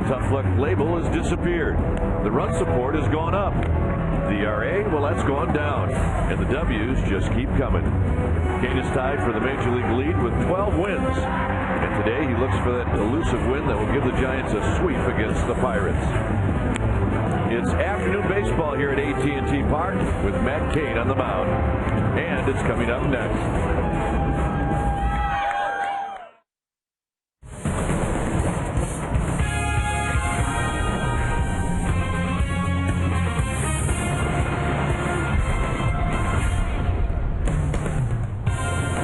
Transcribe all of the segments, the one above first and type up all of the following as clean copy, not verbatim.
tough luck label has disappeared. The run support has gone up. The ERA, well, that's gone down. And the W's just keep coming. Kane is tied for the Major League lead with 12 wins. And today he looks for that elusive win that will give the Giants a sweep against the Pirates. It's afternoon baseball here at AT Park with Matt Kane on the mound. And it's coming up next.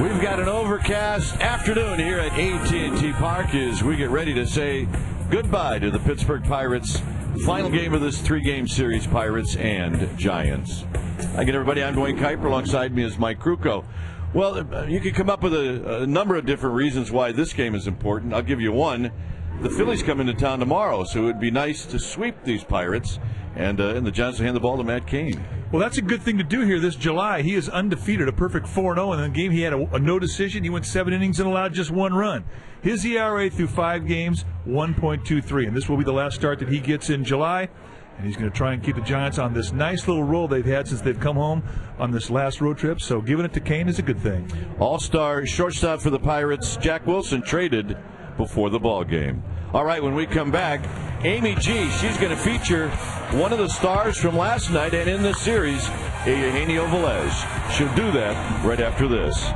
We've got an overcast afternoon here at AT Park as we get ready to say goodbye to the Pittsburgh Pirates. Final game of this three-game series, Pirates and Giants. Again, everybody, I'm Dwayne Kuiper. Alongside me is Mike Krukow. Well, you could come up with a number of different reasons why this game is important. I'll give you one. The Phillies come into town tomorrow, so it would be nice to sweep these Pirates, and the Giants will hand the ball to Matt Kane. Well, that's a good thing to do here this July. He is undefeated, a perfect 4-0. In the game, he had a no decision. He went 7 innings and allowed just 1 run. His ERA through 5 games, 1.23. And this will be the last start that he gets in July. And he's going to try and keep the Giants on this nice little roll they've had since they've come home on this last road trip. So giving it to Kane is a good thing. All-star shortstop for the Pirates, Jack Wilson, traded before the ball game. All right, when we come back, Amy G, she's going to feature one of the stars from last night and in this series, Eugenio Velez. She'll do that right after this.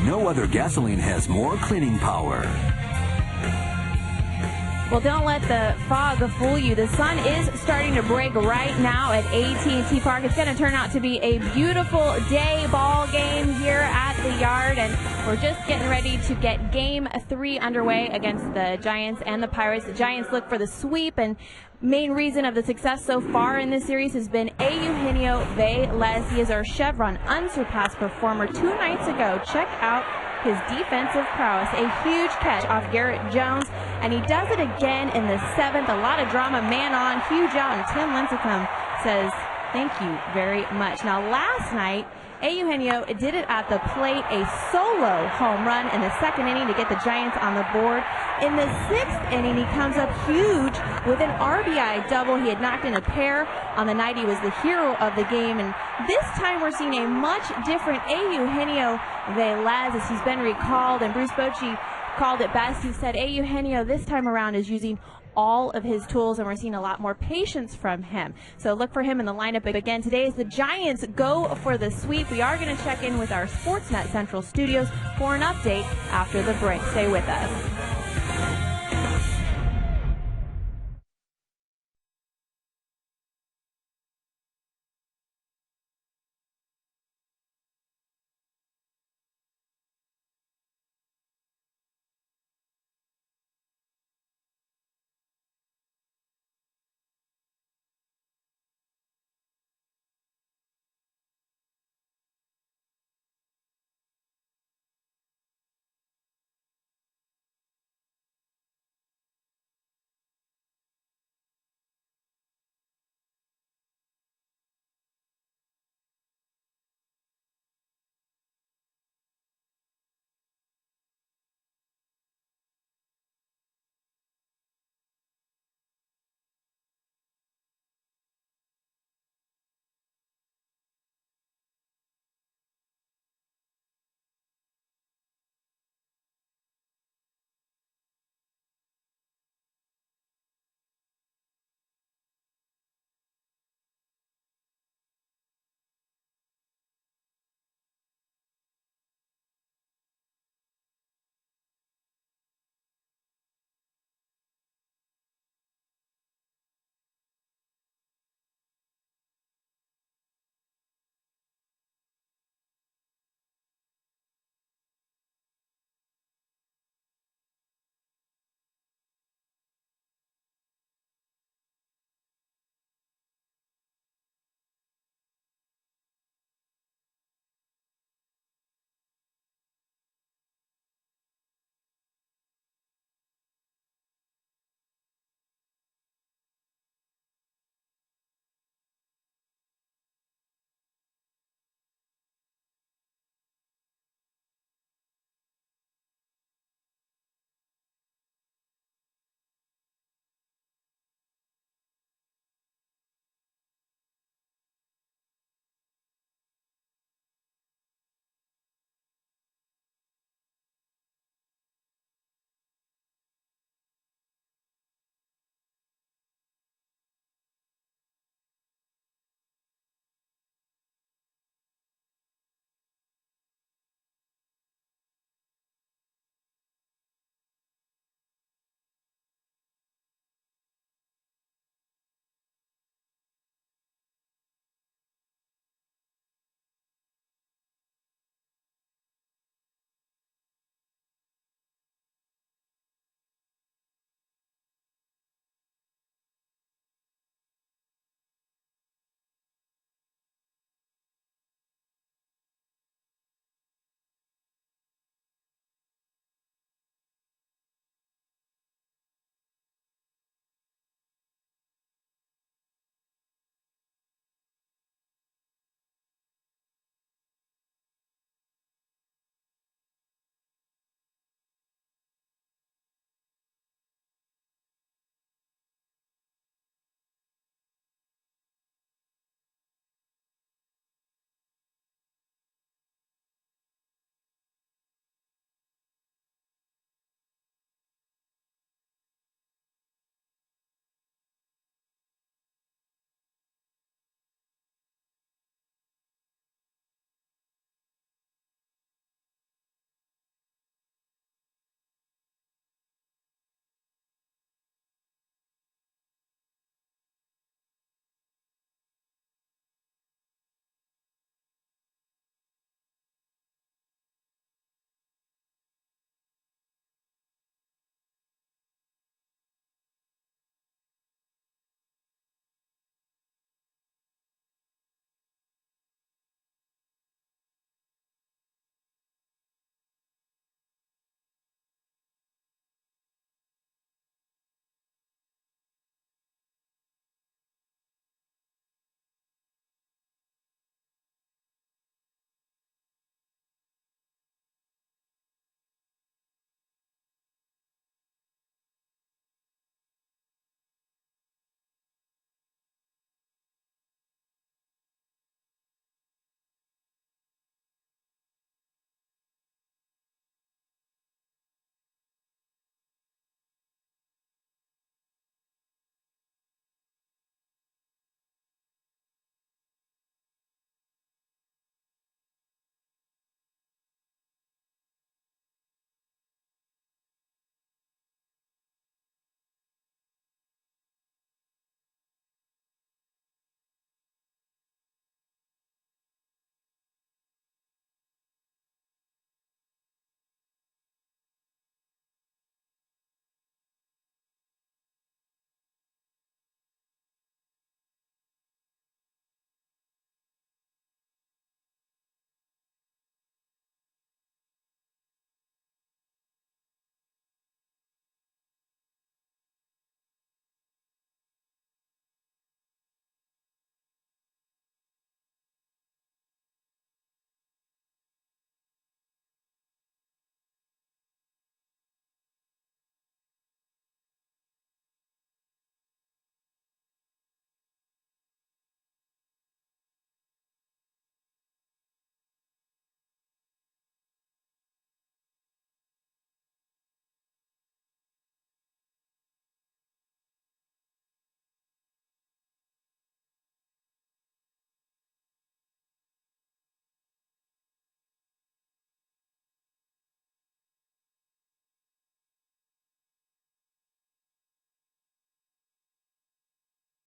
No other gasoline has more cleaning power. Well, don't let the fog fool you. The sun is starting to break right now at AT Park. It's going to turn out to be a beautiful day ball game here at the Yard, and we're just getting ready to get Game 3 underway against the Giants and the Pirates. The Giants look for the sweep, and main reason of the success so far in this series has been Eugenio Velez. He is our Chevron unsurpassed performer 2 nights ago. Check out his defensive prowess. A huge catch off Garrett Jones, and he does it again in the 7th. A lot of drama, man on, huge out, and Tim Lincecum says thank you very much. Now, last night, Eugenio did it at the plate, a solo home run in the 2nd inning to get the Giants on the board. In the 6th inning, he comes up huge with an RBI double. He had knocked in a pair on the night he was the hero of the game, and this time we're seeing a much different Eugenio Velez as he's been recalled, and Bruce Bochy called it best. He said Eugenio this time around is using all of his tools, and we're seeing a lot more patience from him. So look for him in the lineup again today as the Giants go for the sweep. We are going to check in with our Sportsnet Central studios for an update after the break. Stay with us.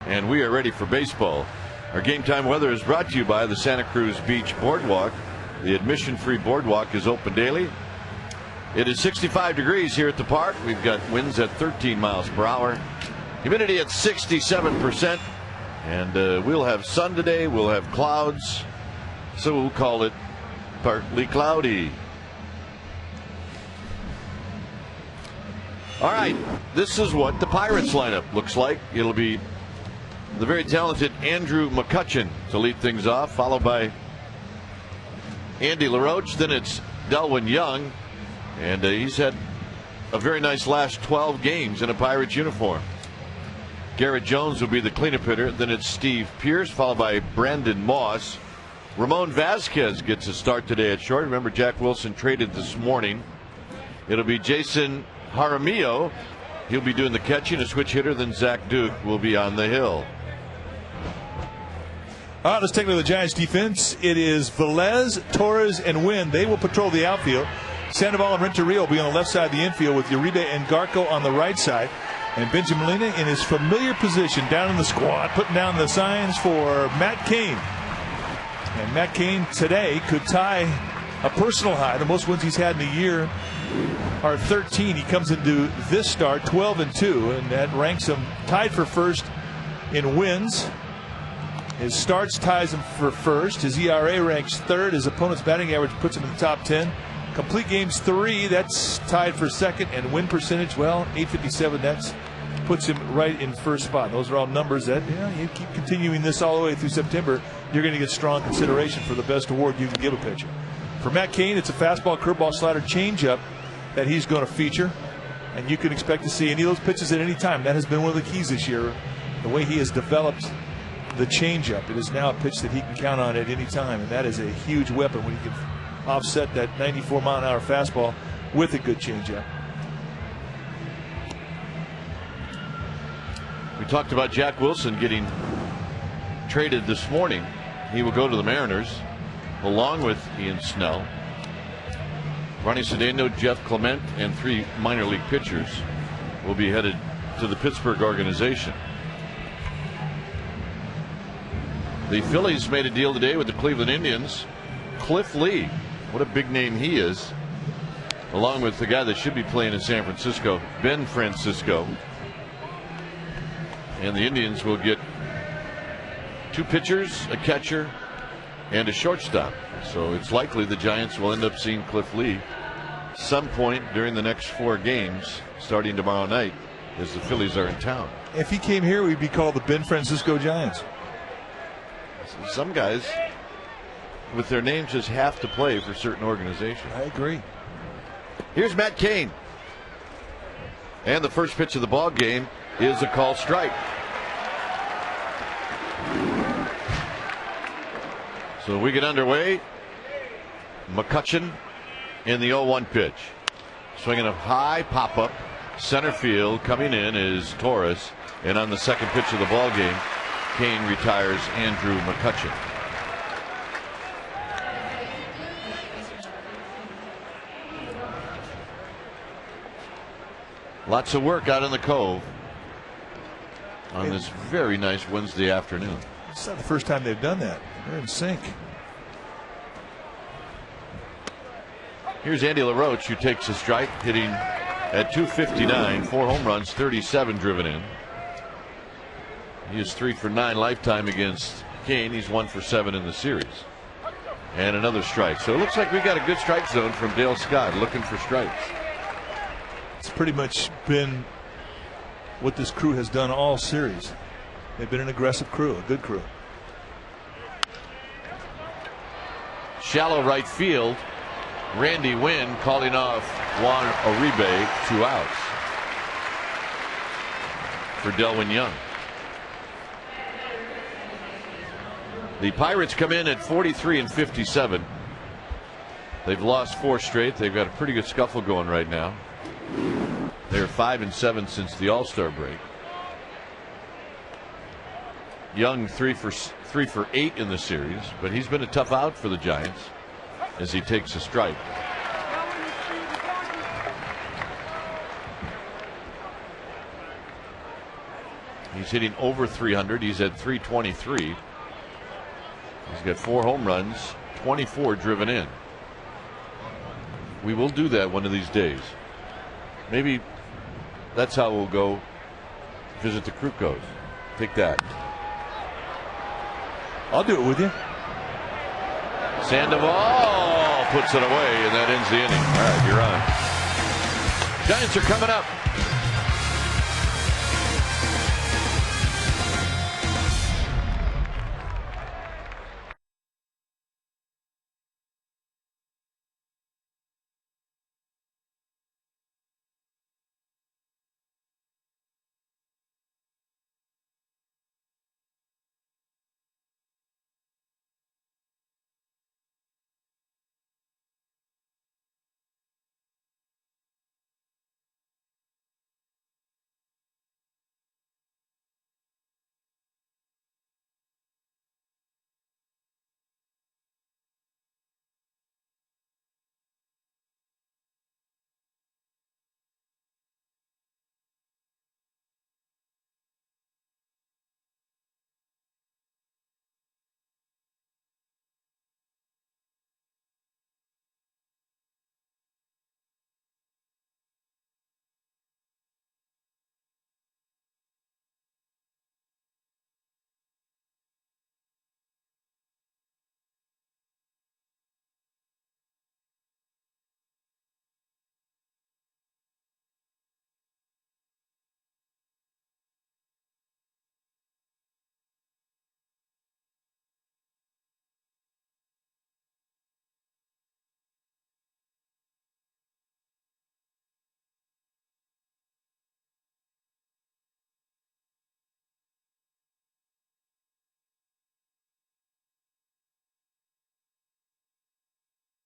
and we are ready for baseball. Our game time weather is brought to you by the Santa Cruz Beach Boardwalk. The admission-free boardwalk is open daily. It is 65 degrees here at the park. We've got winds at 13 miles per hour. Humidity at 67%. And we'll have sun today. We'll have clouds. So we'll call it partly cloudy. All right. This is what the Pirates lineup looks like. It'll be the very talented Andrew McCutchen to lead things off, followed by Andy LaRoche. Then it's Delwyn Young. And he's had a very nice last 12 games in a Pirates uniform. Garrett Jones will be the cleanup hitter. Then it's Steve Pierce, followed by Brandon Moss. Ramon Vasquez gets a start today at short. Remember, Jack Wilson traded this morning. It'll be Jason Jaramillo. He'll be doing the catching, a switch hitter. Then Zach Duke will be on the hill. All right, let's take a look at the Giants defense. It is Velez, Torres, and Wynn. They will patrol the outfield. Sandoval and Renteria will be on the left side of the infield with Uribe and Garco on the right side. And Benjamin Molina in his familiar position down in the squad, putting down the signs for Matt Cain. And Matt Cain today could tie a personal high. The most wins he's had in a year are 13. He comes into this start 12-2, and that ranks him tied for first in wins. His starts ties him for first. His ERA ranks third. His opponent's batting average puts him in the top 10. Complete games 3, that's tied for second. And win percentage, well, .857, that puts him right in first spot. Those are all numbers that, you keep continuing this all the way through September, you're going to get strong consideration for the best award you can give a pitcher. For Matt Cain, it's a fastball, curveball, slider, changeup that he's going to feature. And you can expect to see any of those pitches at any time. That has been one of the keys this year, the way he has developed the changeup. It is now a pitch that he can count on at any time, and that is a huge weapon when he can offset that 94-mile-an-hour fastball with a good changeup. We talked about Jack Wilson getting traded this morning. He will go to the Mariners along with Ian Snell, Ronnie Cedeno, Jeff Clement, and 3 minor league pitchers will be headed to the Pittsburgh organization. The Phillies made a deal today with the Cleveland Indians. Cliff Lee, what a big name he is, along with the guy that should be playing in San Francisco, Ben Francisco. And the Indians will get 2 pitchers, a catcher, and a shortstop. So it's likely the Giants will end up seeing Cliff Lee some point during the next 4 games, starting tomorrow night, as the Phillies are in town. If he came here, we'd be called the Ben Francisco Giants. Some guys with their names just have to play for certain organizations. I agree. Here's Matt Cain. And the first pitch of the ball game is a called strike. So we get underway. McCutchen in the 0-1 pitch. Swinging a high pop-up. Center field coming in is Torres. And on the second pitch of the ball game, Cain retires Andrew McCutchen. Lots of work out in the Cove on this very nice Wednesday afternoon. It's not the first time they've done that. They're in sync. Here's Andy LaRoche, who takes a strike, hitting at .259, 4 home runs, 37 driven in. He is 3 for 9 lifetime against Cain. He's 1 for 7 in the series. And another strike. So it looks like we got a good strike zone from Dale Scott, looking for strikes. It's pretty much been what this crew has done all series. They've been an aggressive crew, a good crew. Shallow right field. Randy Wynn calling off Juan Uribe, 2 outs for Delwyn Young. The Pirates come in at 43 and 57. They've lost 4 straight. They've got a pretty good scuffle going right now. They're 5 and 7 since the All-Star break. Young 3 for 8 in the series, but he's been a tough out for the Giants as he takes a strike. He's hitting over 300. He's at 323. He's got 4 home runs, 24 driven in. We will do that one of these days. Maybe that's how we'll go visit the Krukos. Take that. I'll do it with you. Sandoval puts it away, and that ends the inning. All right, you're on. Giants are coming up.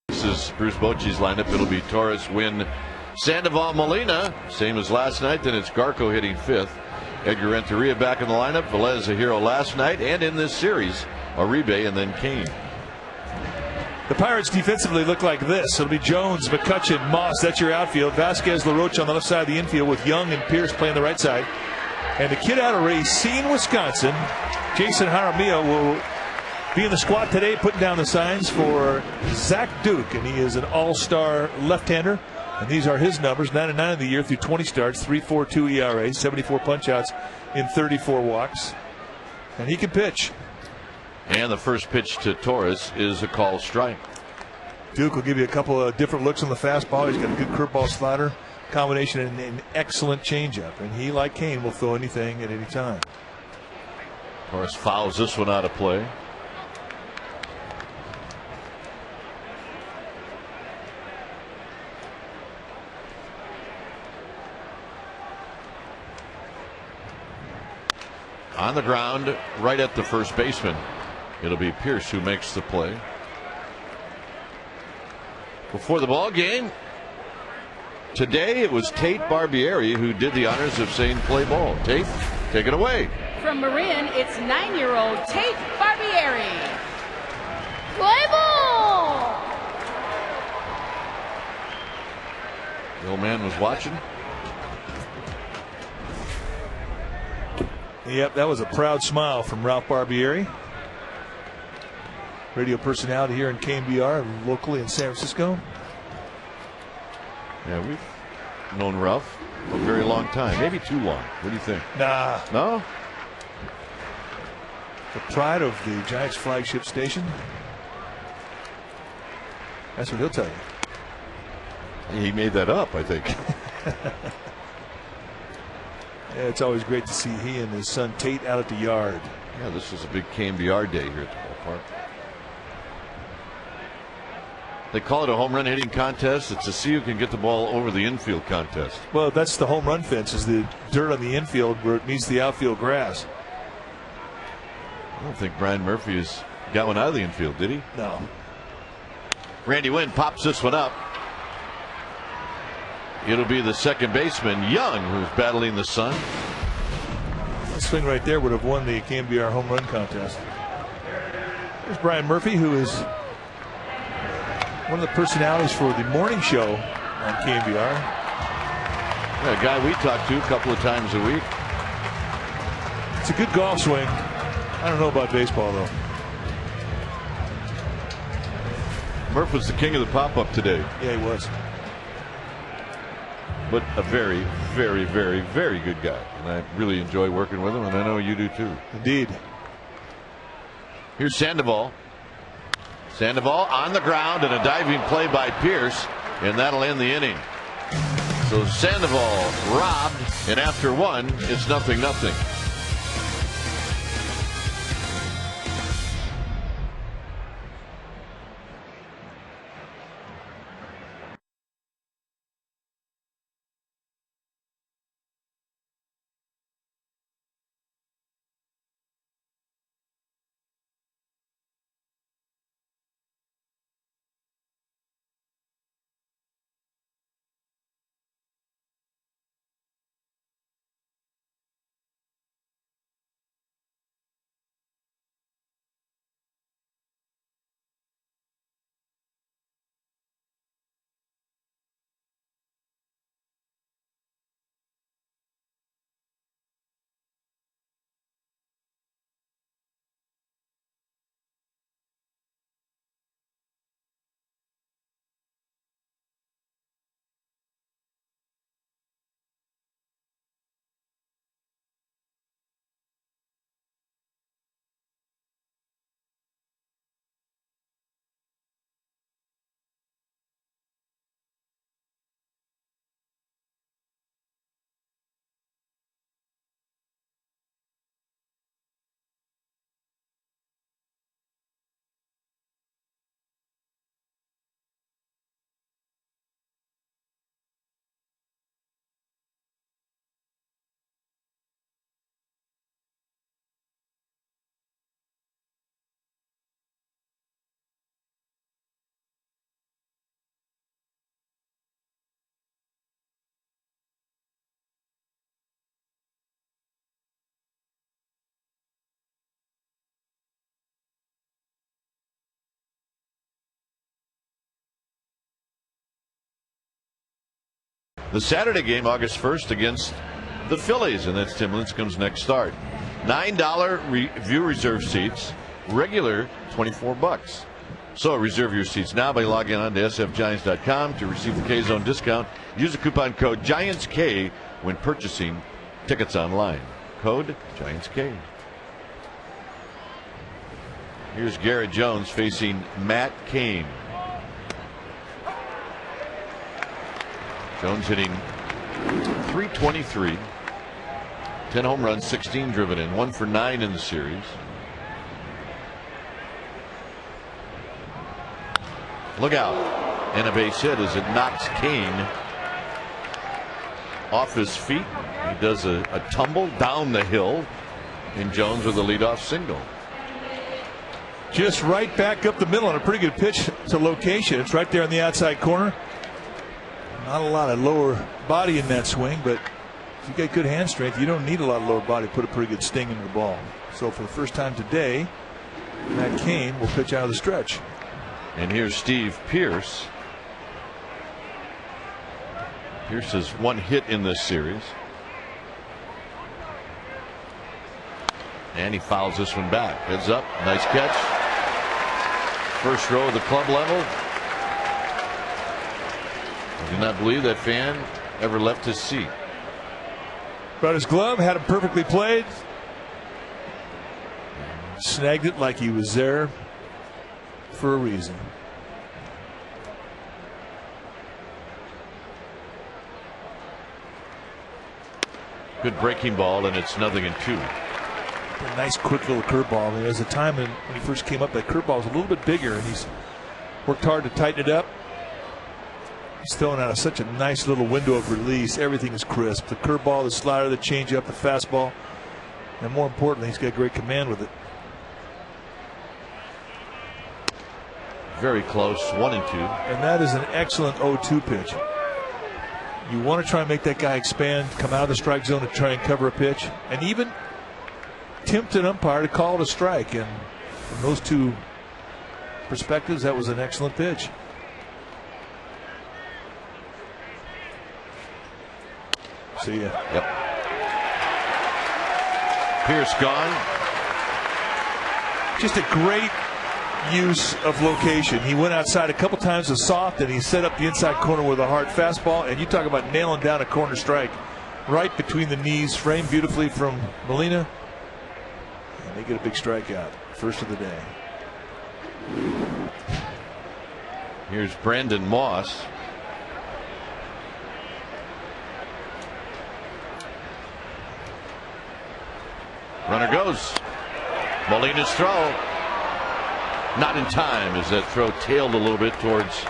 This is Bruce Bochy's lineup. It'll be Torres, Wynn, Sandoval, Molina, same as last night. Then it's Garco hitting 5th. Edgar Renteria back in the lineup. Velez a hero last night and in this series. Uribe and then Kane. The Pirates defensively look like this. It'll be Jones, McCutchen, Moss. That's your outfield. Vasquez, LaRoche on the left side of the infield with Young and Pierce playing the right side. And the kid out of Racine, Wisconsin, Jason Jaramillo, will be in the squad today, putting down the signs for Zach Duke, and he is an all-star left-hander. And these are his numbers: 9-9 of the year through 20 starts, 3.42 ERA, 74 punch-outs in 34 walks, and he can pitch. And the first pitch to Torres is a call strike. Duke will give you a couple of different looks on the fastball. He's got a good curveball slider combination and an excellent changeup, and he, like Kane, will throw anything at any time. Torres fouls this one out of play. On the ground, right at the first baseman. It'll be Pierce who makes the play. Before the ball game today, it was Tate Barbieri who did the honors of saying play ball. Tate, take it away. From Marin, it's 9-year-old Tate Barbieri. Play ball! The old man was watching. Yep, that was a proud smile from Ralph Barbieri. Radio personality here in KMBR, locally in San Francisco. Yeah, we've known Ralph for a very long time. Maybe too long. What do you think? Nah. No? The pride of the Giants flagship station. That's what he'll tell you. He made that up, I think. Yeah, it's always great to see he and his son Tate out at the yard. Yeah, this was a big KMBR day here at the ballpark. They call it a home run hitting contest. It's a see who can get the ball over the infield contest. Well, that's the home run fence, is the dirt on the infield where it meets the outfield grass. I don't think Brian Murphy has got one out of the infield, did he? No. Randy Wynn pops this one up. It'll be the second baseman, Young, who's battling the sun. That swing right there would have won the KMBR home run contest. There's Brian Murphy, who is one of the personalities for the morning show on KMBR. Yeah, a guy we talk to a couple of times a week. It's a good golf swing. I don't know about baseball, though. Murph was the king of the pop-up today. Yeah, he was. But a very, very, very, very good guy. And I really enjoy working with him, and I know you do too. Indeed. Here's Sandoval. Sandoval on the ground and a diving play by Pierce, and that'll end the inning. So Sandoval robbed, and after one, it's 0-0. The Saturday game, August 1st, against the Phillies, and that's Tim Lincecum's next start. $9 view reserve seats, regular $24. So reserve your seats now by logging on to sfgiants.com to receive the K-Zone discount. Use the coupon code GIANTSK when purchasing tickets online. Code GIANTSK. Here's Garrett Jones facing Matt Cain. Jones hitting .323, 10 home runs, 16 driven in, 1 for 9 in the series. Look out, and a base hit as it knocks Cain off his feet. He does a tumble down the hill, and Jones with a leadoff single. Just right back up the middle on a pretty good pitch to location. It's right there on the outside corner. Not a lot of lower body in that swing, but if you get good hand strength, you don't need a lot of lower body to put a pretty good sting into the ball. So for the first time today, Matt Cain will pitch out of the stretch. And here's Steve Pearce. Pearce has 1 hit in this series. And he fouls this one back. Heads up. Nice catch. First row of the club level. I do not believe that fan ever left his seat. Brought his glove, had it perfectly played. Snagged it like he was there for a reason. Good breaking ball, and it's 0-2. A nice quick little curveball. There was a time when he first came up, that curveball was a little bit bigger, and he's worked hard to tighten it up. He's throwing out such a nice little window of release. Everything is crisp. The curveball, the slider, the changeup, the fastball, and more importantly, he's got great command with it. Very close, 1-2. And that is an excellent 0-2 pitch. You want to try and make that guy expand, come out of the strike zone to try and cover a pitch, and even tempt an umpire to call it a strike. And from those two perspectives, that was an excellent pitch. See ya. Yep. Pierce gone. Just a great use of location. He went outside a couple times with soft, and he set up the inside corner with a hard fastball. And you talk about nailing down a corner strike right between the knees, framed beautifully from Molina. And they get a big strikeout. First of the day. Here's Brandon Moss. Runner goes. Molina's throw. Not in time as that throw tailed a little bit towards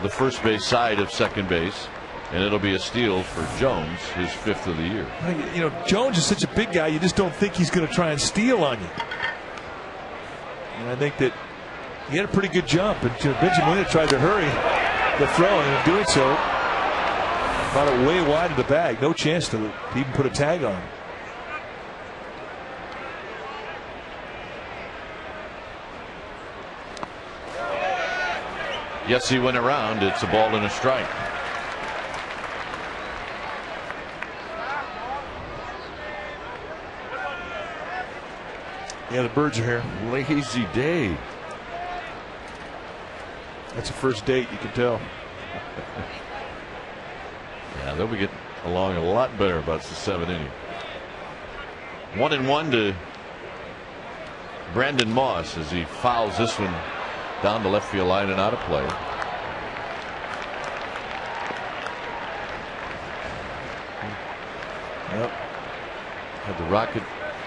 the first base side of second base. And it'll be a steal for Jones, his 5th of the year. You know, Jones is such a big guy, you just don't think he's going to try and steal on you. And I think that he had a pretty good jump. And Benjamin tried to hurry the throw, and in doing so, got it way wide of the bag. No chance to even put a tag on. Yes, he went around. It's a ball and a strike. Yeah, the birds are here. Lazy day. That's a first date, you can tell. Yeah, they'll be getting along a lot better about the 7th inning. 1-1 to Brandon Moss as he fouls this one down the left field line and out of play. Yep. Had the rocket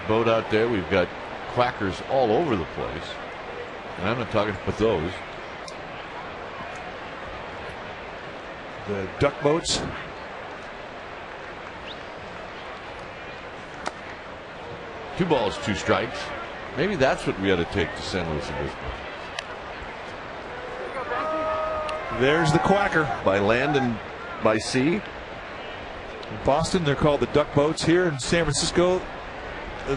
boat out there. We've got quackers all over the place. And I'm not talking about those. The duck boats. Two balls, two strikes. Maybe that's what we ought to take to San Luis Obispo. There's the quacker. By land and by sea. In Boston, they're called the duck boats. Here in San Francisco,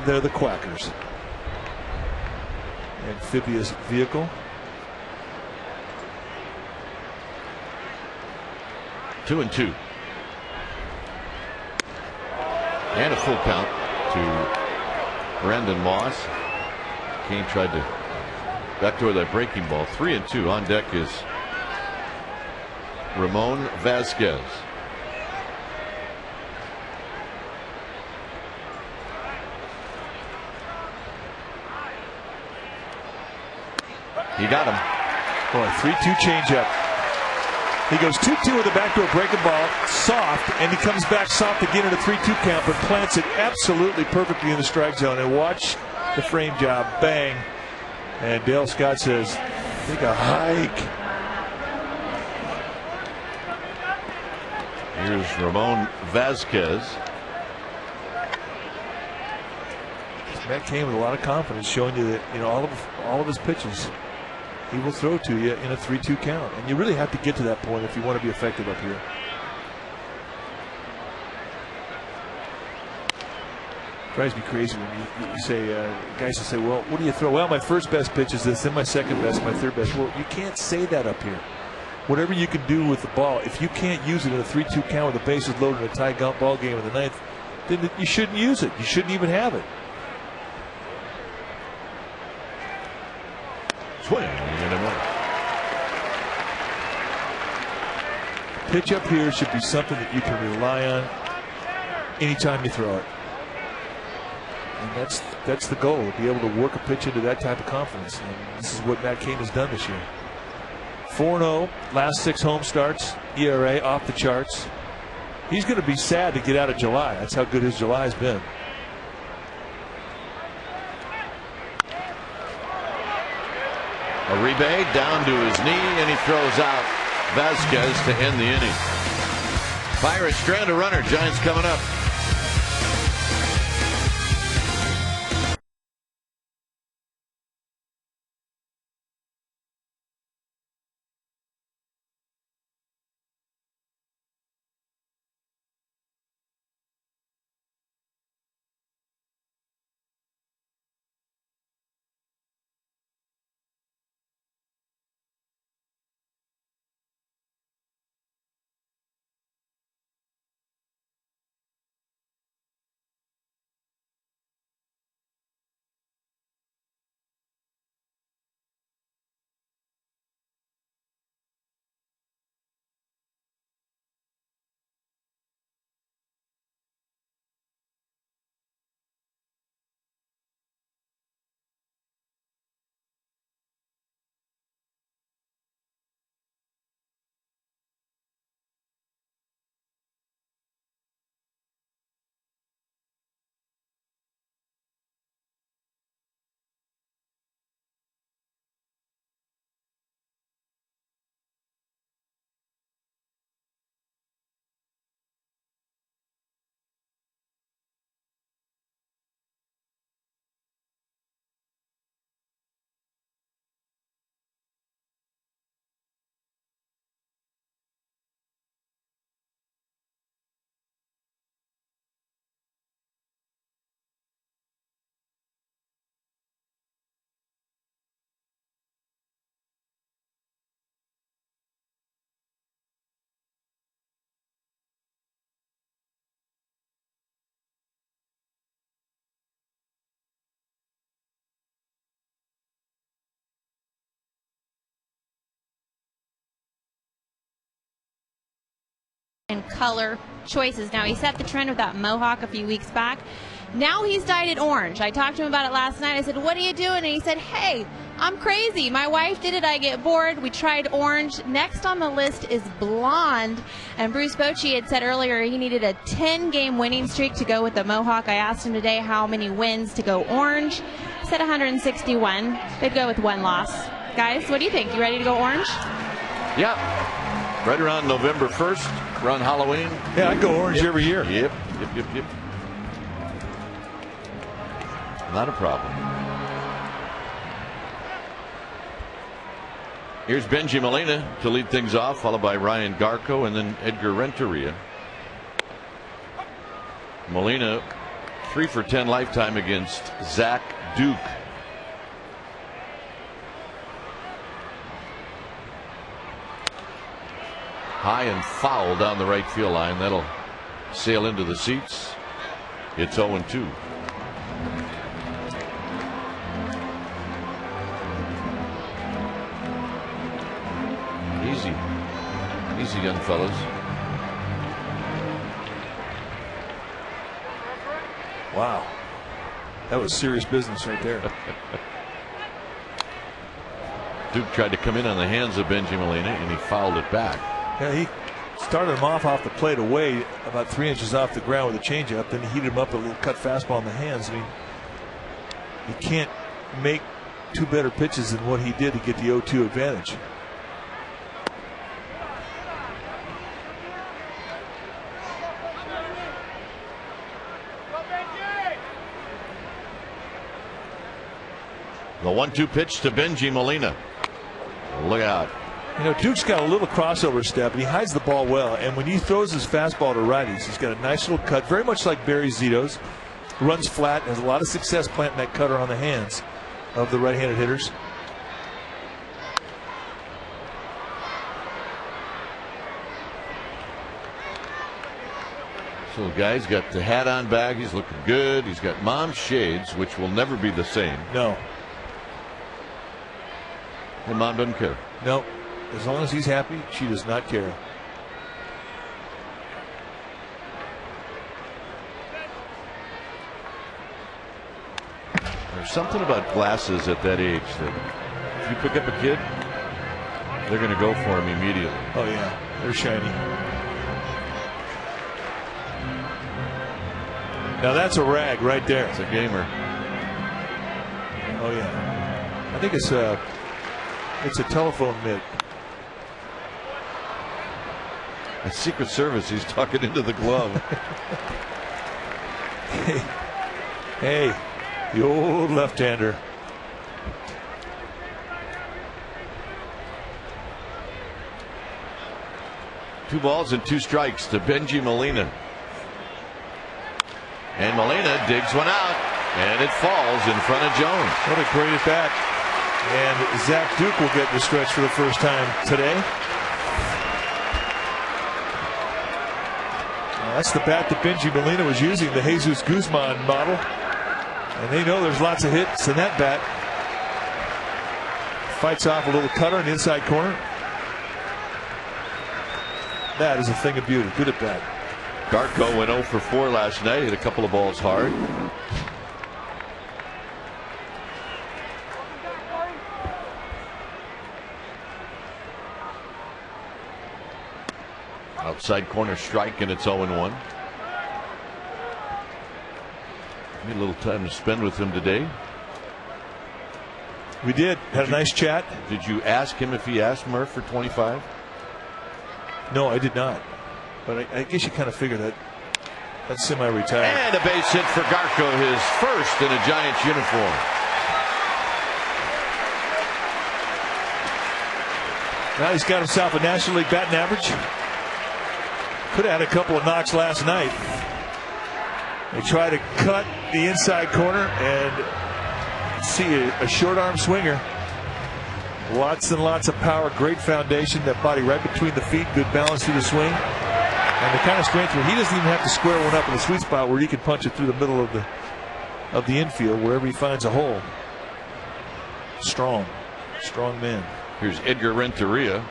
they're the quackers. Amphibious vehicle. 2-2. And a full count to Brandon Moss. Kane tried to backdoor that breaking ball. 3-2. On deck is Ramon Vasquez. He got him. Boy, 3-2 changeup. He goes 2-2 with a backdoor breaking ball, soft, and he comes back soft again at a 3-2 count, but plants it absolutely perfectly in the strike zone. And watch the frame job, bang. And Dale Scott says, take a hike. Here's Ramon Vasquez. Matt came with a lot of confidence, showing you that, you know, all of his pitches he will throw to you in a 3-2 count, and you really have to get to that point if you want to be effective up here. Drives me crazy when you say guys will say, well, what do you throw? Well, my first best pitch is this, then my second best, my third best. Well, you can't say that up here. Whatever you can do with the ball, if you can't use it in a 3-2 count with the bases loaded in a tie ball game in the 9th, then you shouldn't use it. You shouldn't even have it. Swing. Pitch up here should be something that you can rely on anytime you throw it. And that's the goal, to be able to work a pitch into that type of confidence. And this is what Matt Cain has done this year. 4-0, last 6 home starts, ERA off the charts. He's going to be sad to get out of July. That's how good his July has been. Uribe down to his knee, and he throws out Vasquez to end the inning. Pirates strand a runner. Giants coming up. some color choices. Now, he set the trend with that mohawk a few weeks back. Now he's dyed it orange. I talked to him about it last night. I said, what are you doing? And he said, hey, I'm crazy. My wife did it. I get bored. We tried orange. Next on the list is blonde. And Bruce Bochy had said earlier he needed a 10-game winning streak to go with the mohawk. I asked him today how many wins to go orange. He said 161. They'd go with one loss. Guys, what do you think? You ready to go orange? Yeah. Right around November 1st, around Halloween. Yeah, I go orange every year. Yep. Not a problem. Here's Benji Molina to lead things off, followed by Ryan Garco and then Edgar Renteria. Molina 3 for 10 lifetime against Zach Duke. High and foul down the right field line. That'll sail into the seats. It's 0-2. Easy, young fellas. Wow. That was serious business right there. Duke tried to come in on the hands of Benji Molina, and he fouled it back. Yeah, he started him off the plate away about 3 inches off the ground with a changeup. Then he heated him up with a little cut fastball in the hands. I mean, you can't make two better pitches than what he did to get the 0-2 advantage. The 1-2 pitch to Benji Molina. Look out. You know, Duke's got a little crossover step, and he hides the ball well. And when he throws his fastball to righties, he's got a nice little cut, very much like Barry Zito's. Runs flat, has a lot of success planting that cutter on the hands of the right-handed hitters. So the guy's got the hat on back. He's looking good. He's got mom's shades, which will never be the same. No. And mom doesn't care. No. As long as he's happy, she does not care. There's something about glasses at that age that if you pick up a kid, they're going to go for him immediately. Oh, yeah. They're shiny. Now that's a rag right there. It's a gamer. Oh, yeah. I think it's a telephone mitt. At Secret Service, he's tucking into the glove. Hey, the old left-hander. Two balls and two strikes to Benji Molina. And Molina digs one out, and it falls in front of Jones. What a great at bat. And Zach Duke will get the stretch for the first time today. That's the bat that Benji Molina was using, the Jesus Guzman model. And they know there's lots of hits in that bat. Fights off a little cutter in the inside corner. That is a thing of beauty. Good at bat. Garco went 0 for 4 last night. Hit a couple of balls hard. Outside corner strike, and it's 0-1. Need a little time to spend with him today. We did. Had a nice chat. Did you ask him if he asked Murph for 25? No, I did not. But I guess you kind of figure that that's semi-retired. And a base hit for Garco, his first in a Giants uniform. Now he's got himself a National League batting average. Could have had a couple of knocks last night. They try to cut the inside corner and see a short arm swinger. Lots and lots of power, great foundation, that body right between the feet, good balance through the swing. And the kind of strength where he doesn't even have to square one up in the sweet spot, where he can punch it through the middle of the infield wherever he finds a hole. Strong man. Here's Edgar Renteria.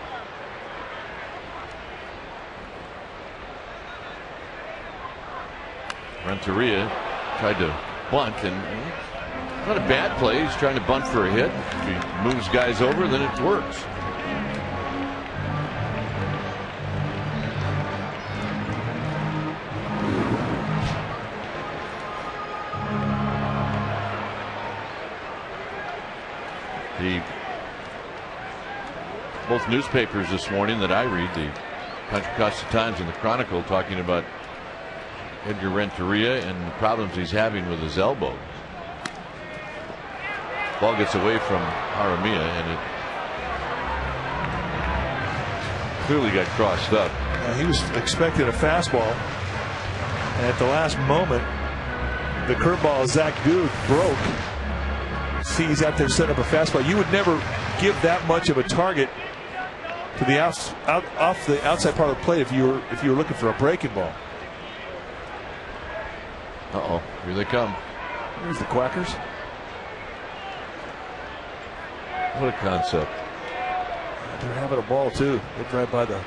Renteria tried to bunt, and not a bad play. He's trying to bunt for a hit. If he moves guys over, then it works. Both newspapers this morning that I read, the Contra Costa Times and the Chronicle, talking about Edgar Renteria and the problems he's having with his elbow. Ball gets away from Jaramillo, and it clearly got crossed up. He was expecting a fastball, and at the last moment, the curveball Zach Goode broke. See, he's out there setting up a fastball. You would never give that much of a target to the off the outside part of the plate if you were looking for a breaking ball. Uh-oh, here they come. Here's the Quackers. What a concept. They're having a ball too. They drive by the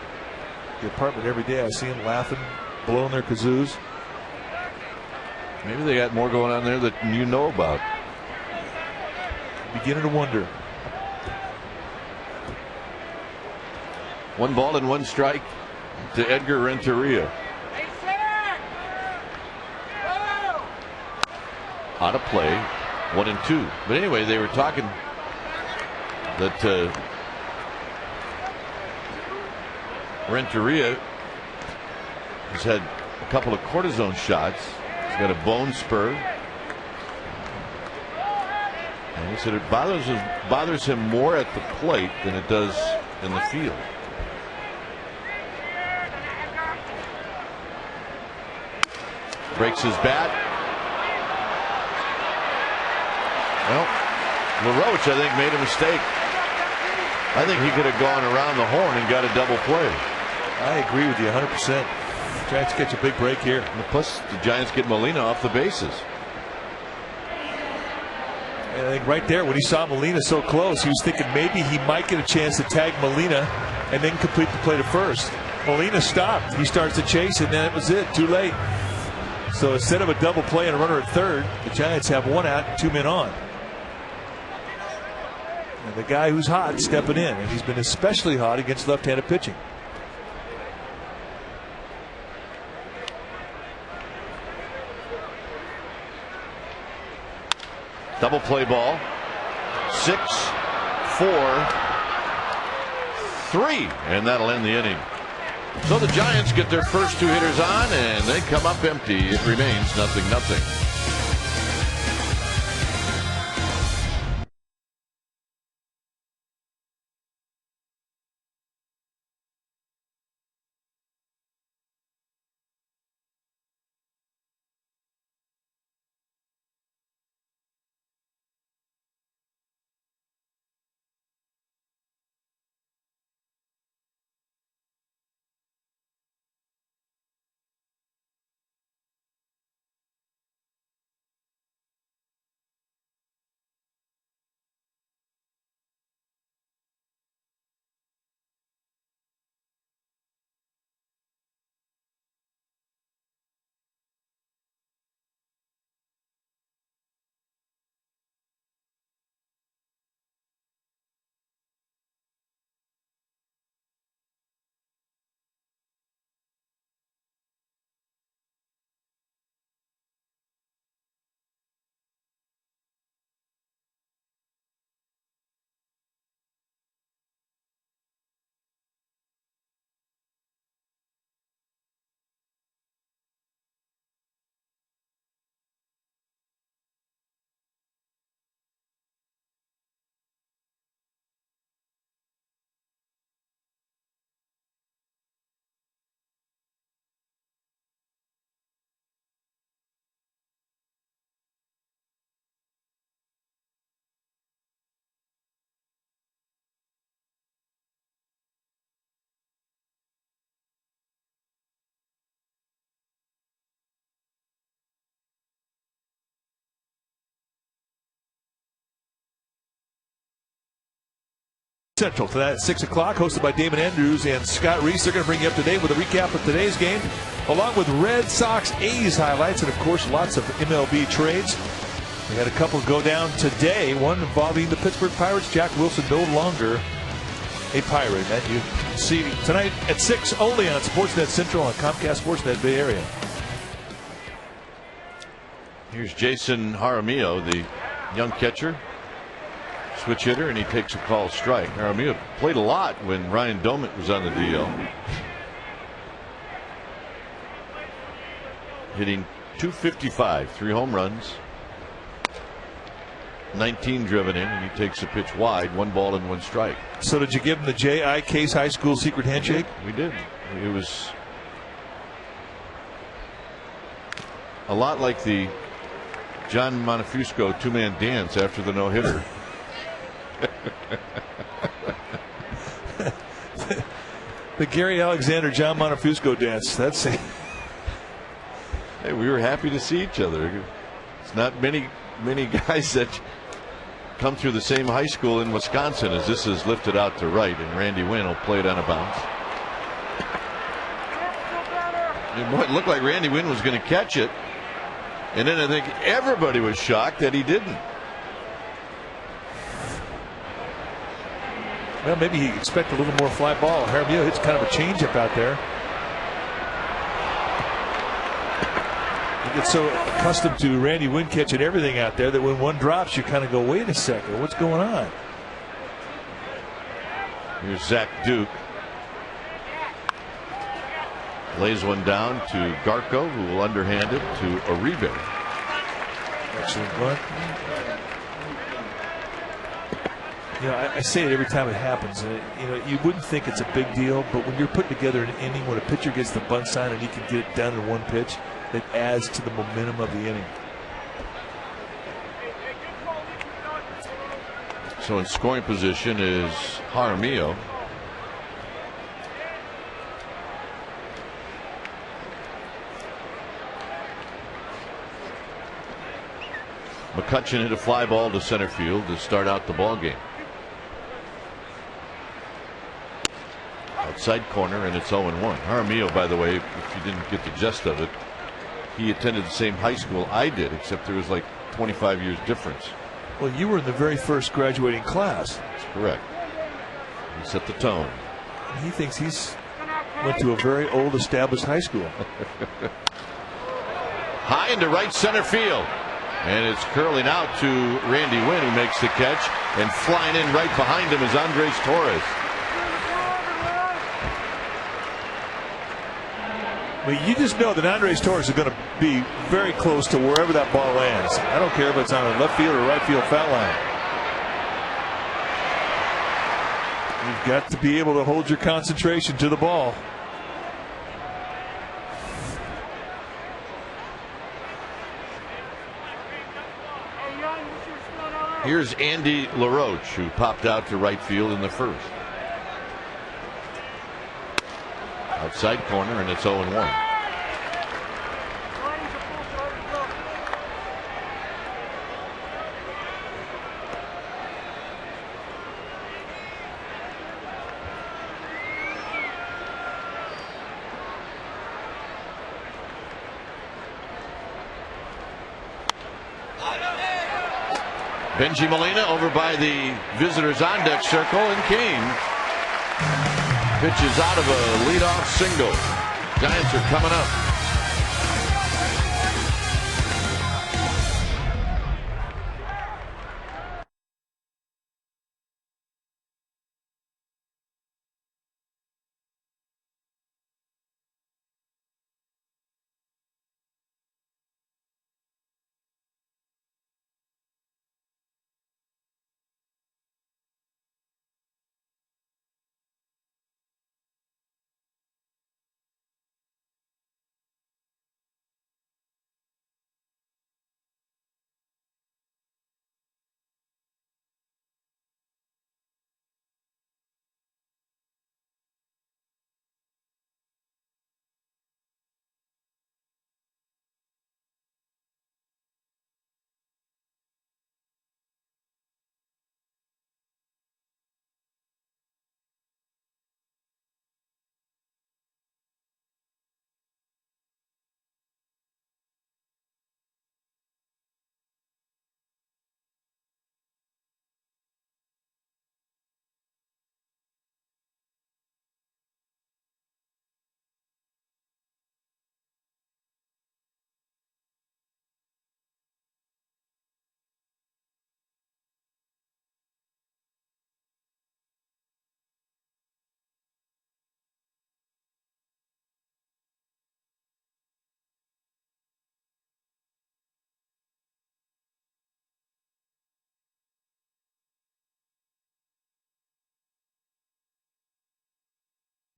apartment every day. I see them laughing, blowing their kazoos. Maybe they got more going on there that you know about. Beginning to wonder. 1 ball and 1 strike to Edgar Renteria. Out of play, 1 and 2. But anyway, they were talking that Renteria has had a couple of cortisone shots. He's got a bone spur. And he said it bothers him more at the plate than it does in the field. Breaks his bat. Well, LaRoche, I think, made a mistake. I think he could have gone around the horn and got a double play. I agree with you 100%. Giants catch a big break here. And plus, the Giants get Molina off the bases. And I think right there, when he saw Molina so close, he was thinking maybe he might get a chance to tag Molina and then complete the play to first. Molina stopped. He starts to chase, and then it was it. Too late. So instead of a double play and a runner at third, the Giants have 1 out and 2 men on. And the guy who's hot stepping in, and he's been especially hot against left-handed pitching. Double play ball. 6, 4, 3, and that'll end the inning. So the Giants get their first 2 hitters on, and they come up empty. It remains 0-0. Central tonight at 6 o'clock, hosted by Damon Andrews and Scott Reese. They're going to bring you up to date with a recap of today's game, along with Red Sox A's highlights, and of course lots of MLB trades. We had a couple go down today, one involving the Pittsburgh Pirates. Jack Wilson no longer a Pirate. And you see tonight at 6 only on Sportsnet Central on Comcast Sportsnet Bay Area. Here's Jason Jaramillo, the young catcher, switch hitter, and he takes a call strike. Jaramillo played a lot when Ryan Domit was on the DL. Hitting .255, 3 home runs, 19 driven in, and he takes a pitch wide, 1 ball and 1 strike. So did you give him the J.I. Case High School secret handshake? We did. It was a lot like the John Monfusco 2-man dance after the no-hitter. The Gary Alexander John Monfusco dance. That's it. Hey, we were happy to see each other. It's not many guys that come through the same high school in Wisconsin as this is lifted out to right, and Randy Wynn will play it on a bounce. It looked like Randy Wynn was going to catch it, and then I think everybody was shocked that he didn't. Well, maybe he expected a little more fly ball. Jaramillo hits kind of a changeup out there. You get so accustomed to Randy Wynn catching everything out there that when one drops, you kind of go, wait a second, what's going on? Here's Zach Duke. Lays one down to Garco, who will underhand it to Uribe. Excellent bunt. You know, I say it every time it happens. You know, you wouldn't think it's a big deal, but when you're putting together an inning when a pitcher gets the bunt sign and he can get it done in one pitch, that adds to the momentum of the inning. So in scoring position is Jaramillo. McCutchen hit a fly ball to center field to start out the ball game. Outside corner, and it's 0-1. Jaramillo, by the way, if you didn't get the gist of it, he attended the same high school I did, except there was like 25 years difference. Well, you were in the very first graduating class. That's correct. He set the tone. He thinks he's went to a very old established high school. High into right center field. And it's curling out to Randy Wynn, who makes the catch, and flying in right behind him is Andres Torres. I mean, you just know that Andres Torres is going to be very close to wherever that ball lands. I don't care if it's on a left field or right field foul line. You've got to be able to hold your concentration to the ball. Here's Andy LaRoche, who popped out to right field in the first. Outside corner, and it's 0-1. Benji Molina over by the visitors on deck circle, and Kane pitches out of a leadoff single. Giants are coming up.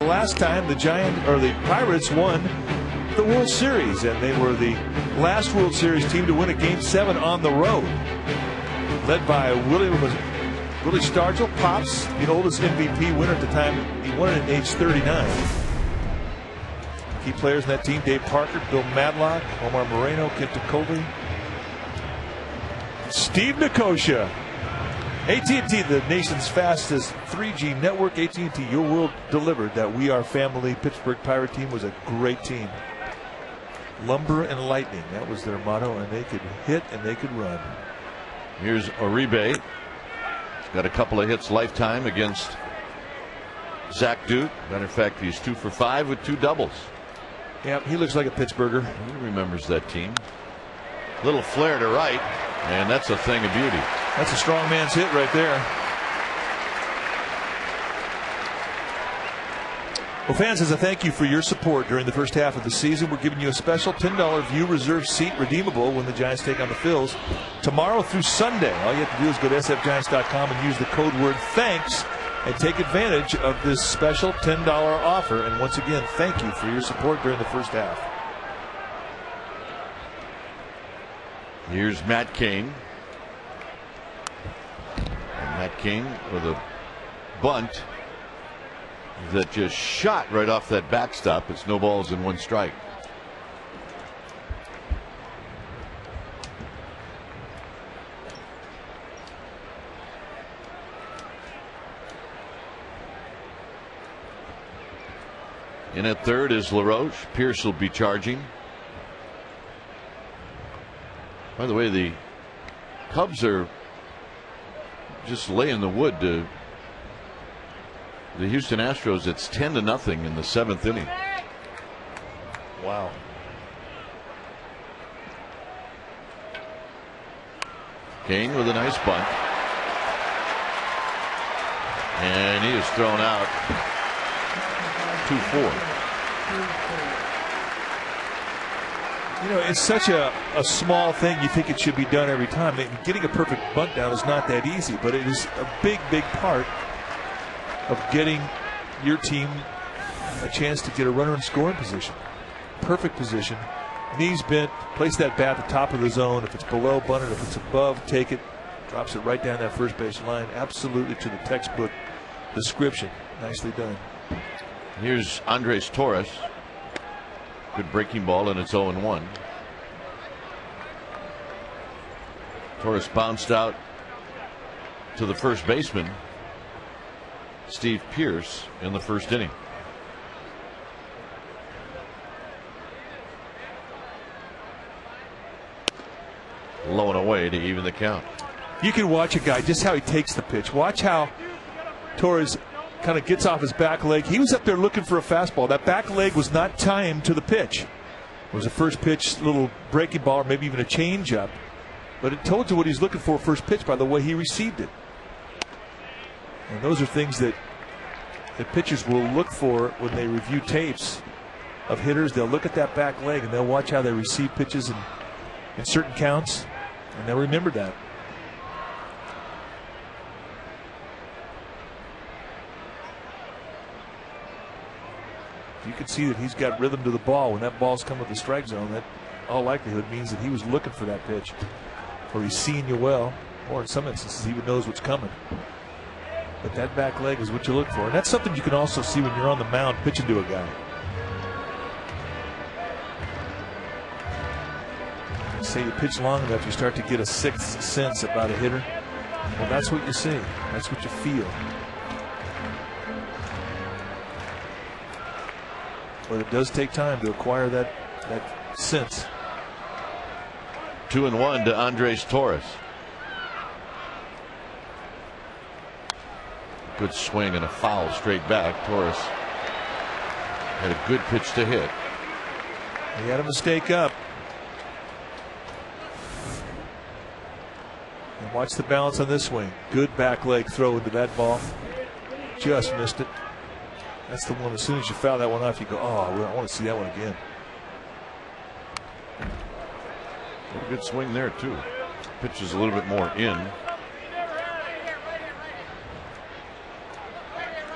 Last time the Pirates won the World Series, and they were the last World Series team to win a Game 7 on the road, led by Willie Stargell, Pops, the oldest MVP winner at the time. He won it at age 39. Key players in that team: Dave Parker, Bill Madlock, Omar Moreno, Kenton Colby, Steve Nicosia. AT&T, the nation's fastest 3G network. AT&T, your world delivered. That We Are Family Pittsburgh Pirate team was a great team. Lumber and lightning, that was their motto, and they could hit and they could run. Here's Uribe. He's got a couple of hits lifetime against Zach Duke. Matter of fact, he's 2 for 5 with 2 doubles. Yeah, he looks like a Pittsburgher. He remembers that team. Little flare to right, and that's a thing of beauty. That's a strong man's hit right there. Well, fans, as a thank you for your support during the first half of the season, we're giving you a special $10 view reserve seat redeemable when the Giants take on the Phils tomorrow through Sunday. All you have to do is go to sfgiants.com and use the code word THANKS and take advantage of this special $10 offer. And once again, thank you for your support during the first half. Here's Matt Cain. And Matt Cain with a bunt that just shot right off that backstop. It's no balls and 1 strike. In at third is LaRoche. Pierce will be charging. By the way, the Cubs are just laying the wood to the Houston Astros. It's 10-0 in the 7th inning. Wow. Cain with a nice bunt. And he is thrown out. 2-4. You know, it's such a small thing. You think it should be done every time. Getting a perfect bunt down is not that easy, but it is a big, big part of getting your team a chance to get a runner in scoring position. Perfect position. Knees bent, place that bat at the top of the zone. If it's below, bunt it. If it's above, take it. Drops it right down that first base line. Absolutely to the textbook description. Nicely done. Here's Andres Torres. Good breaking ball, and it's 0-1. Torres bounced out to the first baseman, Steve Pierce, in the first inning. Low and away to even the count. You can watch a guy just how he takes the pitch. Watch how Torres kind of gets off his back leg. He was up there looking for a fastball. That back leg was not timed to the pitch. It was a first pitch, little breaking ball, or maybe even a changeup. But it told you what he's looking for first pitch by the way he received it. And those are things that the pitchers will look for when they review tapes of hitters. They'll look at that back leg and they'll watch how they receive pitches in certain counts, and they'll remember that. You can see that he's got rhythm to the ball. When that ball's come with the strike zone, that all likelihood means that he was looking for that pitch, or he's seeing you well, or in some instances he even knows what's coming. But that back leg is what you look for, and that's something you can also see when you're on the mound pitching to a guy. Say you pitch long enough, you start to get a sixth sense about a hitter. Well, that's what you see. That's what you feel. But it does take time to acquire that sense. 2-1 to Andres Torres. Good swing and a foul straight back. Torres had a good pitch to hit. He had a mistake up. And watch the balance on this swing. Good back leg throw into that ball. Just missed it. That's the one, as soon as you foul that one off, you go, oh, I want to see that one again. A good swing there, too. Pitch is a little bit more in.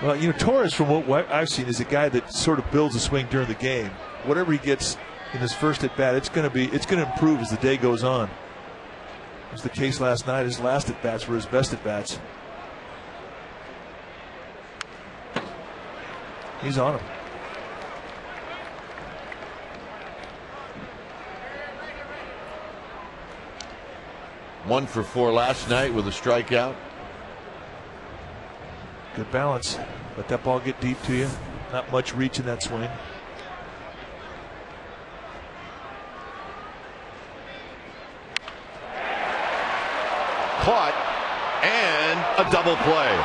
Well, Torres, from what I've seen, is a guy that sort of builds a swing during the game. Whatever he gets in his first at bat, it's going to improve as the day goes on. It was the case last night. His last at bats were his best at bats. He's on him. One for 4 last night with a strikeout. Good balance. Let that ball get deep to you. Not much reach in that swing. Caught and a double play.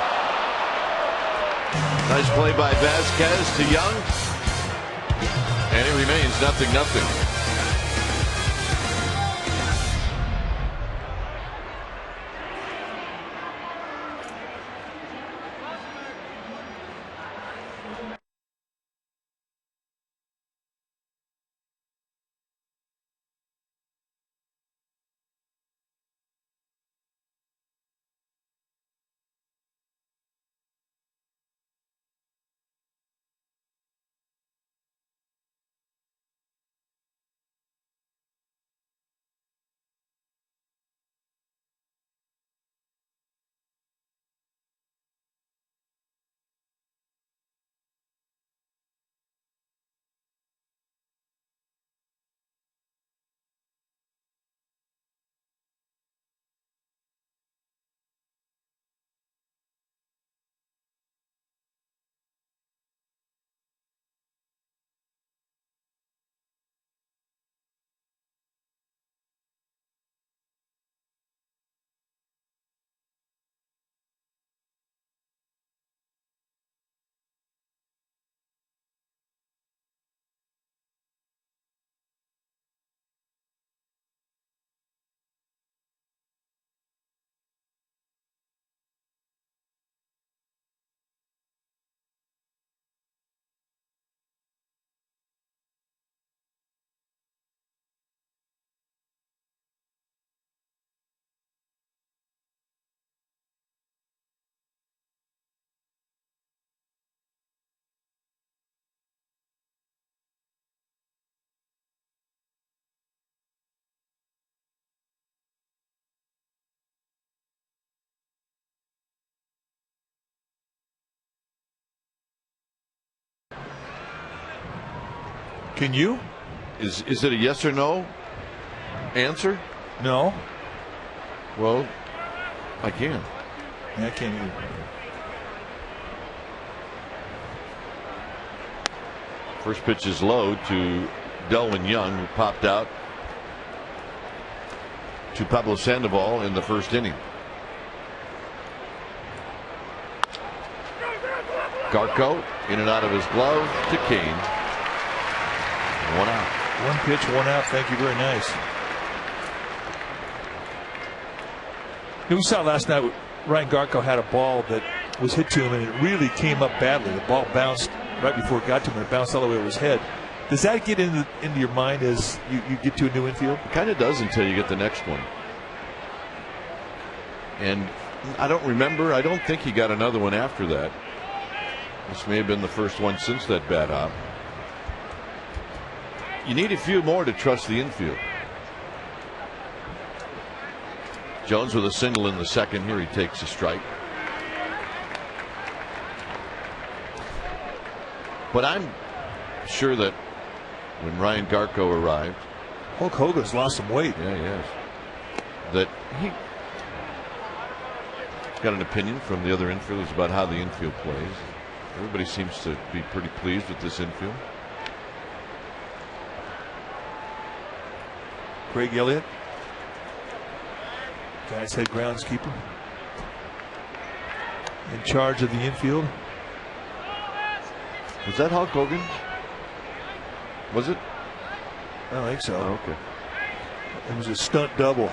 Nice play by Vasquez to Young. And it remains 0-0. Can you? Is it a yes or no answer? No. Well, I can. Yeah, I can't either. First pitch is low to Delwyn Young, who popped out to Pablo Sandoval in the first inning. Garco in and out of his glove to Kane. 1 out. 1 pitch, 1 out. Thank you very nice. We saw last night Ryan Garco had a ball that was hit to him and it really came up badly. The ball bounced right before it got to him and it bounced all the way over his head. Does that get into your mind as you get to a new infield? It kind of does until you get the next one. And I don't remember. I don't think he got another one after that. This may have been the first one since that bad hop. You need a few more to trust the infield. Jones with a single in the second. Here he takes a strike. But I'm sure that when Ryan Garco arrived, Hulk Hogan's lost some weight. Yeah, he has. That he got an opinion from the other infielders about how the infield plays. Everybody seems to be pretty pleased with this infield. Craig Elliott, guy's head groundskeeper, in charge of the infield. Was that Hulk Hogan? Was it? I don't think so. Oh, okay. It was a stunt double.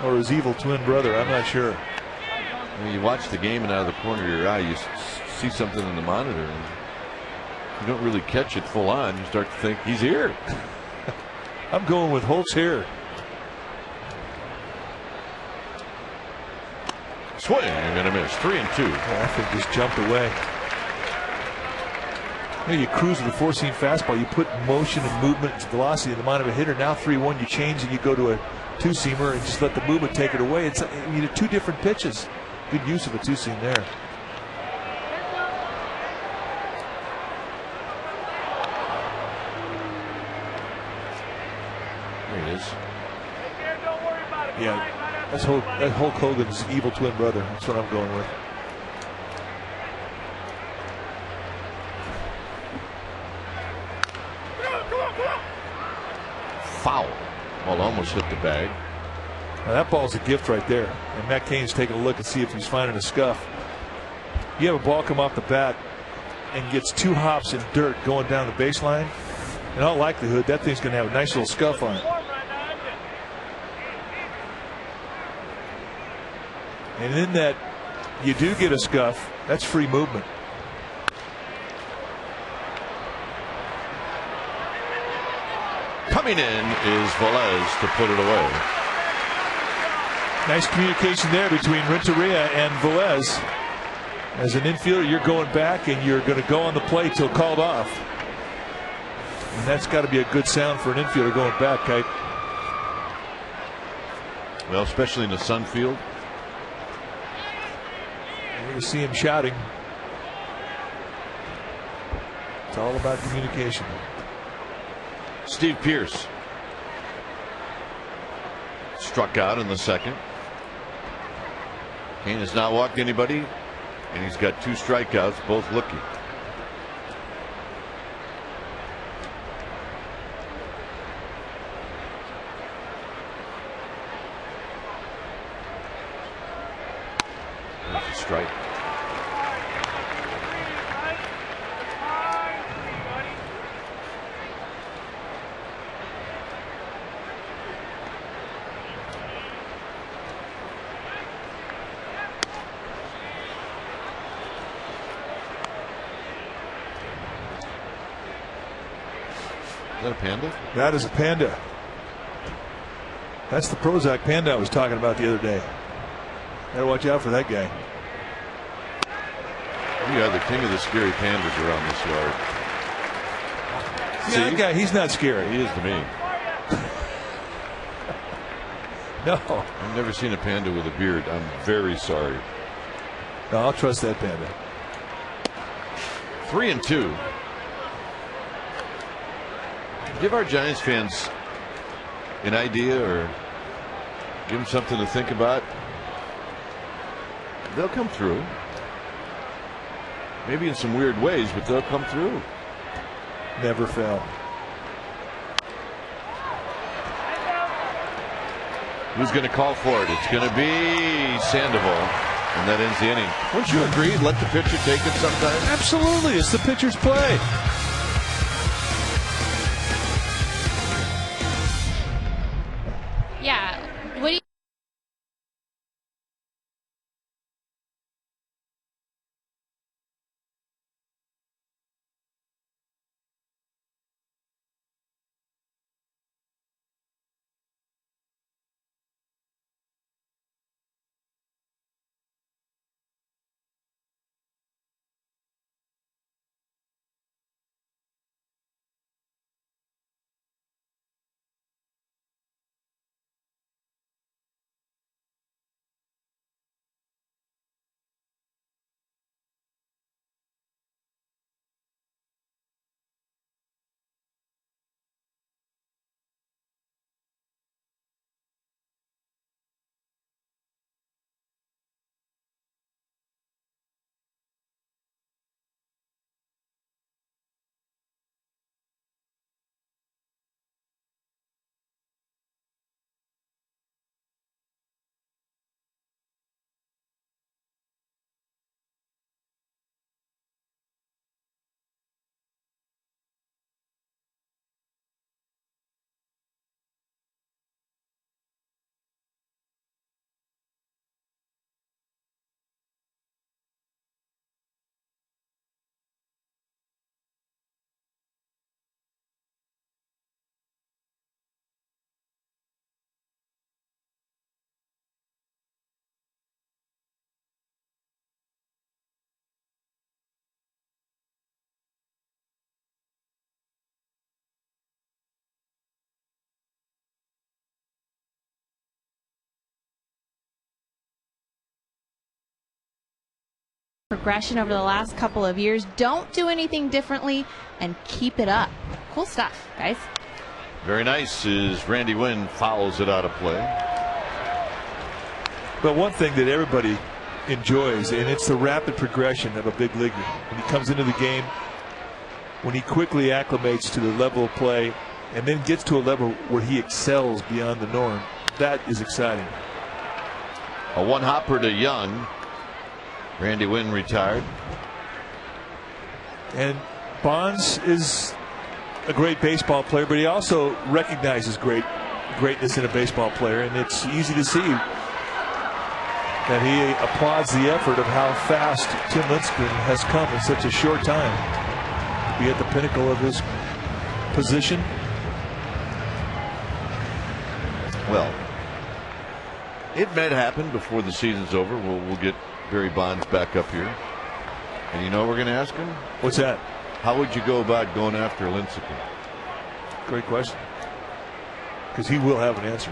Or his evil twin brother, I'm not sure. When you watch the game and out of the corner of your eye, you see something in the monitor. And you don't really catch it full on. You start to think he's here. I'm going with Holt's here. Swing and a miss. 3-2. I think just jumped away. You cruise with a four-seam fastball. You put motion and movement and velocity in the mind of a hitter. Now 3-1, you change and you go to a two-seamer and just let the movement take it away. It's two different pitches. Good use of a two-seam there. There he is. Yeah, that's Hulk Hogan's evil twin brother. That's what I'm going with. Foul. Well, almost hit the bag. Now that ball's a gift right there. And Matt Cain's taking a look and see if he's finding a scuff. You have a ball come off the bat and gets 2 hops in dirt going down the baseline. In all likelihood, that thing's going to have a nice little scuff on it. And in that you do get a scuff, that's free movement. Coming in is Velez to put it away. Nice communication there between Renteria and Velez. As an infielder, you're going back and you're going to go on the play till called off. And that's got to be a good sound for an infielder going back, Kite. Well, especially in the sun field. You're going to see him shouting. It's all about communication. Steve Pearce struck out in the second. Cain has not walked anybody, and he's got 2 strikeouts, both looking. There's a strike. Is that a panda? That is a panda. That's the Prozac panda I was talking about the other day. Gotta watch out for that guy. You are the king of the scary pandas around this yard. See, that guy, he's not scary. He is to me. No. I've never seen a panda with a beard. I'm very sorry. No, I'll trust that panda. 3-2. Give our Giants fans an idea or give them something to think about. They'll come through. Maybe in some weird ways, but they'll come through. Never fail. Who's going to call for it? It's going to be Sandoval, and that ends the inning. Wouldn't you agree? Let the pitcher take it sometimes. Absolutely. It's the pitcher's play. Yeah. What do you progression over the last couple of years. Don't do anything differently and keep it up. Cool stuff, guys. Very nice as Randy Wynn fouls it out of play. But one thing that everybody enjoys, and it's the rapid progression of a big leaguer. When he comes into the game, when he quickly acclimates to the level of play and then gets to a level where he excels beyond the norm, that is exciting. A one hopper to Young. Randy Wynn retired. And Bonds is a great baseball player, but he also recognizes greatness in a baseball player, and it's easy to see that he applauds the effort of how fast Tim Lincecum has come in such a short time to be at the pinnacle of his position. Well, it may happen before the season's over. We'll get Barry Bonds back up here. And you know what we're going to ask him? What's that? How would you go about going after Lincecum? Great question. Because he will have an answer.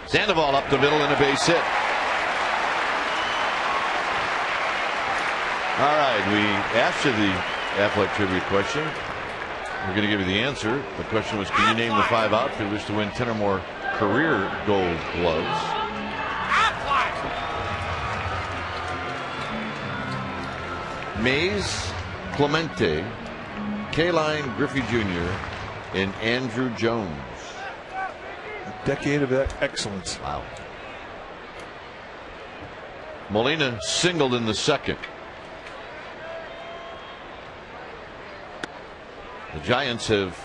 Sandoval up the middle and a base hit. All right, we asked you the athletic trivia question. We're going to give you the answer. The question was, can you name the 5 outfielders to win 10 or more career Gold Gloves? Mays, Clemente, Kaline Griffey Jr., and Andrew Jones. A decade of excellence. Wow. Molina singled in the second. The Giants have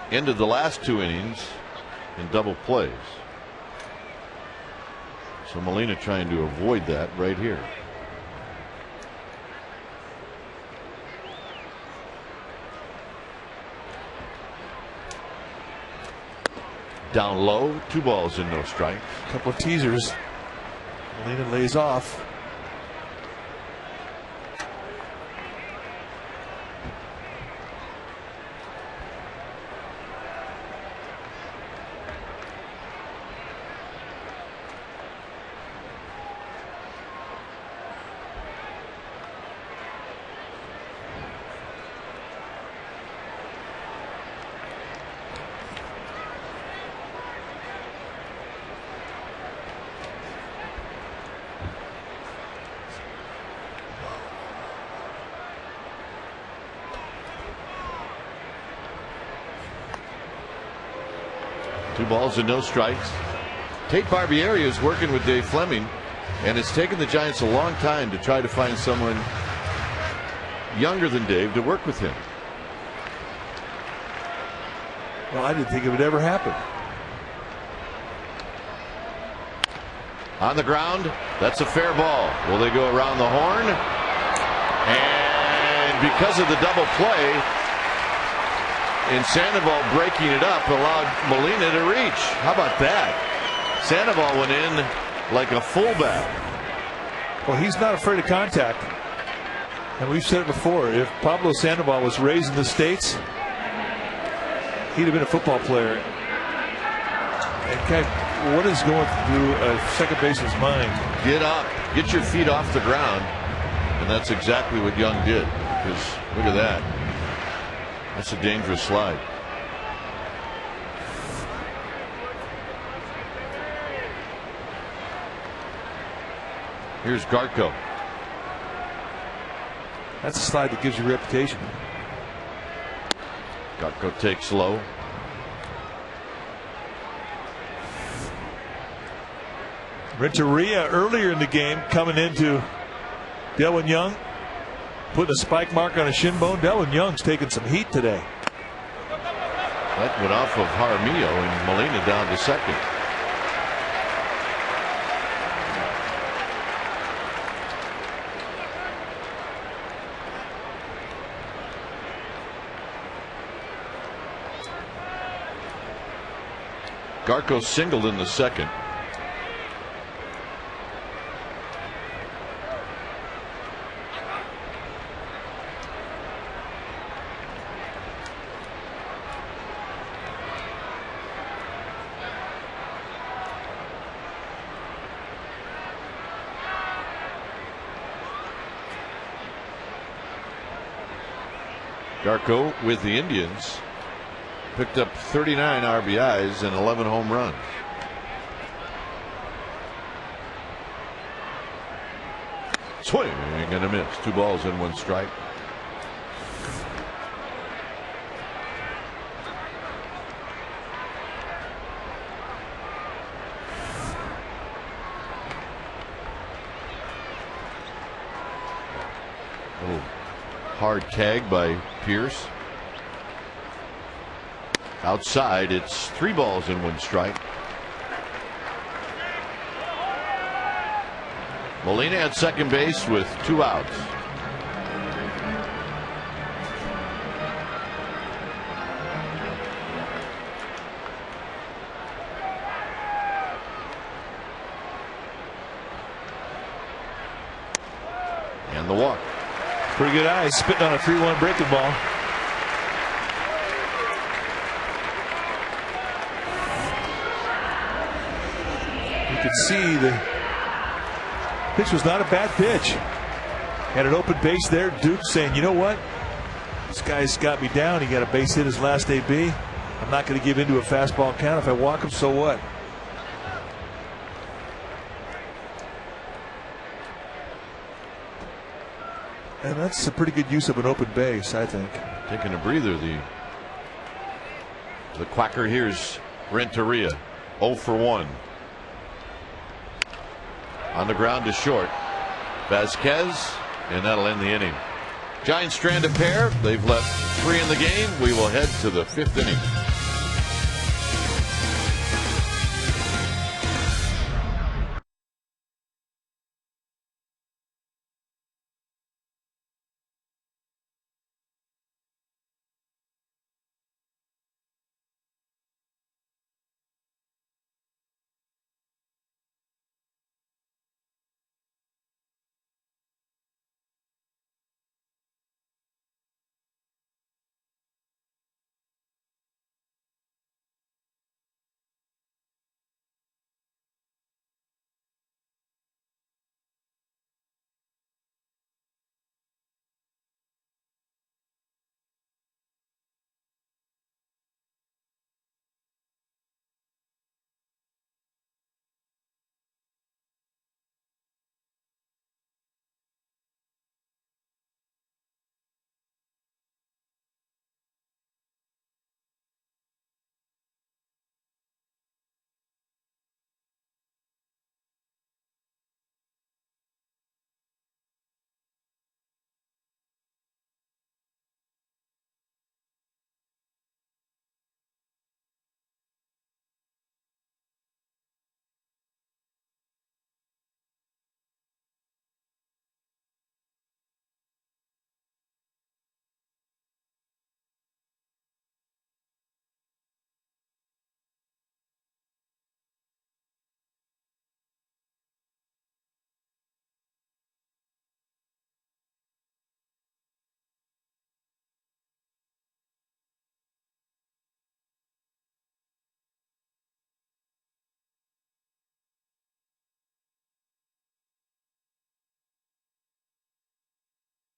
ended the last 2 innings in double plays. So Molina trying to avoid that right here. Down low, 2 balls and no strikes. A couple of teasers. Molina lays off. Two balls and no strikes. Tate Barbieri is working with Dave Fleming, and it's taken the Giants a long time to try to find someone younger than Dave to work with him. Well, I didn't think it would ever happen. On the ground, that's a fair ball. Will they go around the horn? And because of the double play, and Sandoval breaking it up allowed Molina to reach. How about that? Sandoval went in like a fullback. Well, he's not afraid of contact. And we've said it before, if Pablo Sandoval was raised in the States, he'd have been a football player. And Ken, what is going through a second baseman's mind? Get up, get your feet off the ground. And that's exactly what Young did. Because look at that. That's a dangerous slide. Here's Garco. That's a slide that gives you reputation. Garco takes low. Renteria earlier in the game coming into Delwin Young, putting a spike mark on a shin bone. Delwin Young's taking some heat today. That went off of Jaramillo and Molina down to second. Garco singled in the second. Garco with the Indians picked up 39 RBIs and 11 home runs. Swing and a miss. 2 balls and 1 strike. Hard tag by Pierce. Outside, it's 3 balls and 1 strike. Molina at second base with 2 outs. And the walk. Pretty good eye, spitting on a 3-1 breaking ball. You could see the pitch was not a bad pitch. Had an open base there. Duke saying, you know what? This guy's got me down. He got a base hit his last AB. I'm not going to give into a fastball count. If I walk him, so what? And that's a pretty good use of an open base, I think. Taking a breather, the Quacker. Here's Renteria, 0 for 1. On the ground to short. Vasquez, and that'll end the inning. Giants strand a pair. They've left 3 in the game. We will head to the 5th inning.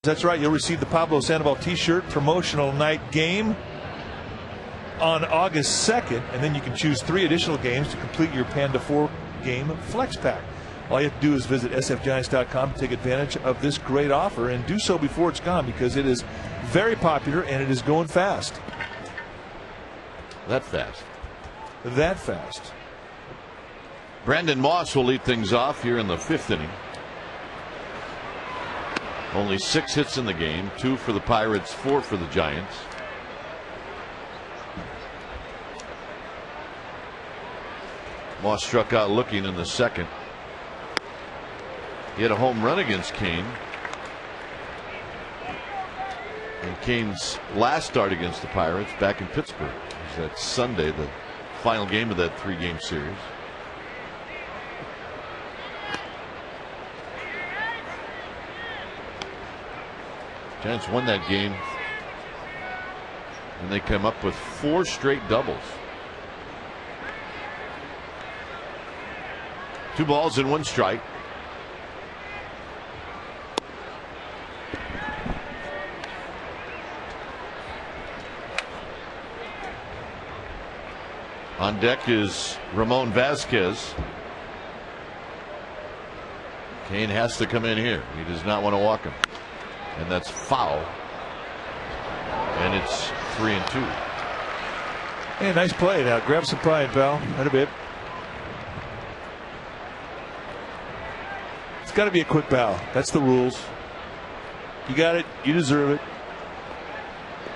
That's right. You'll receive the Pablo Sandoval t-shirt promotional night game on August 2nd, and then you can choose 3 additional games to complete your Panda 4 game flex pack. All you have to do is visit sfgiants.com to take advantage of this great offer, and do so before it's gone, because it is very popular and it is going fast. That fast. That fast. Brandon Moss will lead things off here in the 5th inning. Only 6 hits in the game, 2 for the Pirates, 4 for the Giants. Moss struck out looking in the 2nd. He had a home run against Kane. And Kane's last start against the Pirates back in Pittsburgh was that Sunday, the final game of that 3-game series. Giants won that game, and they come up with 4 straight doubles. 2 balls and 1 strike. On deck is Ramon Vasquez. Kane has to come in here. He does not want to walk him. And that's foul. And it's 3-2. Hey, nice play. Now grab some pride, pal. Not a bit. It's got to be a quick bow. That's the rules. You got it. You deserve it.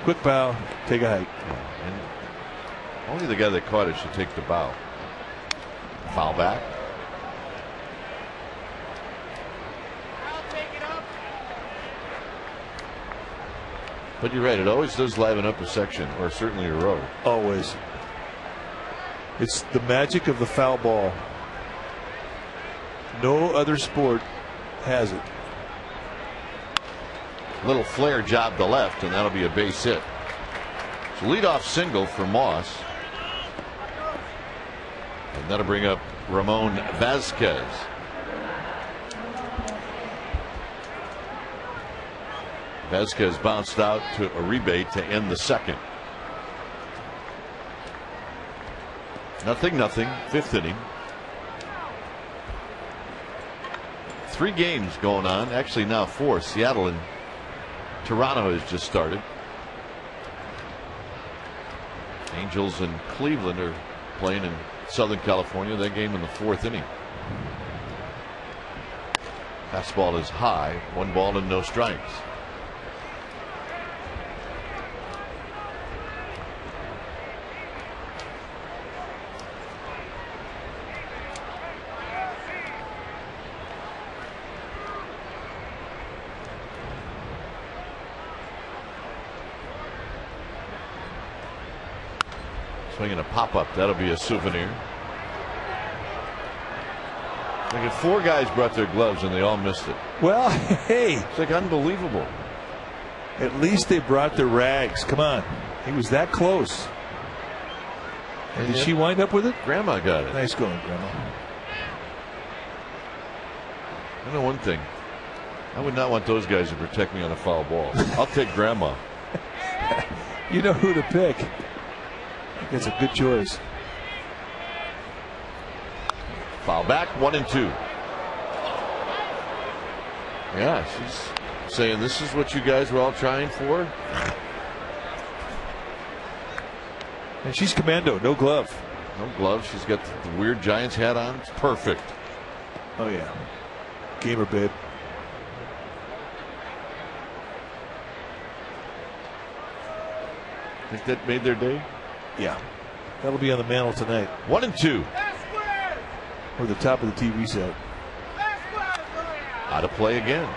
Quick bow. Take a hike. And only the guy that caught it should take the bow. Foul back. But you're right, it always does liven up a section, or certainly a row. Always. It's the magic of the foul ball. No other sport has it. Little flare job to left, and that'll be a base hit. So leadoff single for Moss. And that'll bring up Ramon Vasquez. Vasquez bounced out to a rebate to end the second. 0-0, fifth inning. 3 games going on, actually now 4. Seattle and Toronto has just started. Angels and Cleveland are playing in Southern California. That game in the 4th inning. Fastball is high, 1 ball and no strikes. Swinging a pop-up, that'll be a souvenir. Look at 4 guys brought their gloves and they all missed it. Well, hey, it's like unbelievable. At least they brought their rags. Come on, he was that close. And did she wind up with it? Grandma got it. Nice going, Grandma. I know one thing. I would not want those guys to protect me on a foul ball. I'll take Grandma. You know who to pick. It's a good choice. Foul back, 1-2. Yeah, she's saying this is what you guys were all trying for. And she's commando, no glove. No glove. She's got the weird Giants hat on. It's perfect. Oh yeah, gamer babe. Think that made their day? Yeah, that'll be on the mantle tonight. 1-2. Or the top of the TV set. Out of play again.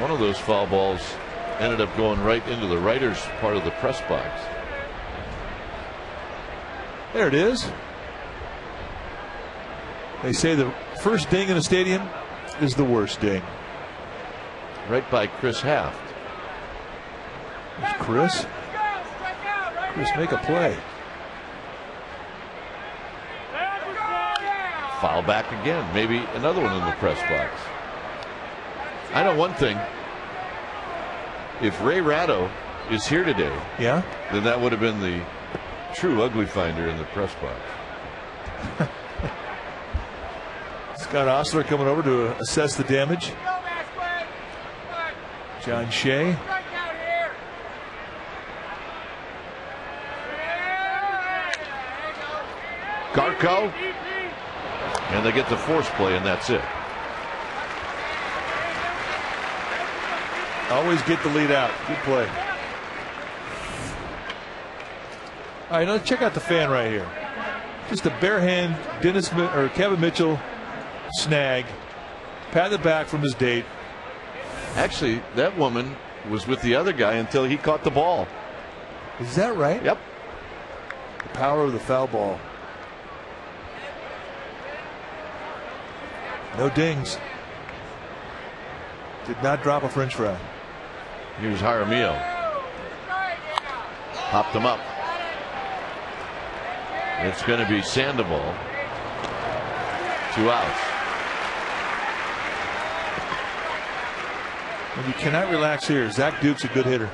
One of those foul balls ended up going right into the writer's part of the press box. There it is. They say the first ding in a stadium is the worst ding. Right by Chris Haft. There's Chris. Chris, make a play. Foul back again. Maybe another one in the press box. I know one thing. If Ray Ratto is here today, yeah, then that would have been the true ugly finder in the press box. Scott Osler coming over to assess the damage. John Shea. Garco. And they get the force play, and that's it. Always get the lead out. Good play. All right, now check out the fan right here. Just a bare hand Kevin Mitchell snag. Pat the back from his date. Actually, that woman was with the other guy until he caught the ball. Is that right? Yep. The power of the foul ball. No dings. Did not drop a French fry. Here's Jaramillo. Popped him up. It's going to be Sandoval. 2 outs. And you cannot relax here. Zach Duke's a good hitter.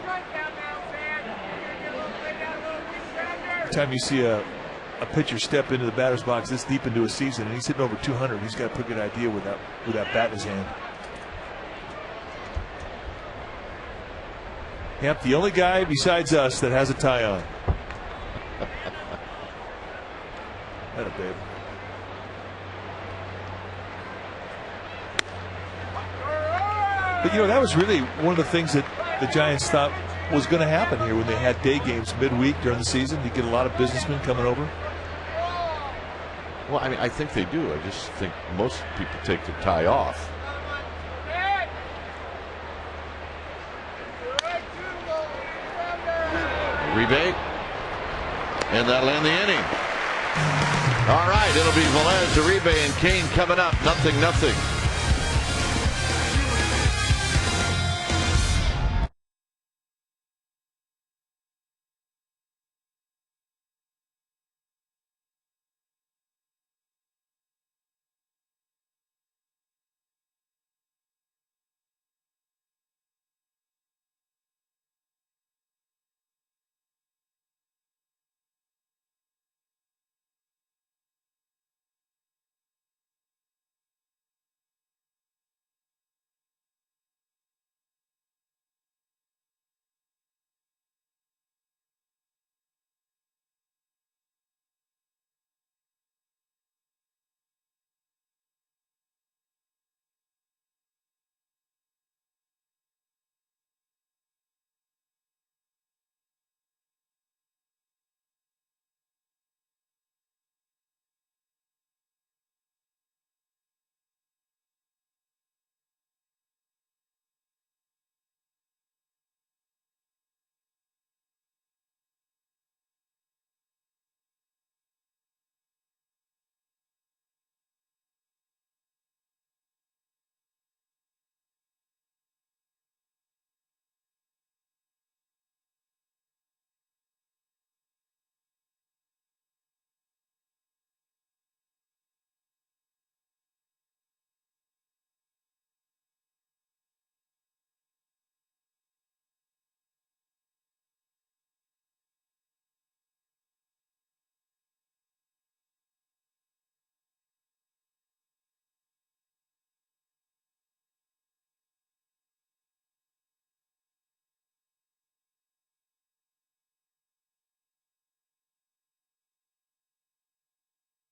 Time you see a pitcher step into the batter's box this deep into a season, and he's hitting over 200, he's got a pretty good idea with that bat in his hand. Yep, the only guy besides us that has a tie on. That a babe. But that was really one of the things that the Giants thought was going to happen here when they had day games midweek during the season. You get a lot of businessmen coming over. Well, I mean, I think they do. I just think most people take the tie off. Rebate, and that'll end the inning. All right, it'll be Velez, Uribe, and Kane coming up. 0-0.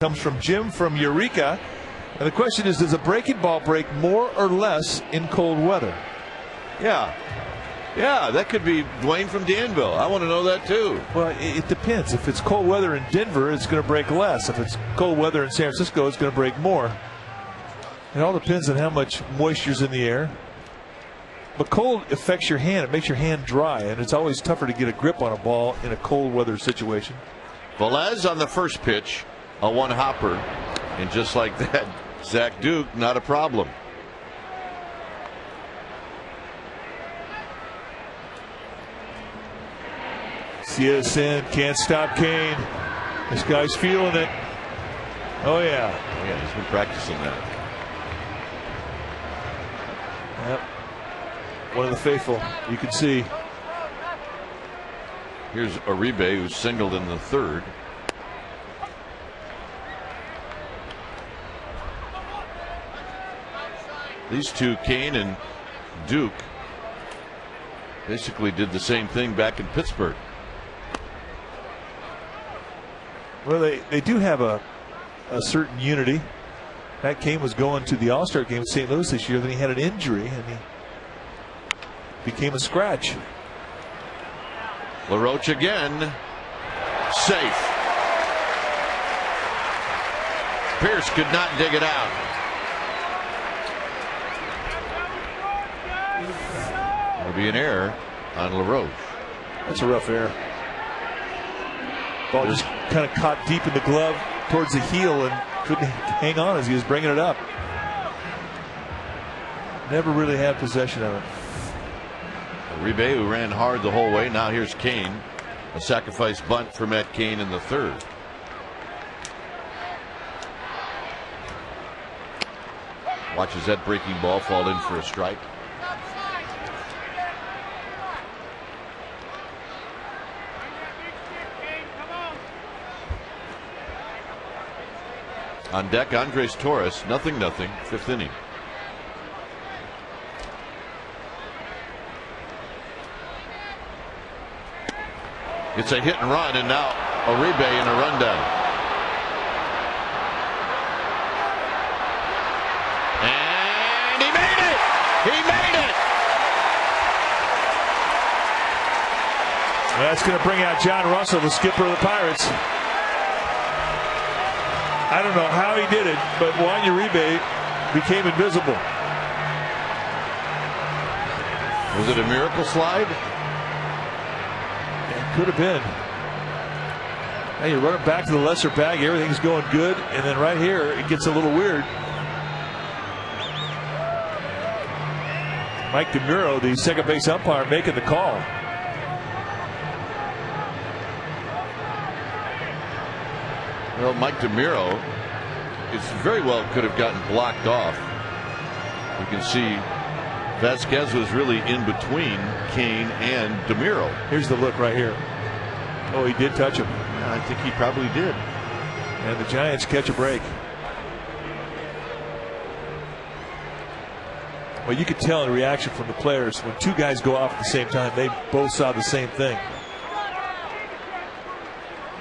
Comes from Jim from Eureka. And the question is, does a breaking ball break more or less in cold weather? Yeah, that could be Dwayne from Danville. I want to know that too. Well, it depends. If it's cold weather in Denver, it's going to break less. If it's cold weather in San Francisco, it's going to break more. It all depends on how much moisture's in the air. But cold affects your hand. It makes your hand dry, and it's always tougher to get a grip on a ball in a cold weather situation. Velez on the first pitch, a one hopper, and just like that, Zach Duke, not a problem. CSN can't stop Kane. This guy's feeling it. Oh yeah. Yeah, he's been practicing that. Yep. One of the faithful, you can see. Here's Uribe, who singled in the third. These two, Kane and Duke, basically did the same thing back in Pittsburgh. Well, they do have a certain unity. Matt Kane was going to the All-Star game in St. Louis this year, then he had an injury and he became a scratch. LaRoche again, safe. Pierce could not dig it out. It'll be an error on LaRoche. That's a rough error. Ball just kind of caught deep in the glove towards the heel and couldn't hang on as he was bringing it up. Never really had possession of it. Uribe, who ran hard the whole way. Now here's Kane. A sacrifice bunt for Matt Kane in the third. Watches that breaking ball fall in for a strike. On deck, Andres Torres, 0-0, fifth inning. It's a hit and run, and now Uribe in a rundown. And he made it! He made it! That's going to bring out John Russell, the skipper of the Pirates. I don't know how he did it, but Juan Uribe became invisible. Was it a miracle slide? Could have been. Now you're running back to the lesser bag. Everything's going good. And then right here, it gets a little weird. Mike DeMuro, the second base umpire, making the call. Well, Mike DeMuro is very well could have gotten blocked off. You can see Vasquez was really in between Kane and DeMuro. Here's the look right here. Oh, he did touch him. I think he probably did. And the Giants catch a break. Well, you could tell in reaction from the players when two guys go off at the same time, they both saw the same thing.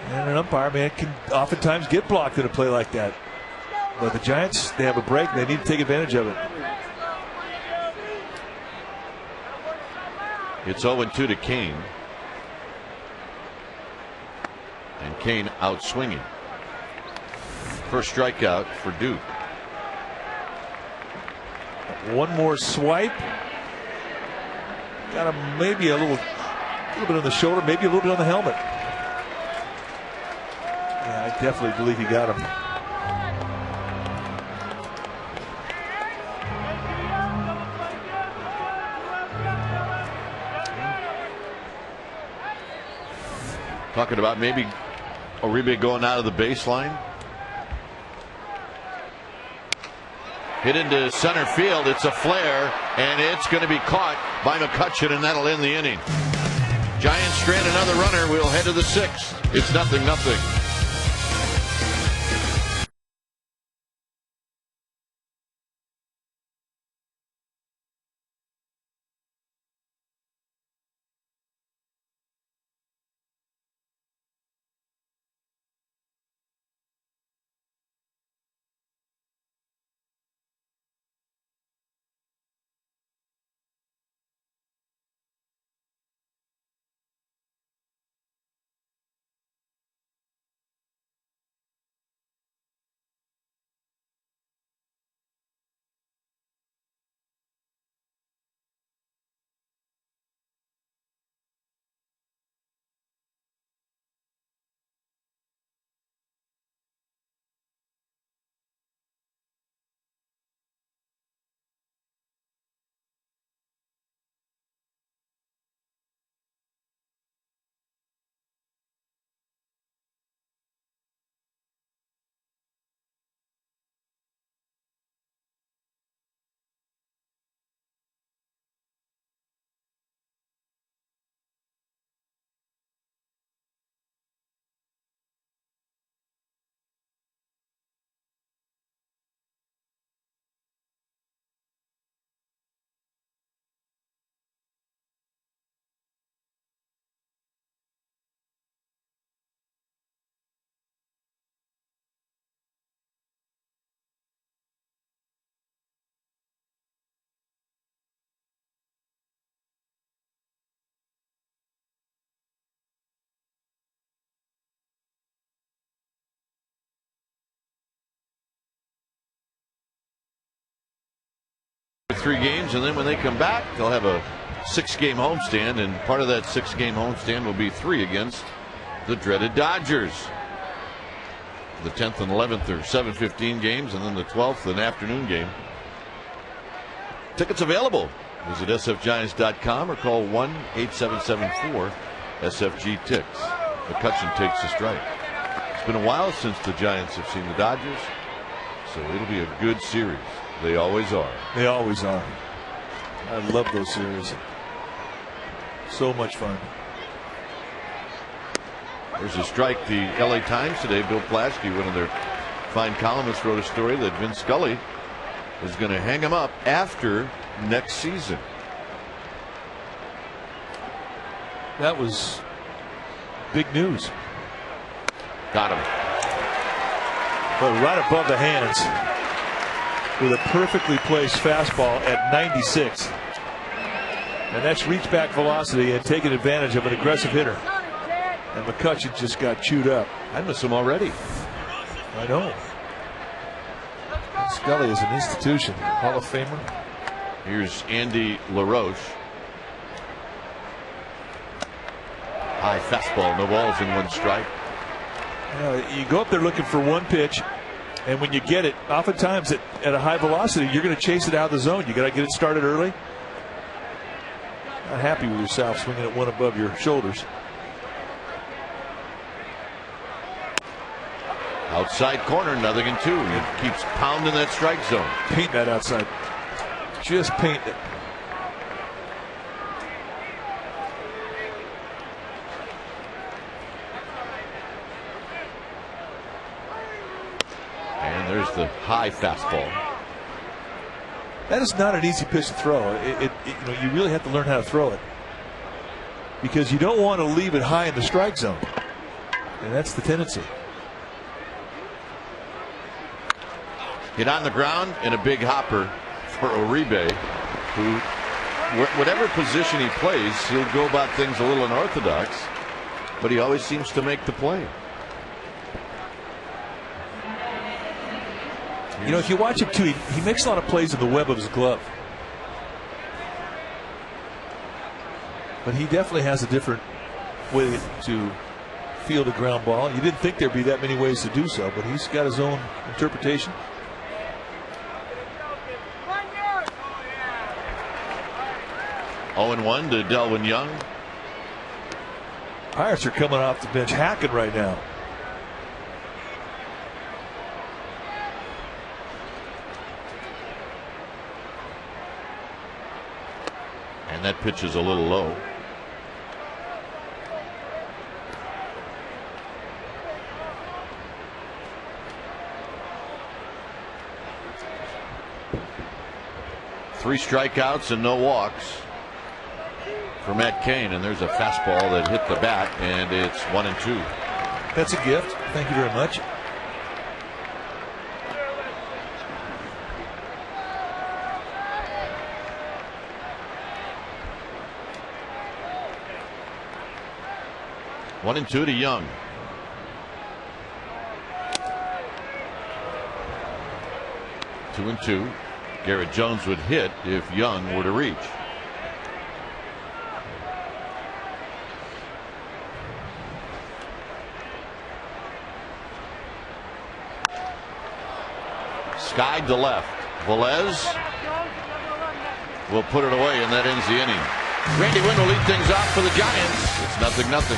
And an umpire, man, can oftentimes get blocked in a play like that. But the Giants, they have a break. They need to take advantage of it. It's 0-2 to Kane. And Kane out swinging. First strikeout for Duke. One more swipe. Got him maybe a little bit on the shoulder, maybe a little bit on the helmet. Yeah, I definitely believe he got him. Talking about maybe Uribe going out of the baseline. Hit into center field. It's a flare, and it's going to be caught by McCutchen, and that'll end the inning. Giants strand another runner. We'll head to the sixth. It's 0-0. Three games, and then when they come back, they'll have a 6-game homestand, and part of that 6-game homestand will be 3 against the dreaded Dodgers. The 10th and 11th are 7:15 games, and then the 12th, an afternoon game. Tickets available. Visit sfgiants.com or call 1-877-4-SFG-TICKS. McCutchen takes the strike. It's been a while since the Giants have seen the Dodgers, so it'll be a good series. They always are. They always are. I love those series. So much fun. There's a strike. The LA Times today, Bill Plaschke, one of their fine columnist wrote a story that Vince Scully is going to hang him up after next season. That was big news. Got him. But right above the hands with a perfectly placed fastball at 96. And that's reach back velocity and taking advantage of an aggressive hitter. And McCutcheon just got chewed up. I miss him already. I know. Scully is an institution. Hall of Famer. Here's Andy LaRoche. High fastball, no balls in one strike. You go up there looking for one pitch, and when you get it, oftentimes at a high velocity, you're going to chase it out of the zone. You got to get it started early. Not happy with yourself swinging at one above your shoulders. Outside corner, 0-2. It keeps pounding that strike zone. Paint that outside. Just paint it. And there's the high fastball. That is not an easy pitch to throw. You really have to learn how to throw it, because you don't want to leave it high in the strike zone, and that's the tendency. Hit on the ground and a big hopper for Uribe, who, whatever position he plays, he'll go about things a little unorthodox, but he always seems to make the play. You know, if you watch him too, he makes a lot of plays in the web of his glove. But he definitely has a different way to field a ground ball. You didn't think there'd be that many ways to do so, but he's got his own interpretation. Oh, 1 to Delvin Young. Pirates are coming off the bench hacking right now. And that pitch is a little low. Three strikeouts and no walks for Matt Cain, and there's a fastball that hit the bat, and it's 1-2. That's a gift. Thank you very much. One and two to Young. Two and two. Garrett Jones would hit if Young were to reach. Skied to left. Velez will put it away, and that ends the inning. Randy Wynn will lead things off for the Giants. It's 0-0.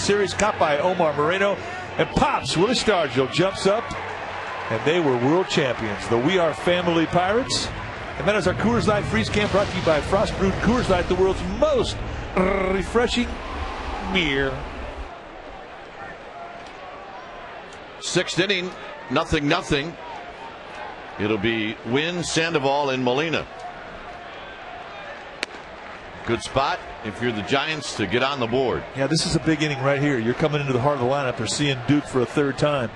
series, caught by Omar Moreno. And pops, Willie Stargell jumps up, and they were world champions. The We Are Family Pirates. And that is our Coors Light Freeze Camp, brought to you by Frost Brewed Coors Light, the world's most refreshing beer. Sixth inning, 0-0. It'll be Wynn, Sandoval, and Molina. Good spot if you're the Giants to get on the board. Yeah, this is a big inning right here. You're coming into the heart of the lineup. They're seeing Duke for a third time.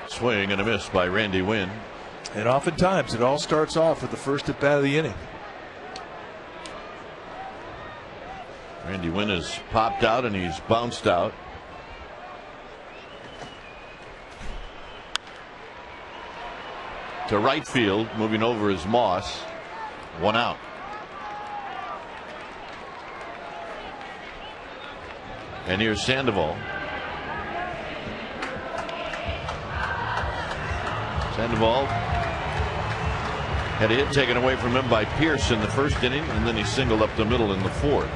Swing and a miss by Randy Wynn. And oftentimes it all starts off with the first at bat of the inning. Randy Wynn has popped out and he's bounced out. To right field, moving over is Moss. 1 out. And here's Sandoval. Sandoval had a hit taken away from him by Pierce in the first inning, and then he singled up the middle in the fourth.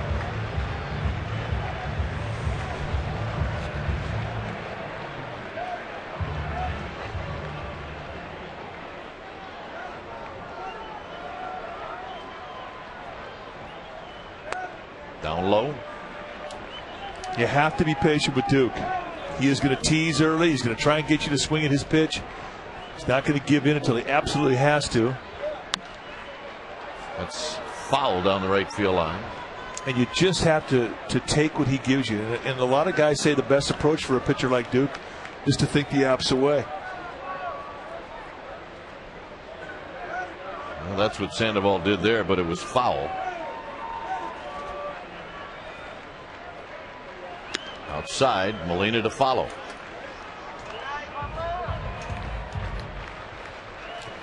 Down low. You have to be patient with Duke. He is going to tease early. He's going to try and get you to swing at his pitch. He's not going to give in until he absolutely has to. That's foul down the right field line. And you just have to take what he gives you. And a lot of guys say the best approach for a pitcher like Duke is to think the opposite way. Well, that's what Sandoval did there, but it was foul. Outside, Molina to follow.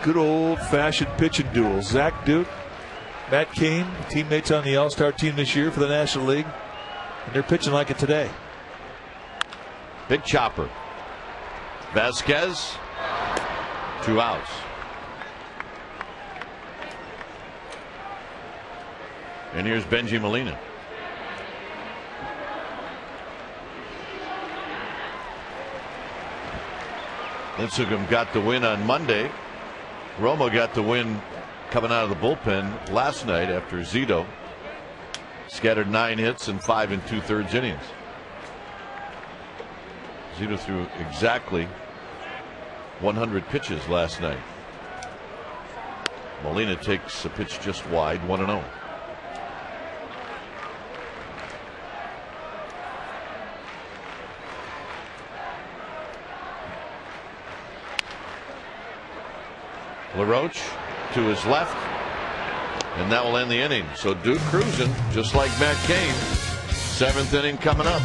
Good old-fashioned pitching duel. Zach Duke, Matt Cain, teammates on the All-Star team this year for the National League. And they're pitching like it today. Big chopper. Vasquez, 2 outs. And here's Benji Molina. Lincecum got the win on Monday. Roma got the win coming out of the bullpen last night after Zito scattered 9 hits and 5 2/3 innings. Zito threw exactly 100 pitches last night. Molina takes a pitch just wide, 1-0. LaRoche to his left, and that will end the inning. So Duke cruising just like Matt Cain. 7th inning coming up.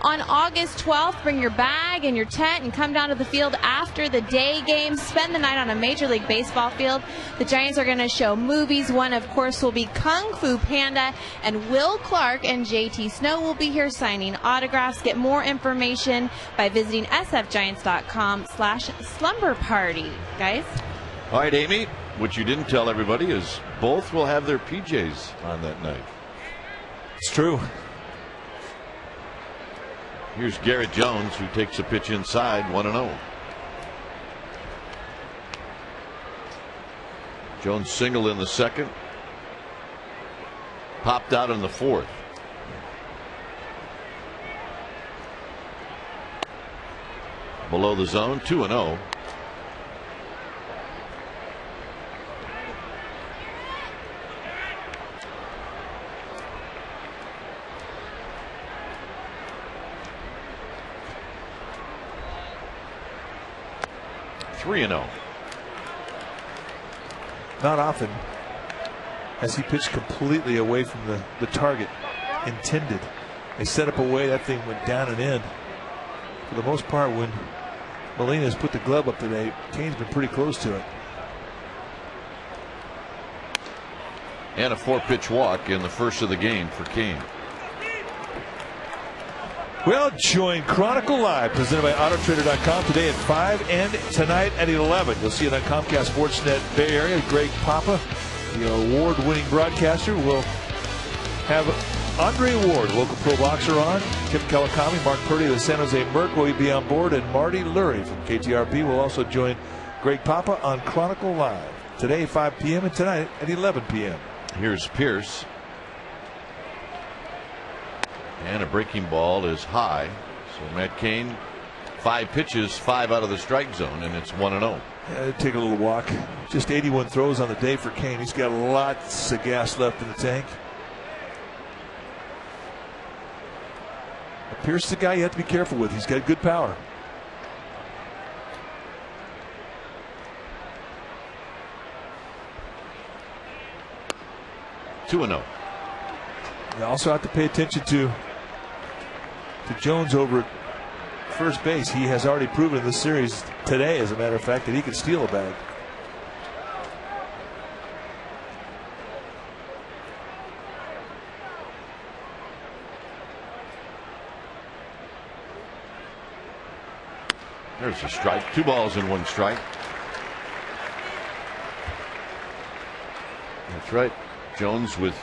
on August 12th. Bring your bag and your tent and come down to the field after the day game. Spend the night on a Major League Baseball field. The Giants are going to show movies. One, of course, will be Kung Fu Panda, and Will Clark and JT Snow will be here signing autographs. Get more information by visiting sfgiants.com/slumber party. Guys? All right, Amy, what you didn't tell everybody is both will have their PJs on that night. It's true. Here's Garrett Jones, who takes a pitch inside, 1-0. Jones singled in the second. Popped out in the fourth. Below the zone, 2-0. Not often has he pitched completely away from the target intended. They set up a way, that thing went down and in. For the most part, when Molina's put the glove up today, Kane's been pretty close to it. And a 4-pitch walk in the first of the game for Kane. Well, join Chronicle Live, presented by Autotrader.com, today at 5 and tonight at 11. You'll see it on Comcast Sportsnet Bay Area. Greg Papa, the award-winning broadcaster, will have Andre Ward, local pro boxer, on. Tim Kawakami, Mark Purdy of the San Jose Merc will be on board, and Marty Lurie from KTRP will also join Greg Papa on Chronicle Live. Today, 5 p.m. and tonight at 11 p.m. Here's Pierce. And a breaking ball is high. So Matt Cain, 5 pitches, 5 out of the strike zone, and it's 1-0. Yeah, take a little walk. Just 81 throws on the day for Kane. He's got lots of gas left in the tank. Pierce is a guy you have to be careful with. He's got good power. Two and 0. You also have to pay attention to Jones over at first base. He has already proven in this series today, as a matter of fact, that he can steal a bag. There's a strike. 2 balls and 1 strike. That's right. Jones with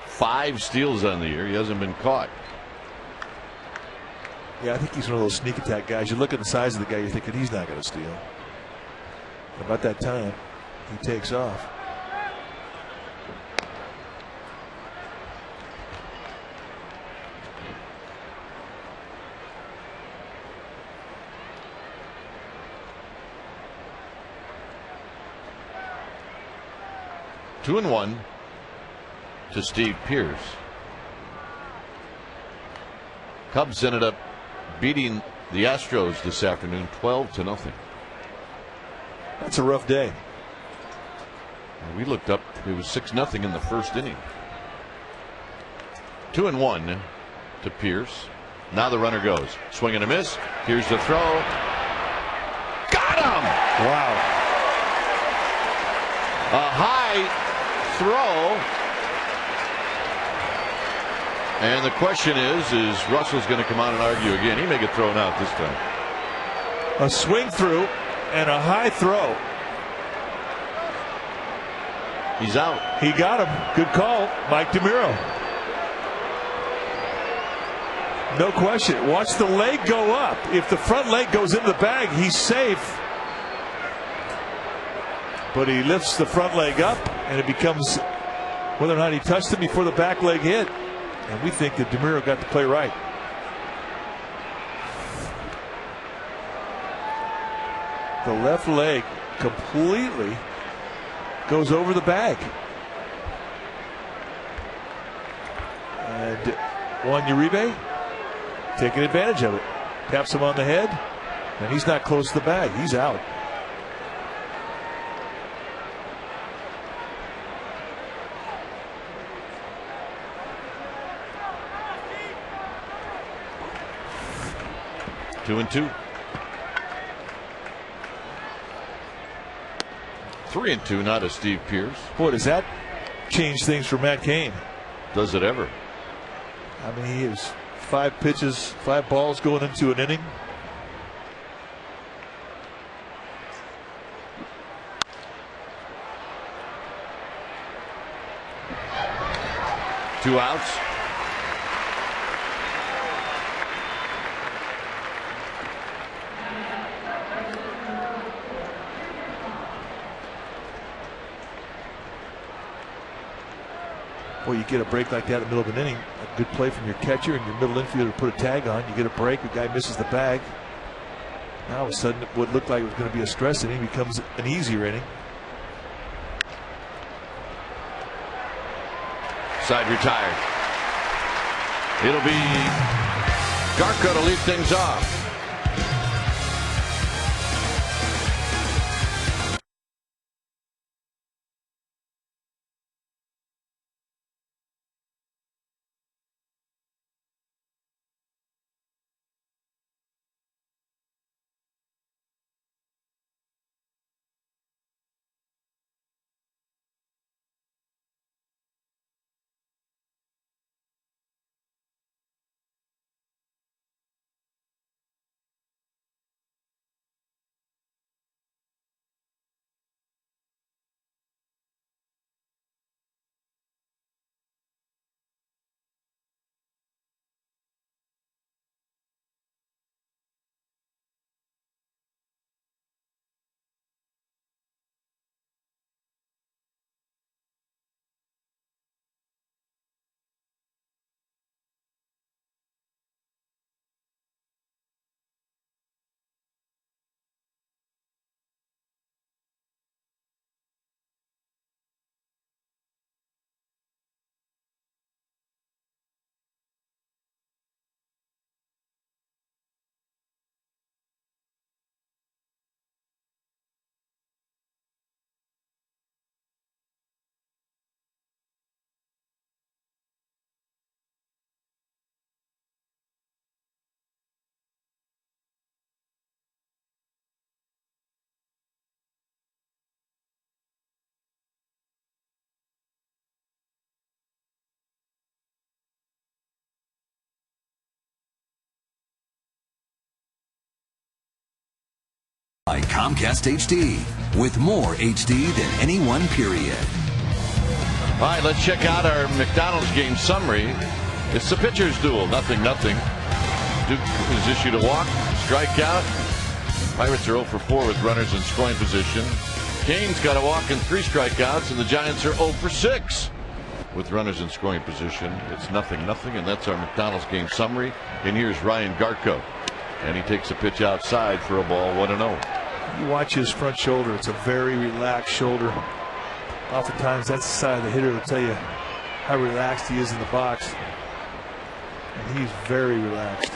5 steals on the year. He hasn't been caught. Yeah, I think he's one of those sneak attack guys. You look at the size of the guy, you're thinking he's not going to steal. About that time, he takes off. Two and 1 to Steve Pierce. Cubs ended up beating the Astros this afternoon 12-0. That's a rough day. We looked up, it was 6-0 in the first inning. 2 and 1 to Pierce. Now the runner goes. Swing and a miss. Here's the throw. Got him! Wow. A high throw. And the question is Russell's going to come out and argue again? He may get thrown out this time. A swing through and a high throw. He's out. He got him. Good call, Mike DeMuro. No question. Watch the leg go up. If the front leg goes into the bag, he's safe. But he lifts the front leg up, and it becomes whether or not he touched it before the back leg hit. And we think that DeMuro got the play right. The left leg completely goes over the bag. And Juan Uribe taking advantage of it. Taps him on the head, and he's not close to the bag. He's out. 2-2. 3-2, not a Steve Pierce. Boy, does that change things for Matt Cain? Does it ever? I mean, he is 5 pitches, 5 balls going into an inning. Two outs. Boy, you get a break like that in the middle of an inning. A good play from your catcher and your middle infielder to put a tag on. You get a break. The guy misses the bag. Now all of a sudden, what looked like it was going to be a stress inning becomes an easier inning. Side retired. It'll be Garco to lead things off. By Comcast HD, with more HD than any one period. All right, let's check out our McDonald's game summary. It's the pitcher's duel, 0-0. Duke is issued a walk, strikeout. Pirates are 0 for 4 with runners in scoring position. Cain's got a walk and 3 strikeouts, and the Giants are 0 for 6 with runners in scoring position. It's 0-0, and that's our McDonald's game summary. And here's Ryan Garco, and he takes a pitch outside for a ball, 1-0. You watch his front shoulder. It's a very relaxed shoulder. Oftentimes, that's the side of the hitter will tell you how relaxed he is in the box. And he's very relaxed.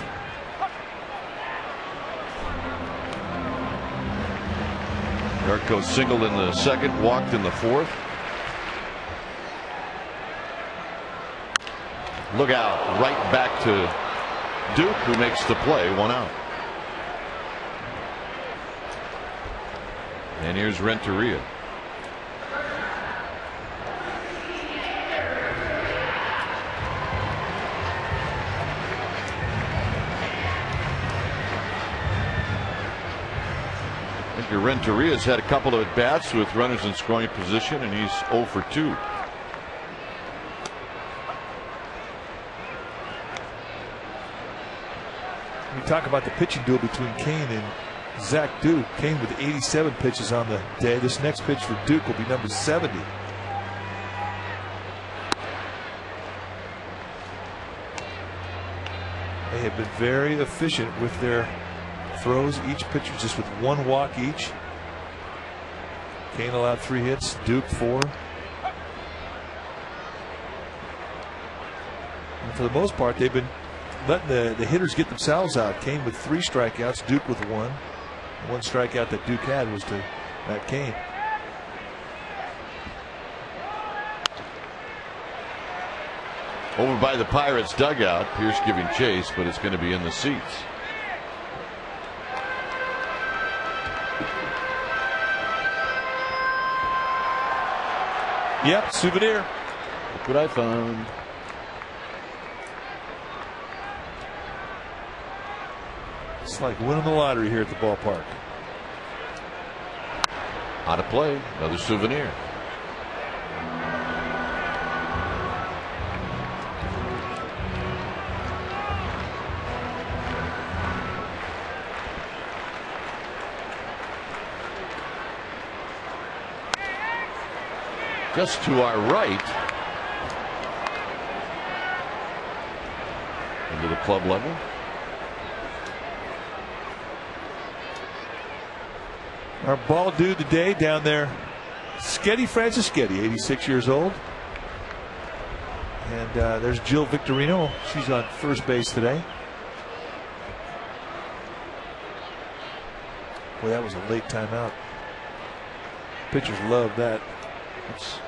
Garco singled in the second, walked in the fourth. Look out, right back to Duke, who makes the play, 1 out. And here's Renteria. Renteria's had a couple of at-bats with runners in scoring position, and he's 0 for 2. We talk about the pitching duel between Cain and Zach Duke. Cain with 87 pitches on the day. This next pitch for Duke will be number 70. They have been very efficient with their throws. Each pitcher just with 1 walk each. Cain allowed 3 hits, Duke 4. And for the most part, they've been letting the hitters get themselves out. Cain with 3 strikeouts, Duke with 1. 1 strikeout that Duke had was to Matt Cain. Over by the Pirates dugout, Pierce giving chase, but it's going to be in the seats. Yep, souvenir. Look what I found. It's like winning the lottery here at the ballpark. On a play, another souvenir. Just to our right, into the club level. Our ball dude today down there, Sketty Francischetti, 86 years old. And there's Jill Victorino. She's on first base today. Boy, that was a late timeout. Pitchers love that. It's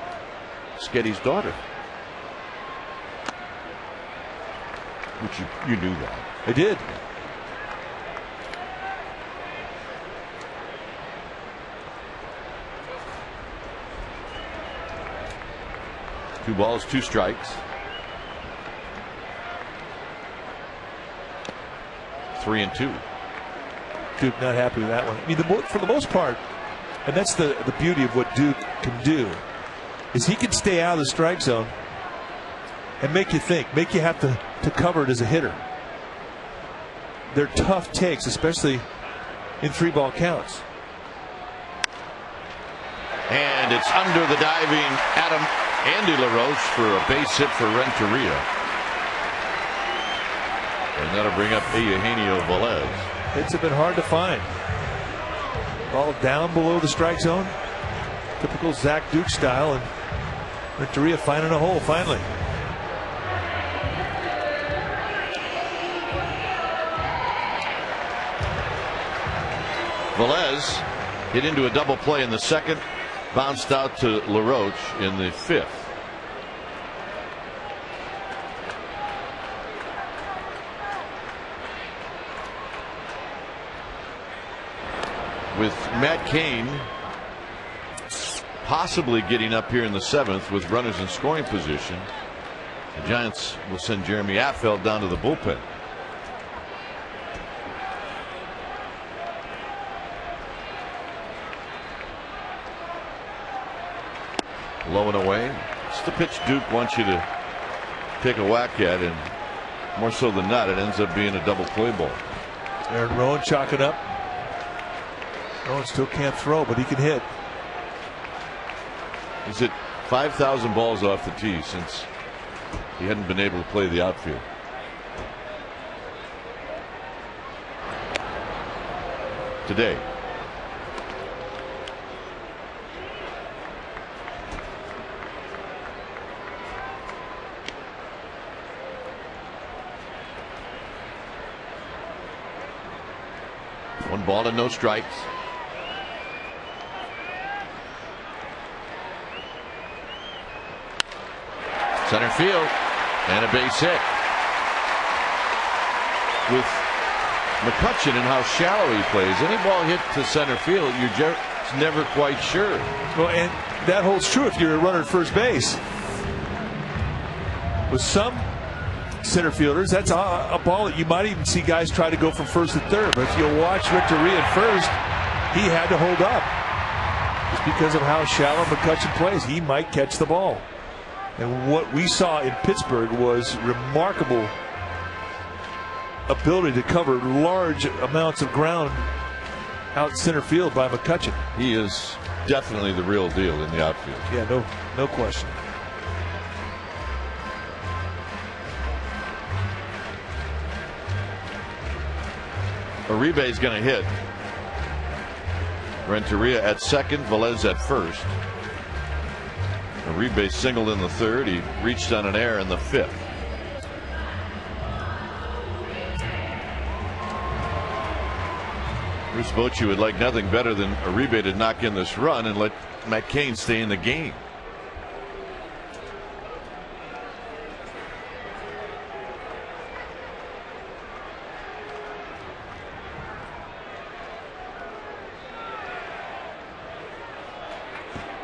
Sketty's daughter. Which you knew that. I did. Two balls, two strikes. 3-2. Duke not happy with that one. I mean, for the most part, and that's the beauty of what Duke can do, is he can stay out of the strike zone and make you think, make you have to cover it as a hitter. They're tough takes, especially in 3-ball counts. And it's under the diving Andy LaRoche for a base hit for Renteria. And that'll bring up Eugenio Velez. Hits have been hard to find. Ball down below the strike zone. Typical Zach Duke style, and Renteria finding a hole finally. Velez hit into a double play in the second, bounced out to LaRoche in the fifth. With Matt Cain possibly getting up here in the seventh with runners in scoring position, the Giants will send Jeremy Affeldt down to the bullpen. Low and away. It's the pitch Duke wants you to take a whack at, and more so than not, it ends up being a double play ball. Aaron Rowan chalking up. Rowan still can't throw, but he can hit. He's hit 5,000 balls off the tee since he hadn't been able to play the outfield. Today. One ball and no strikes. Center field and a base hit. With McCutcheon and how shallow he plays, any ball hit to center field, you're just never quite sure. Well, and that holds true if you're a runner at first base. With some center fielders, that's a ball that you might even see guys try to go from first to third. But if you watch Renteria at first, he had to hold up. Just because of how shallow McCutcheon plays, he might catch the ball. And what we saw in Pittsburgh was remarkable ability to cover large amounts of ground out center field by McCutcheon. He is definitely the real deal in the outfield. Yeah, no question. Uribe is going to hit. Renteria at second, Velez at first. Uribe singled in the third. He reached on an error in the fifth. Bruce Bochy would like nothing better than Uribe to knock in this run and let Matt Cain stay in the game.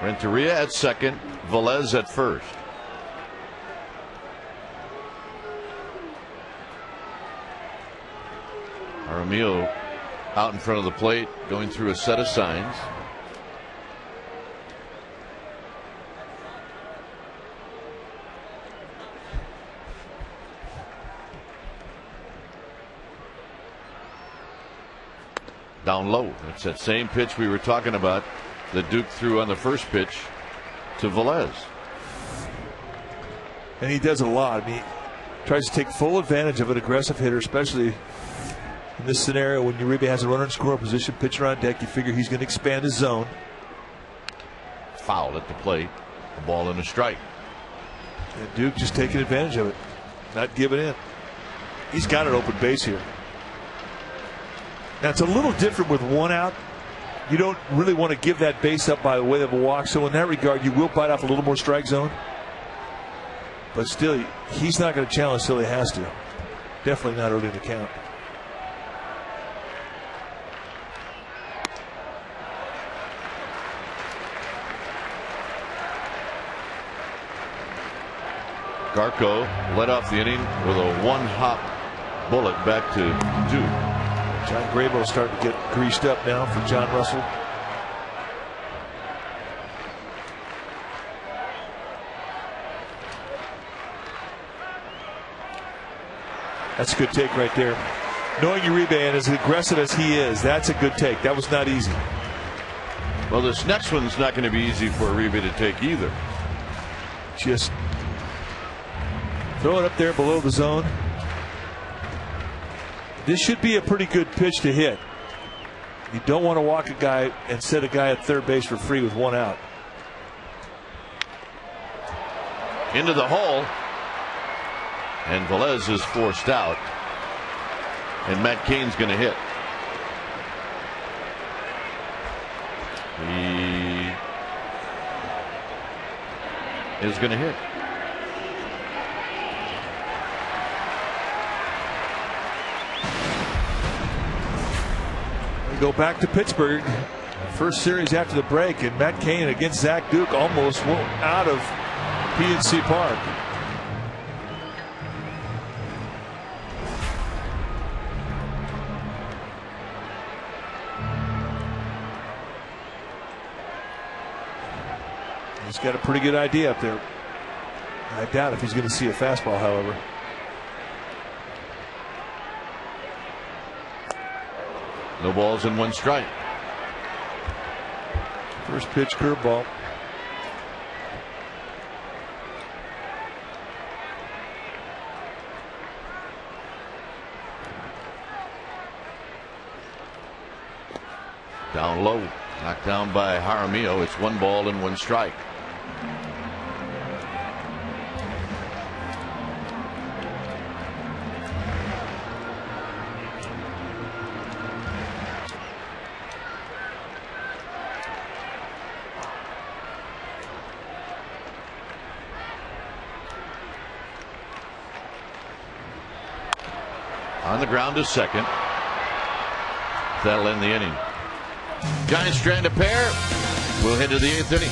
Renteria at second, Velez at first. Jaramillo out in front of the plate, going through a set of signs. Down low. It's that same pitch we were talking about that Duke threw on the first pitch to Velez. And he does a lot. I mean, he tries to take full advantage of an aggressive hitter, especially in this scenario when Uribe has a runner in scoring position, pitcher on deck. You figure he's going to expand his zone. Foul at the plate. A ball and a strike. And Duke just taking advantage of it, not giving in. He's got an open base here. Now, it's a little different with one out. You don't really want to give that base up by the way of a walk. So in that regard, you will bite off a little more strike zone. But still, he's not going to challenge till he has to. Definitely not early in the count. Garco led off the inning with a one-hop bullet back to Duke. John Grabo starting to get greased up now for John Russell. That's a good take right there. Knowing Uribe and as aggressive as he is, that's a good take. That was not easy. Well, this next one's not going to be easy for Uribe to take either. Just throw it up there below the zone. This should be a pretty good pitch to hit. You don't want to walk a guy and set a guy at third base for free with one out. Into the hole. And Velez is forced out. And Matt Cain's going to hit. He is going to hit. Go back to Pittsburgh. First series after the break, and Matt Cain against Zach Duke almost went out of PNC Park. He's got a pretty good idea up there. I doubt if he's going to see a fastball, however. No balls and one strike. First pitch curveball. Down low. Knocked down by Jaramillo. It's 1 ball and 1 strike. On the ground to second. That'll end the inning. Giants strand a pair. We'll head to the 8th inning.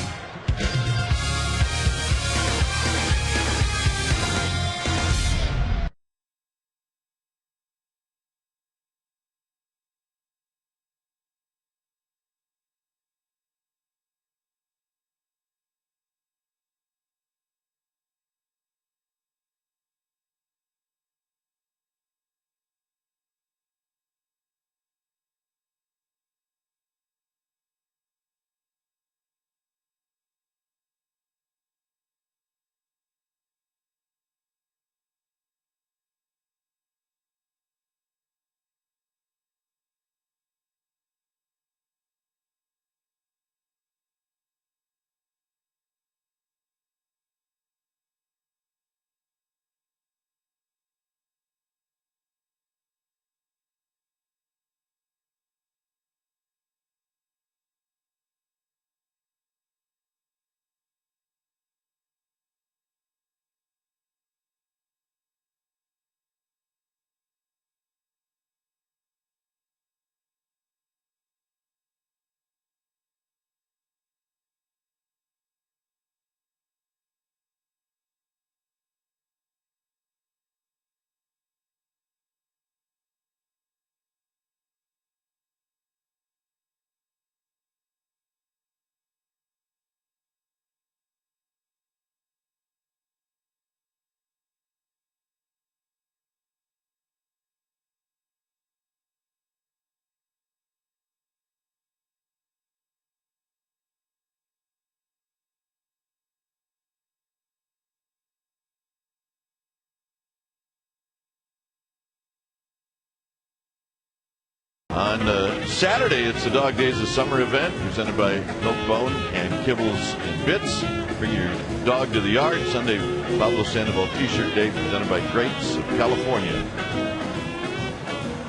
On Saturday, it's the Dog Days of Summer event presented by Milkbone and Kibbles and Bits. Bring your dog to the yard. Sunday, Pablo Sandoval T-shirt day presented by Grapes of California.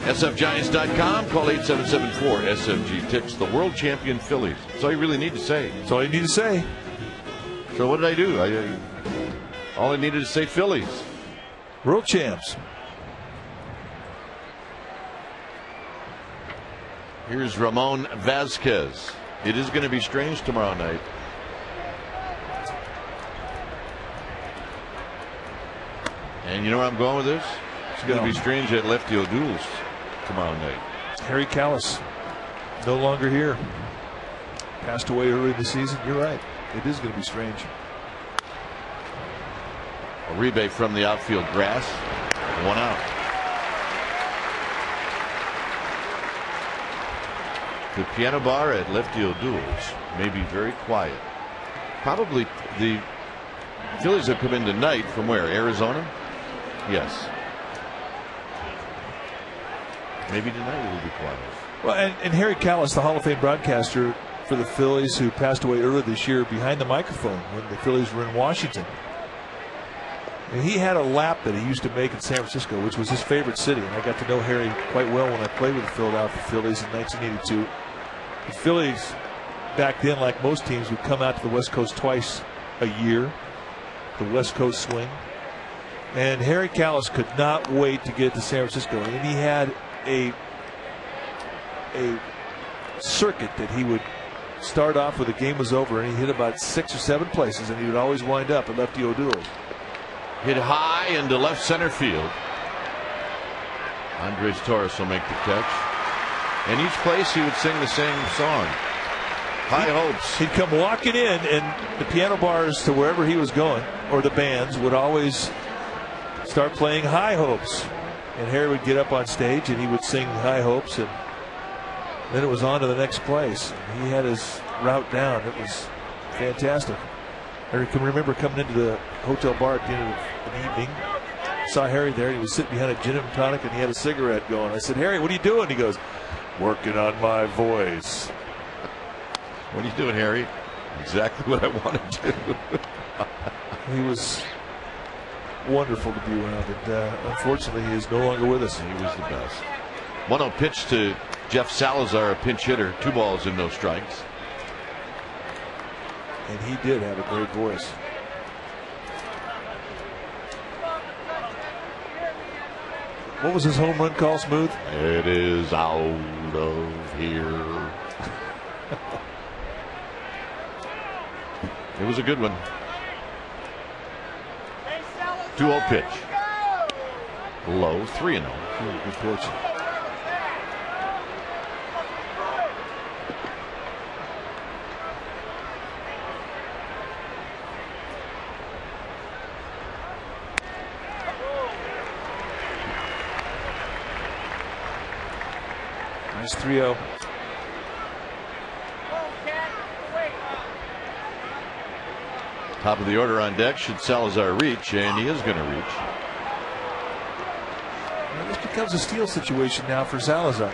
SFGiants.com. Call 877-4-SFG-TIX. The world champion Phillies. That's all you really need to say. That's all you need to say. So what did I do? All I needed to say Phillies. World champs. Here's Ramon Vazquez. It is going to be strange tomorrow night. And you know where I'm going with this? It's going to be strange at Lefty O'Doul's tomorrow night. Harry Callis, no longer here. Passed away early in the season. You're right. It is going to be strange. Uribe from the outfield grass. 1 out. The piano bar at Lefty O'Doul's may be very quiet. Probably the Phillies have come in tonight from where? Arizona? Yes. Maybe tonight it will be quiet. Well, and Harry Callis, the Hall of Fame broadcaster for the Phillies, who passed away earlier this year behind the microphone when the Phillies were in Washington. And he had a lap that he used to make in San Francisco, which was his favorite city. And I got to know Harry quite well when I played with the Philadelphia Phillies in 1982. The Phillies, back then, like most teams, would come out to the West Coast twice a year, the West Coast swing. And Harry Callis could not wait to get to San Francisco. And he had a circuit that he would start off when the game was over, and he hit about 6 or 7 places, and he would always wind up at Lefty O'Doul's. Hit high into left center field. Andres Torres will make the catch. And each place he would sing the same song. High hopes. He'd come walking in, and the piano bars to wherever he was going, or the bands, would always start playing High Hopes. And Harry would get up on stage and he would sing High Hopes, and then it was on to the next place. He had his route down. It was fantastic. I can remember coming into the hotel bar at the end of an evening. Saw Harry there. He was sitting behind a gin and tonic, and he had a cigarette going. I said, "Harry, what are you doing?" He goes, "Working on my voice." What are you doing, Harry? Exactly what I want to do. He was wonderful to be around, and unfortunately, he is no longer with us. He was the best. 1-0 pitch to Jeff Salazar, a pinch hitter. 2 balls and no strikes. And he did have a great voice. What was his home run call, Smooth? It is out of here. It was a good one. 2-0 pitch. Low, 3-0. Good pitch. Nice 3-0. Top of the order on deck. Should Salazar reach, and he is going to reach. Well, this becomes a steal situation now for Salazar.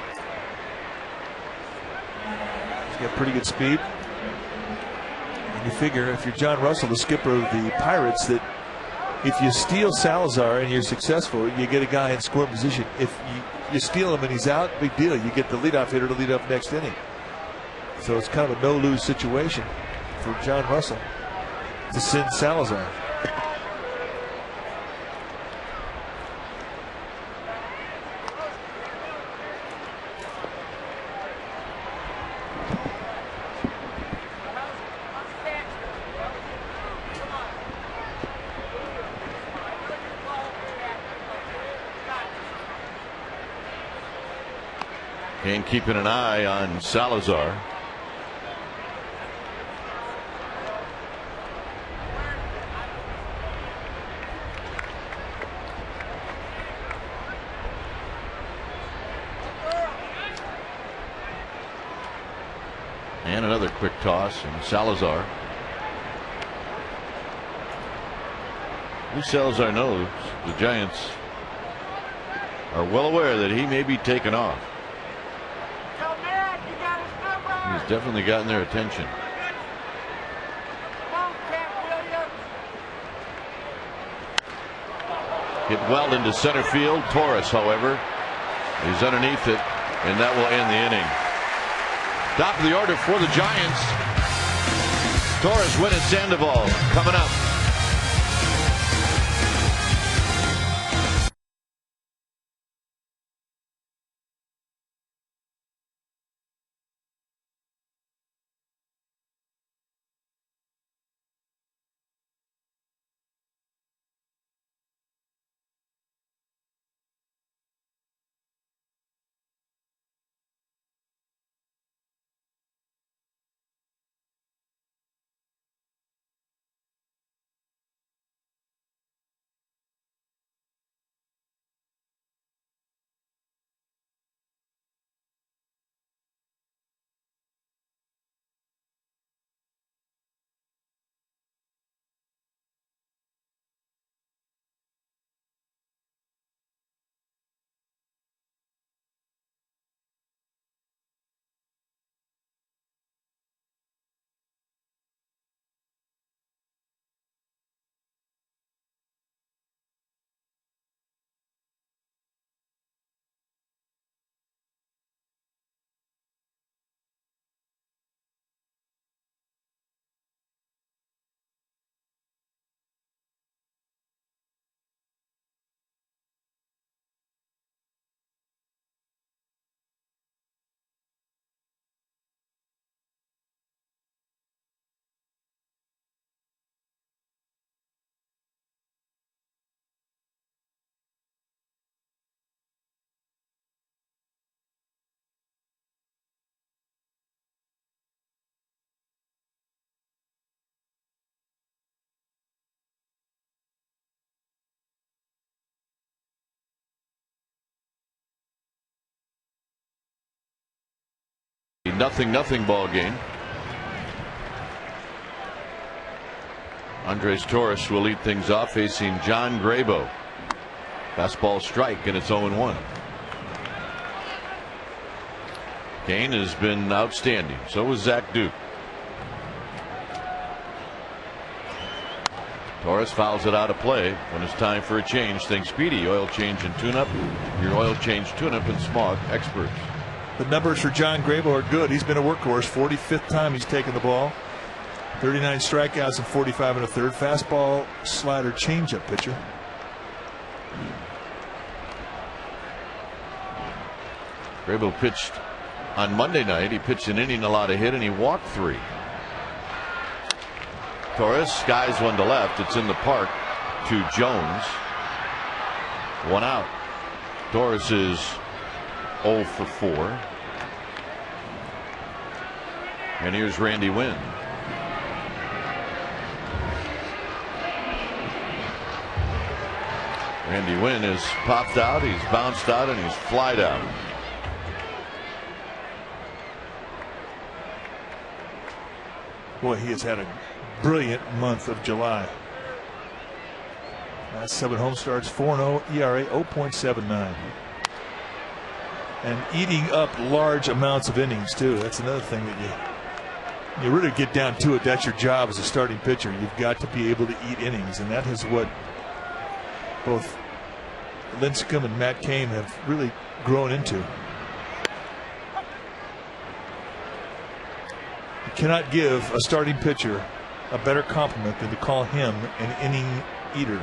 He's got pretty good speed. And you figure if you're John Russell, the skipper of the Pirates, that if you steal Salazar and you're successful, you get a guy in scoring position. If you steal him and he's out, big deal. You get the leadoff hitter to lead up next inning. So it's kind of a no-lose situation for John Russell to send Salazar. And keeping an eye on Salazar. And another quick toss, and Salazar. Who Salazar knows the Giants are well aware that he may be taken off. He's definitely gotten their attention. Hit well into center field. Torres, however, is underneath it, and that will end the inning. Top of the order for the Giants. Torres, Winn, and Sandoval coming up. Nothing ball game. Andres Torres will lead things off, facing John Grabo. Fastball strike, and it's 0-1. Kane has been outstanding. So was Zach Duke. Torres fouls it out of play when it's time for a change. Think Speedy, oil change and tune-up. Your oil change, tune-up, and smog experts. The numbers for John Grabo are good. He's been a workhorse. 45th time he's taken the ball. 39 strikeouts and 45 and a third. Fastball, slider, changeup pitcher. Grabo pitched on Monday night. He pitched an inning, a lot of hit, and he walked 3. Torres skies one to left. It's in the park to Jones. 1 out. Torres is 0 for 4. And here's Randy Winn. Randy Winn is popped out, he's bounced out, and he's flied out. Boy, he has had a brilliant month of July. Last 7 home starts, 4-0, ERA 0.79. And eating up large amounts of innings too. That's another thing that you really get down to it. That's your job as a starting pitcher. You've got to be able to eat innings, and that is what both Lincecum and Matt Cain have really grown into. You cannot give a starting pitcher a better compliment than to call him an inning eater.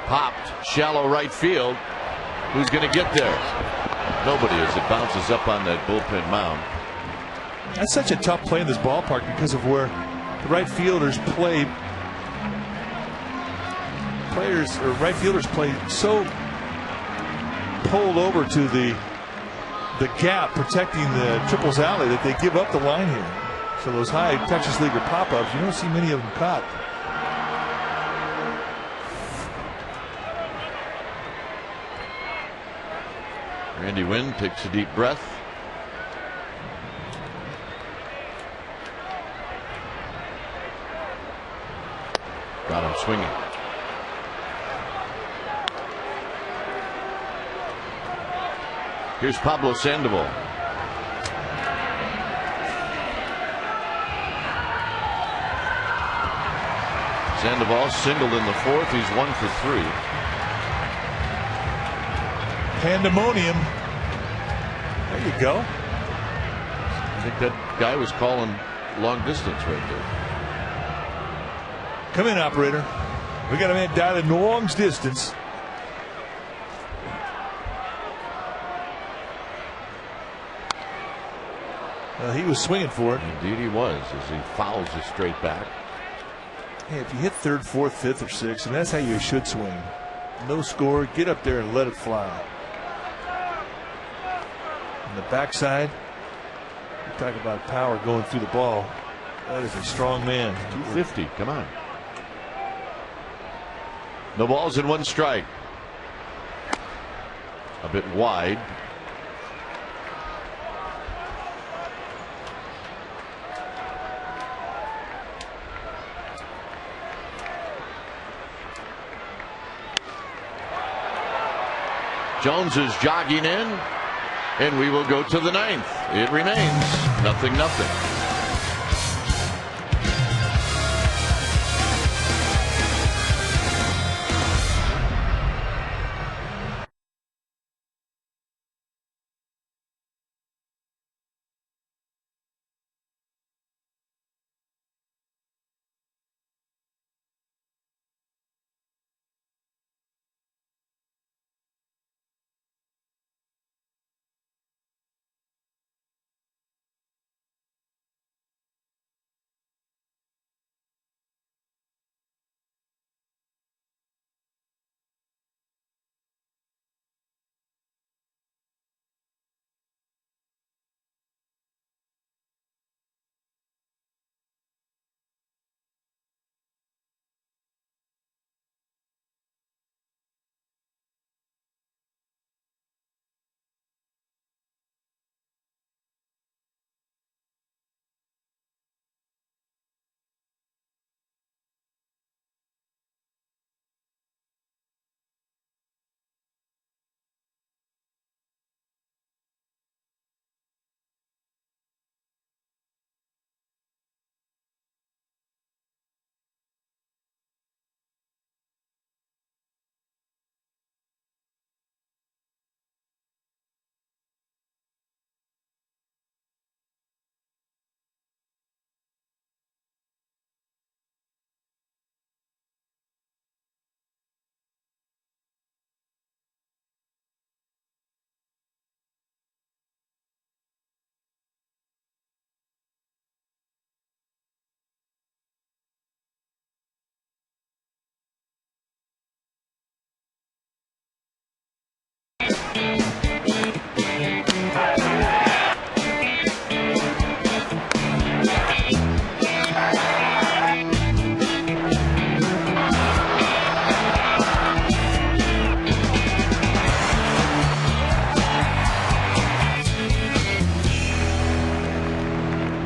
Popped, shallow right field. Who's going to get there? Nobody, as it bounces up on that bullpen mound. That's such a tough play in this ballpark because of where the right fielders play. Right fielders play so pulled over to the gap protecting the triples alley that they give up the line here. So those high Texas Leaguer pop-ups, you don't see many of them caught. Randy Winn takes a deep breath. Got him swinging. Here's Pablo Sandoval. Sandoval singled in the fourth. He's 1 for 3. Pandemonium. There you go. I think that guy was calling long distance right there. Come in, operator. We got a man dialing long distance. He was swinging for it. Indeed he was, as he fouls it straight back. Hey, if you hit third, fourth, fifth, or sixth, and that's how you should swing. No score, get up there and let it fly. On the backside, you talk about power going through the ball. That is a strong man. 250, come on. No balls and 1 strike. A bit wide. Jones is jogging in, and we will go to the 9th. It remains 0-0.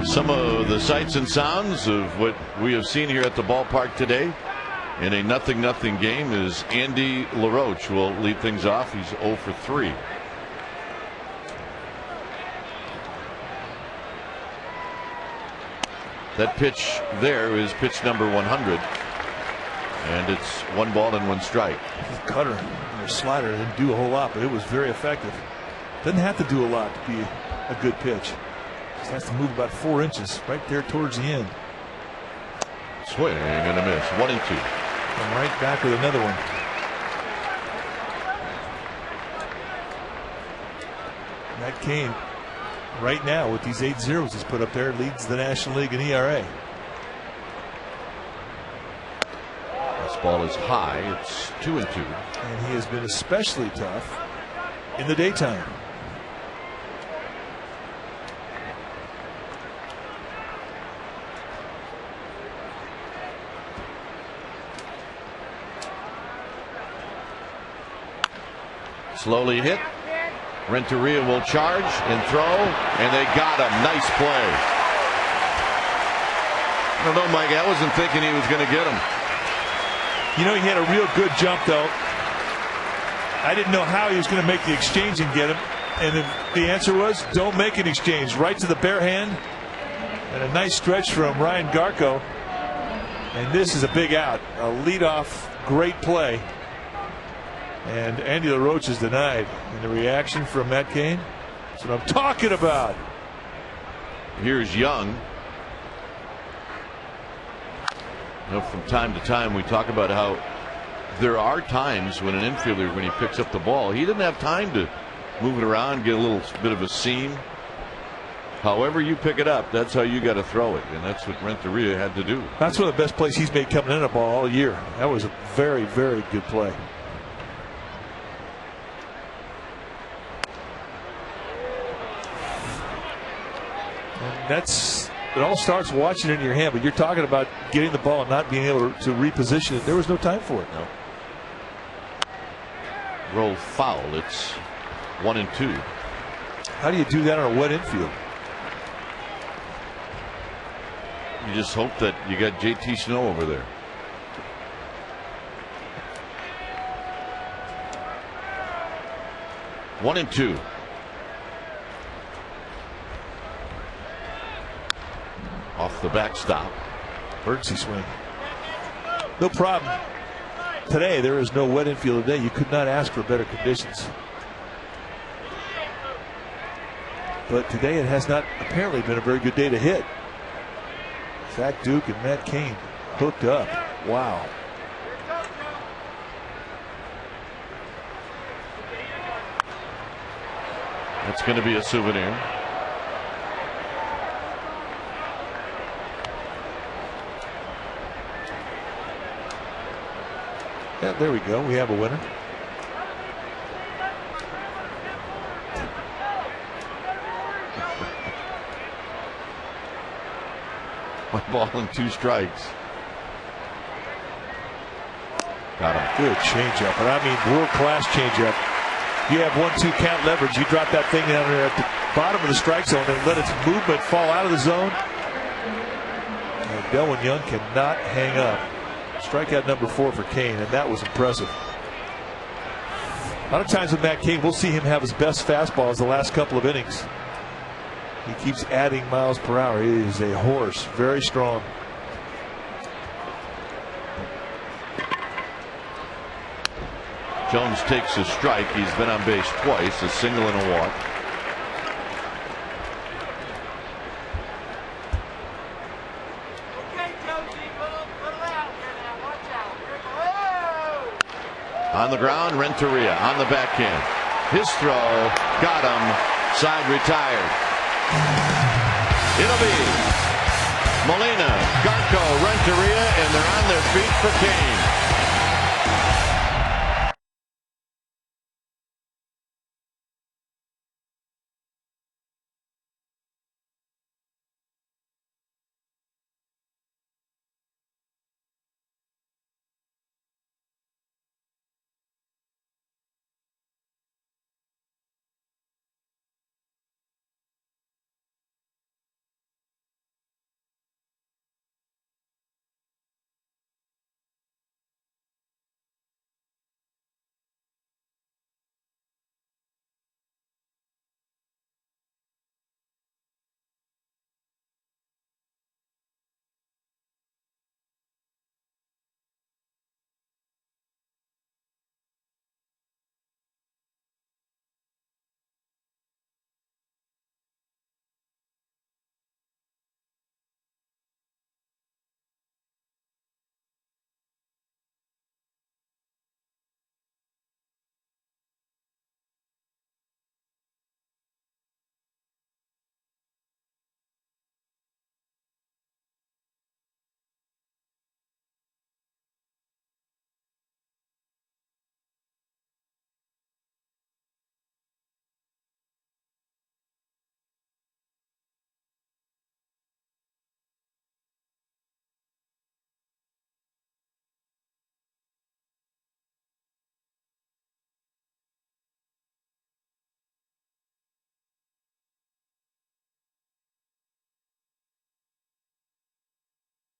Some of the sights and sounds of what we have seen here at the ballpark today in a 0-0 game is Andy LaRoche will lead things off. He's 0 for 3. That pitch there is pitch number 100, and it's 1 ball and 1 strike. His cutter and their slider didn't do a whole lot, but it was very effective. Doesn't have to do a lot to be a good pitch. Just has to move about 4 inches right there towards the end. Swing and a miss. 1 and 2. And right back with another one. Matt Cain, right now with these 8 zeros he's put up there, leads the National League in ERA. This ball is high. It's 2 and 2. And he has been especially tough in the daytime. Slowly hit. Renteria will charge and throw, and they got him. Nice play. I don't know, Mike. I wasn't thinking he was going to get him. You know, he had a real good jump, though. I didn't know how he was going to make the exchange and get him. And the answer was, don't make an exchange. Right to the bare hand. And a nice stretch from Ryan Garko. And this is a big out. A leadoff, great play. And Andy LaRoche is denied. And the reaction from Matt Cain. That's what I'm talking about. Here's Young. You know, from time to time we talk about how there are times when an infielder, when he picks up the ball, he didn't have time to move it around, get a little bit of a seam. However you pick it up, that's how you got to throw it, and that's what Renteria had to do. That's one of the best plays he's made coming in a ball all year. That was a very, very good play. And it all starts watching it in your hand, but you're talking about getting the ball and not being able to reposition it. There was no time for it. No. Roll foul. It's 1-2. How do you do that on a wet infield? You just hope that you got JT Snow over there. One and two. Off the backstop. Emergency swing. No problem. Today there is no wet infield today. You could not ask for better conditions. But today it has not apparently been a very good day to hit. Zach Duke and Matt Cain hooked up. Wow. That's going to be a souvenir. Yeah, there we go. We have a winner. One ball and 2 strikes. Got him. Good changeup, and I mean world-class changeup. You have 1-2 count leverage. You drop that thing down there at the bottom of the strike zone and let its movement fall out of the zone. And Delwyn Young cannot hang up. Strikeout number 4 for Cain, and that was impressive. A lot of times with Matt Cain, we'll see him have his best fastballs the last couple of innings. He keeps adding miles per hour. He is a horse, very strong. Jones takes a strike. He's been on base twice, a single and a walk. On the ground, Renteria on the backhand. His throw got him. Side retired. It'll be Molina, Garko, Renteria, and they're on their feet for Cain.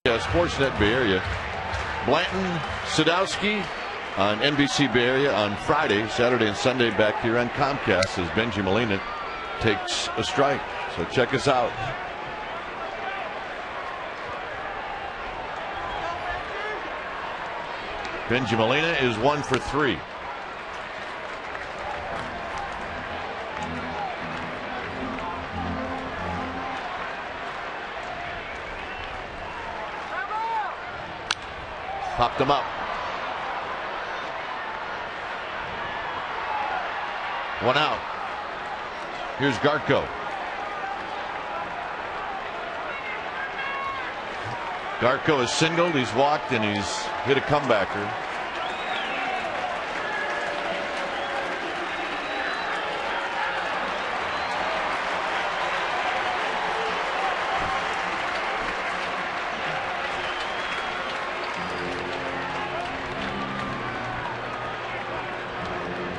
Sportsnet Bay Area. Blanton, Sadowski, on NBC Bay Area on Friday, Saturday, and Sunday back here on Comcast as Benji Molina takes a strike. So check us out. Benji Molina is 1 for 3. Popped him up. 1 out. Here's Garco. Garco has singled, he's walked, and he's hit a comebacker.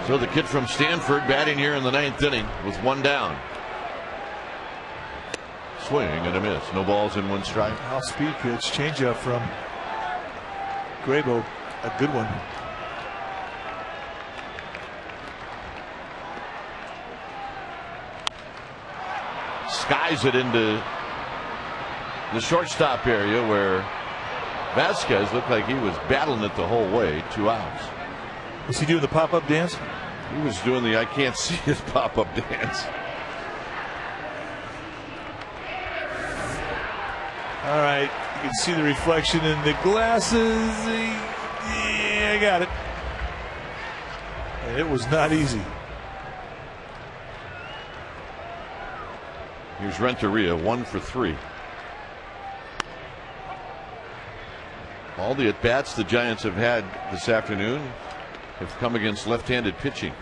So the kid from Stanford batting here in the 9th inning with 1 down. Swing and a miss. No balls in 1 strike. Off speed pitch, changeup from Grabo, a good one. Skies it into the shortstop area where Vasquez looked like he was battling it the whole way. 2 outs. Was he doing the pop-up dance? He was doing the I can't see his pop-up dance. All right, you can see the reflection in the glasses. Yeah, I got it. And it was not easy. Here's Renteria, 1 for 3. All the at-bats the Giants have had this afternoon have come against left-handed pitching.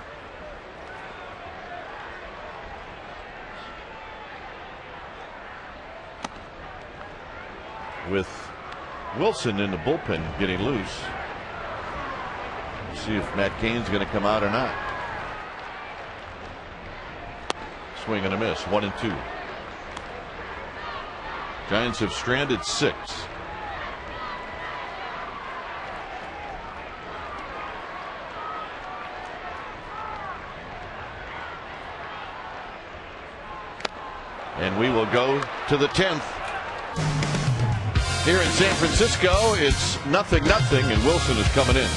With Wilson in the bullpen getting loose. See if Matt Cain's going to come out or not. Swing and a miss. 1 and 2. Giants have stranded 6. And we will go to the 10th. Here in San Francisco, it's 0-0, and Wilson is coming in.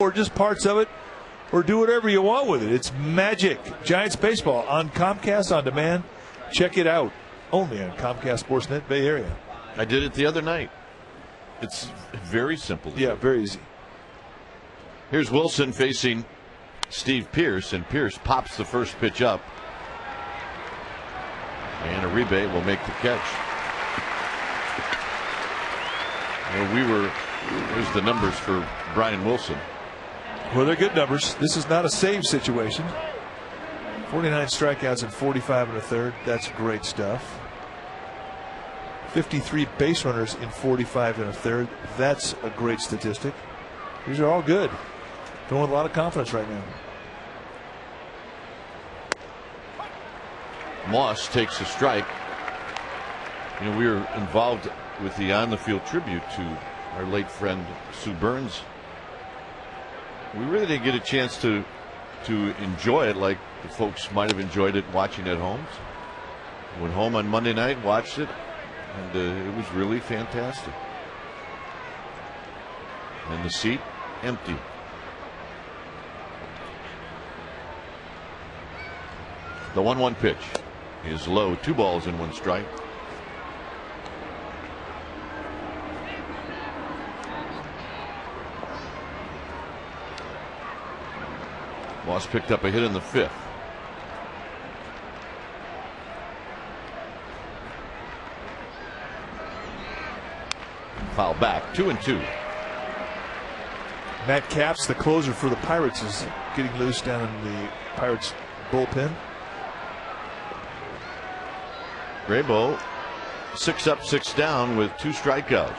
Or just parts of it, or do whatever you want with it. It's magic. Giants baseball on Comcast On Demand. Check it out. Only on Comcast Sportsnet Bay Area. I did it the other night. It's very simple. Yeah, very easy. Here's Wilson facing Steve Pearce, and Pearce pops the first pitch up. And Uribe will make the catch. Well, there's the numbers for Brian Wilson. Well, they're good numbers. This is not a save situation. 49 strikeouts and 45 and a third. That's great stuff. 53 base runners in 45 and a third. That's a great statistic. These are all good. Going with a lot of confidence right now. Moss takes a strike. You know, we were involved with the on the field tribute to our late friend Sue Burns. We really didn't get a chance to enjoy it like the folks might have enjoyed it watching at home. Went home on Monday night, watched it, and it was really fantastic. And the seat empty. The 1-1 pitch is low. 2 balls and 1 strike. Moss picked up a hit in the 5th. Foul back. 2-2. Matt Capps, the closer for the Pirates, is getting loose down in the Pirates bullpen. Graybo 6 up, 6 down with 2 strikeouts.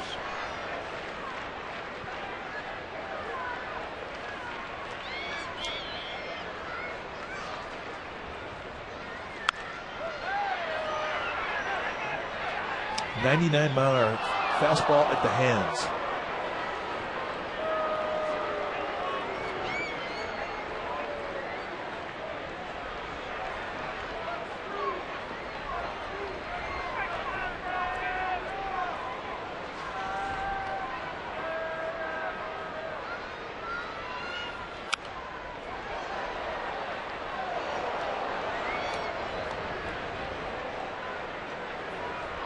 .99-mile-an-hour fastball at the hands.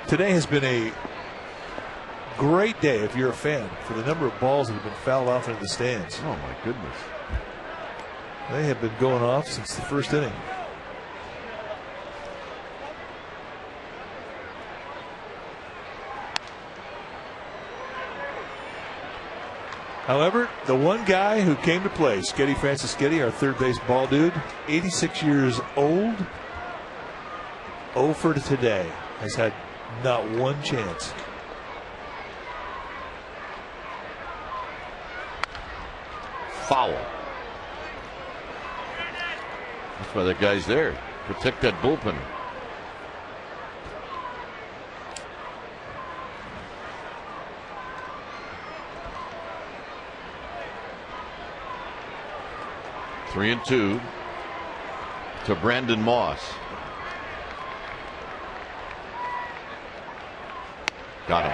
Today has been a great day if you're a fan for the number of balls that have been fouled off into the stands. Oh my goodness. They have been going off since the first inning. However, the one guy who came to play, Sketty Francis-Sketty, our third base ball dude, 86 years old, 0 for today, has had not one chance. Foul. That's why that guy's there. Protect that bullpen. Three and 2 to Brandon Moss. Got him.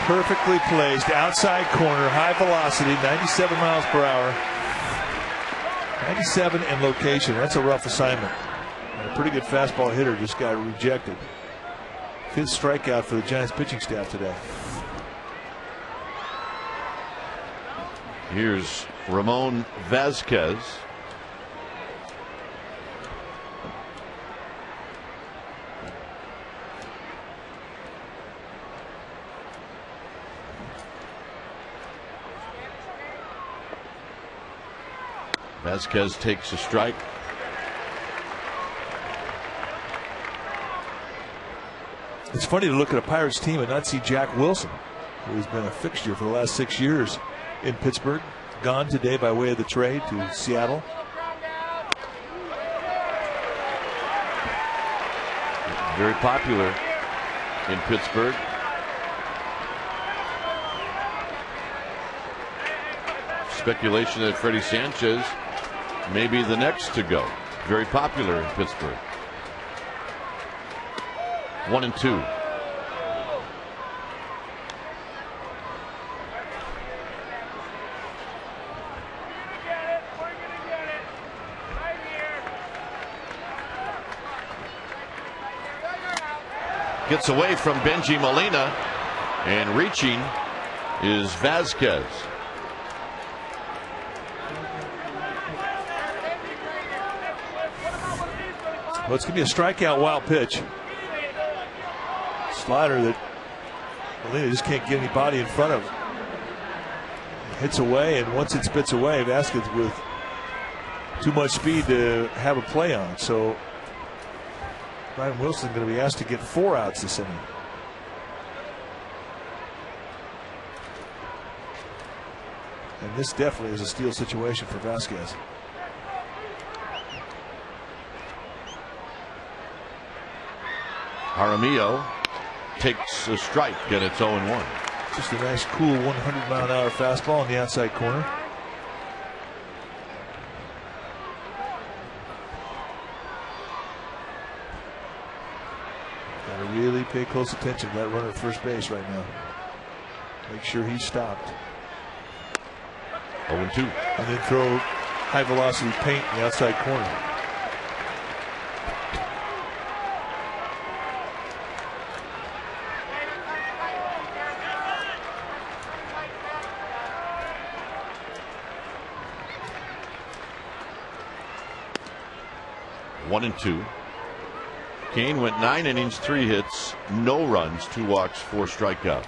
Perfectly placed, outside corner, high velocity, 97 miles per hour. 97 in location. That's a rough assignment. And a pretty good fastball hitter just got rejected. 5th strikeout for the Giants pitching staff today. Here's Ramon Vazquez. Vazquez takes a strike. It's funny to look at a Pirates team and not see Jack Wilson, who's been a fixture for the last 6 years in Pittsburgh. Gone today by way of the trade to Seattle. Very popular in Pittsburgh. Speculation that Freddie Sanchez may be the next to go. Very popular in Pittsburgh. 1 and 2. Gets away from Benji Molina, and reaching is Vazquez. Well, it's going to be a strikeout wild pitch. Slider that Molina just can't get any body in front of. hits away, and once it spits away, Vasquez with too much speed to have a play on. So Ryan Wilson going to be asked to get 4 outs this inning. And this definitely is a steal situation for Vasquez. Jaramillo takes a strike, and it's 0-1. Just a nice, cool 100-mile-an-hour fastball on the outside corner. Got to really pay close attention to that runner at first base right now. Make sure he's stopped. 0-2. And then throw high-velocity paint in the outside corner. One and 2. Kane went 9 innings, 3 hits, no runs, 2 walks, 4 strikeouts.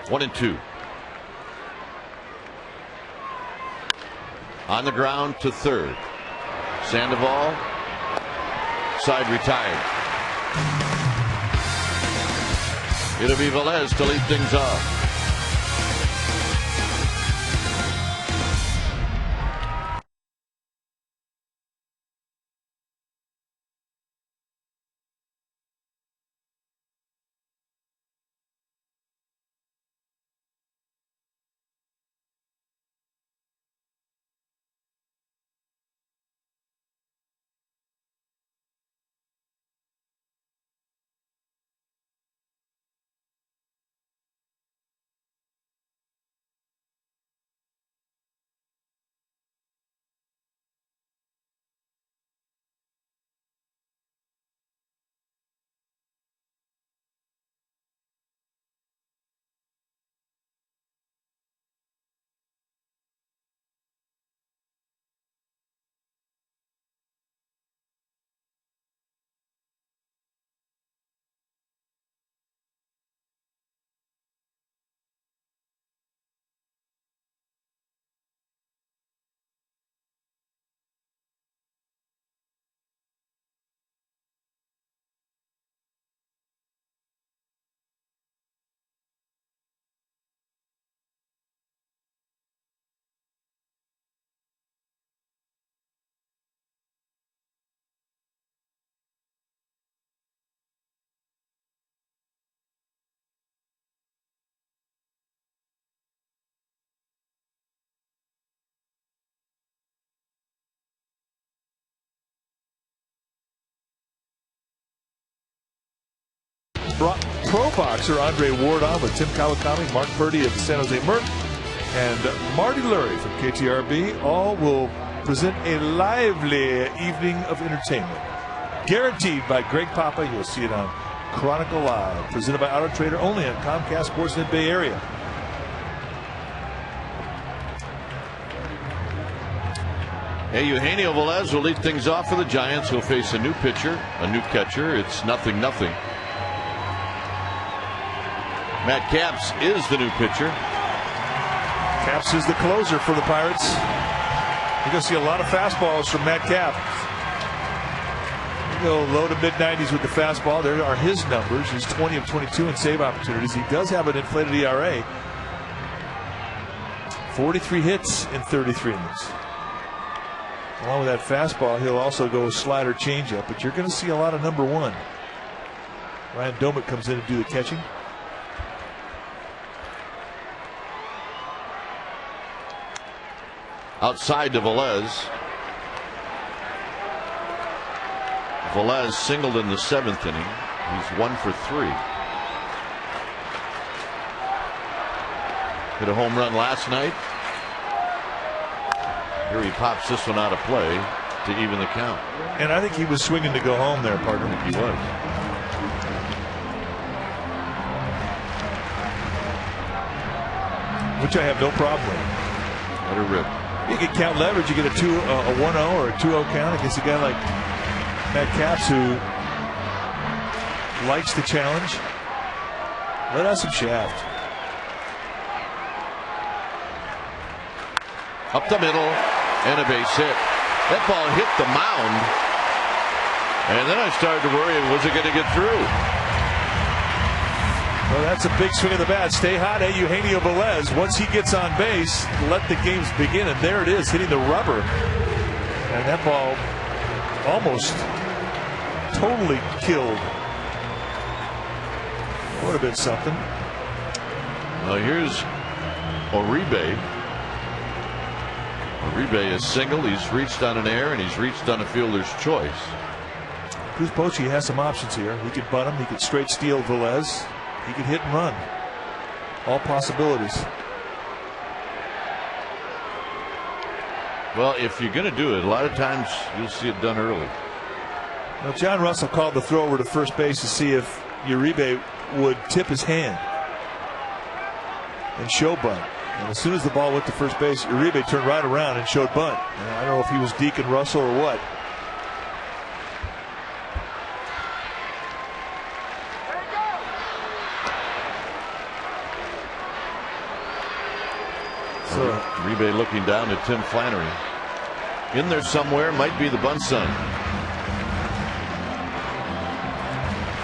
One and 2. On the ground to third. Sandoval. Side retired. It'll be Velez to lead things off. Pro boxer Andre Ward on with Tim Kawakami, Mark Purdy of the San Jose Merc, and Marty Lurie from KTRB. All will present a lively evening of entertainment. Guaranteed by Greg Papa. You'll see it on Chronicle Live. Presented by Auto Trader, only on Comcast Sportsnet Bay Area. Hey, Eugenio Velez will lead things off for the Giants. He'll face a new pitcher, a new catcher. It's 0-0. Matt Capps is the new pitcher. Capps is the closer for the Pirates. You're going to see a lot of fastballs from Matt Capps. Go low to mid-90s with the fastball. There are his numbers. He's 20 of 22 in save opportunities. He does have an inflated ERA. 43 hits in 33 innings. Along with that fastball, he'll also go slider changeup, but you're going to see a lot of number 1. Ryan Domick comes in to do the catching. Outside to Velez. Velez singled in the 7th inning. He's 1 for 3. Hit a home run last night. Here he pops this one out of play. to even the count. And I think he was swinging to go home there, partner. I think he was. Which I have no problem with. Let her rip. You can count leverage. You get a 1-0 or a 2-0 count against a guy like Matt Capps who likes the challenge. Let out some shaft. Up the middle and a base hit. That ball hit the mound. And then I started to worry, was it going to get through? Well, that's a big swing of the bat. Stay hot, Eugenio Velez. Once he gets on base, let the games begin. And there it is, hitting the rubber. And that ball almost totally killed. Would have been something. Well, here's Uribe. Uribe is single. He's reached on an air and he's reached on a fielder's choice. Cruz Bochy has some options here. He could bunt him. He could straight steal Velez. He could hit and run. All possibilities. Well, if you're going to do it, a lot of times you'll see it done early. Now, John Russell called the throw over to first base to see if Uribe would tip his hand and show bunt. And as soon as the ball went to first base, Uribe turned right around and showed bunt. And I don't know if he was Deacon Russell or what. So Uribe looking down at Tim Flannery. In there somewhere might be the bunt sign.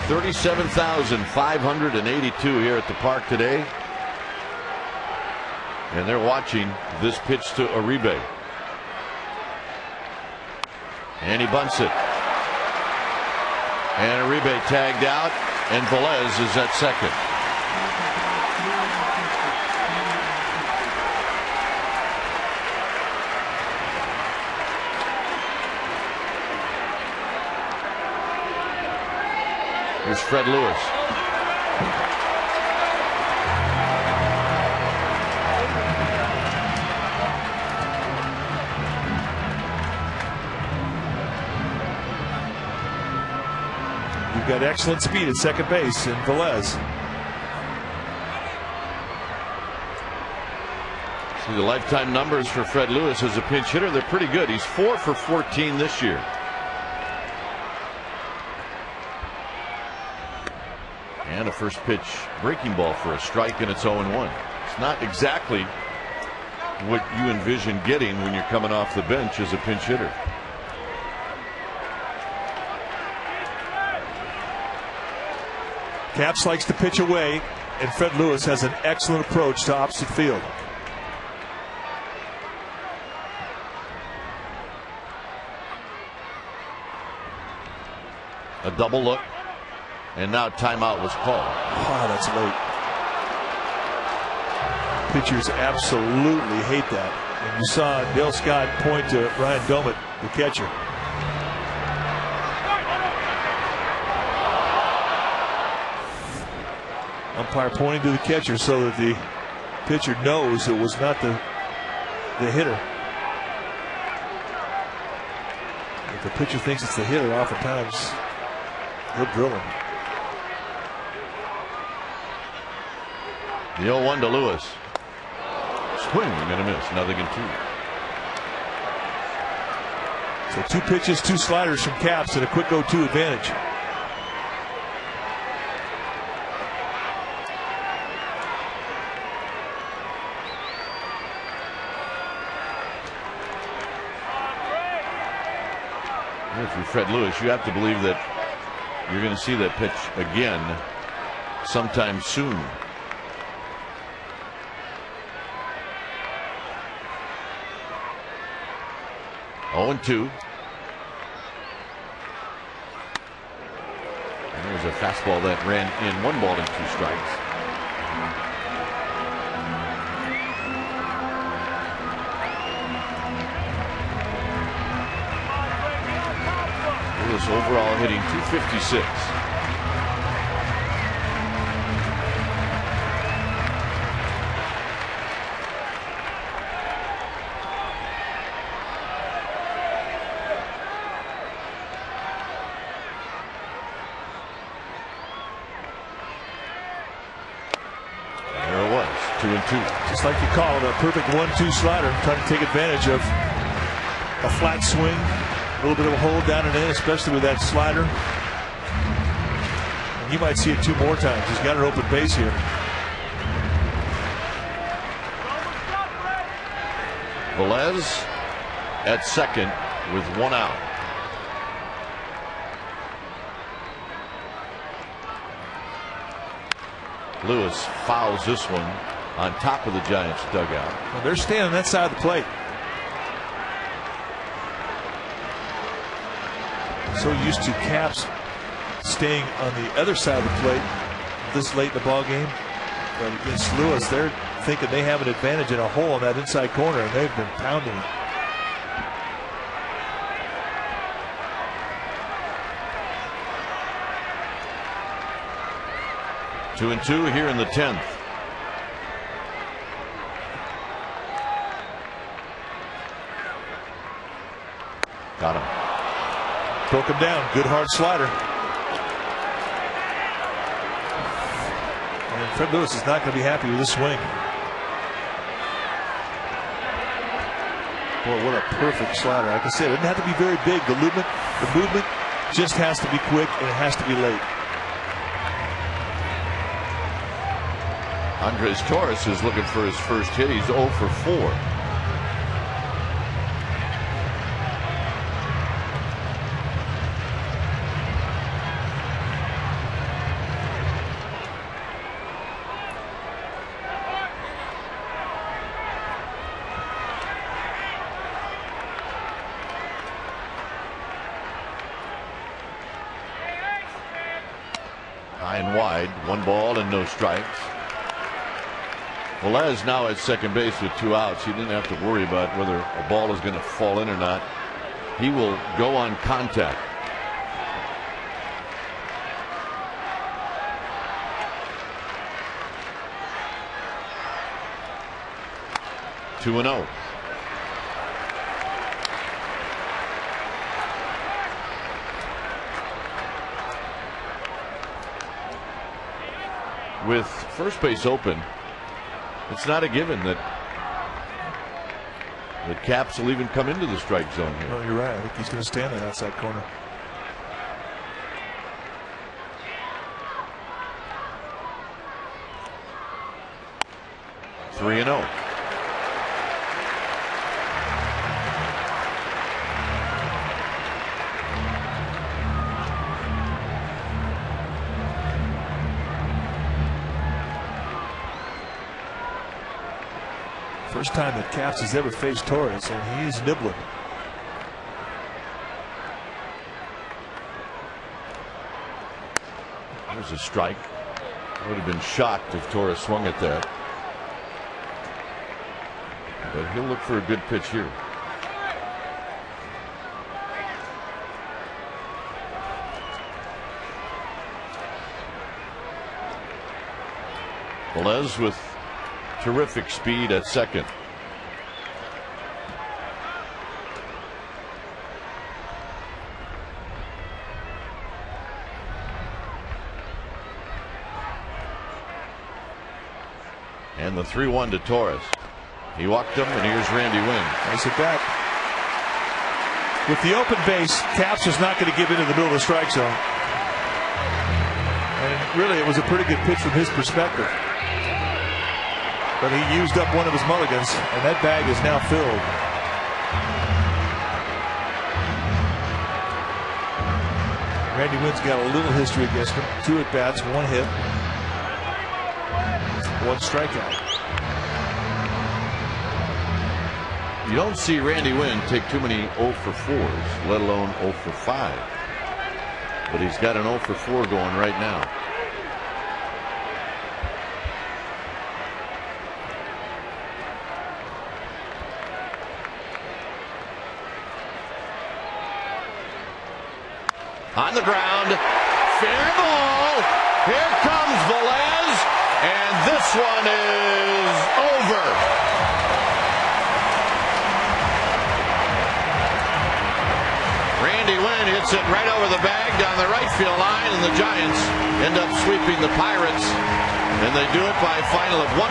37,582 here at the park today. And they're watching this pitch to Uribe. And he bunts it. And Uribe tagged out, and Velez is at second. Here's Fred Lewis. You've got excellent speed at second base in Velez. See the lifetime numbers for Fred Lewis as a pinch hitter. They're pretty good. He's 4 for 14 this year. And a first pitch breaking ball for a strike, and it's 0-1. It's not exactly what you envision getting when you're coming off the bench as a pinch hitter. Capps likes to pitch away, and Fred Lewis has an excellent approach to opposite field. A double look. And now timeout was called. Wow, that's late. Pitchers absolutely hate that. And you saw Dale Scott point to Ryan Domet, the catcher. Umpire pointing to the catcher so that the pitcher knows it was not the hitter. If the pitcher thinks it's the hitter, oftentimes he'll drill him. The 0-1 to Lewis. Swing and a miss. Nothing in 2. So 2 pitches, 2 sliders from Capps, and a quick 0-2 advantage. If you're Fred Lewis, you have to believe that you're going to see that pitch again sometime soon. Oh, 2. And there's a fastball that ran in 1 ball and 2 strikes. Lewis overall hitting .256. 2-2. Just like you call it, a perfect 1-2 slider, trying to take advantage of a flat swing, a little bit of a hold down and in, especially with that slider. And you might see it 2 more times. He's got an open base here. Velez at second with 1 out. Lewis fouls this one on top of the Giants dugout. Well, they're staying on that side of the plate. So used to Caps staying on the other side of the plate this late in the ball game. But against Lewis, they're thinking they have an advantage in a hole in that inside corner, and they've been pounding it. Two and 2 here in the 10th. Got him. Broke him down. Good hard slider. And Fred Lewis is not going to be happy with this swing. Boy, what a perfect slider. Like I said, it doesn't have to be very big. The movement just has to be quick, and it has to be late. Andres Torres is looking for his first hit. He's 0 for 4. High and wide, 1 ball and no strikes. Velez now at second base with 2 outs. He didn't have to worry about whether a ball is going to fall in or not. He will go on contact. Two and 0. With first base open, it's not a given that Caps will even come into the strike zone here. No, you're right. I think he's going to stand in that outside corner. Three and 0. First time that Caps has ever faced Torres, and he is nibbling. There's a strike. I would have been shocked if Torres swung at that. But he'll look for a good pitch here. Velez with terrific speed at second. And the 3-1 to Torres. He walked him, and here's Randy Winn. Nice at bat. With the open base, Caps was not going to give in the middle of the strike zone. And really, it was a pretty good pitch from his perspective. But he used up one of his mulligans, and that bag is now filled. Randy Wynn's got a little history against him. 2 at-bats, 1 hit, 1 strikeout. You don't see Randy Winn take too many 0 for 4s, let alone 0 for 5. But he's got an 0 for 4 going right now. On the ground, fair ball. Here comes Velez, and this one is over. Randy Winn hits it right over the bag down the right field line, and the Giants end up sweeping the Pirates, and they do it by a final of 1-0.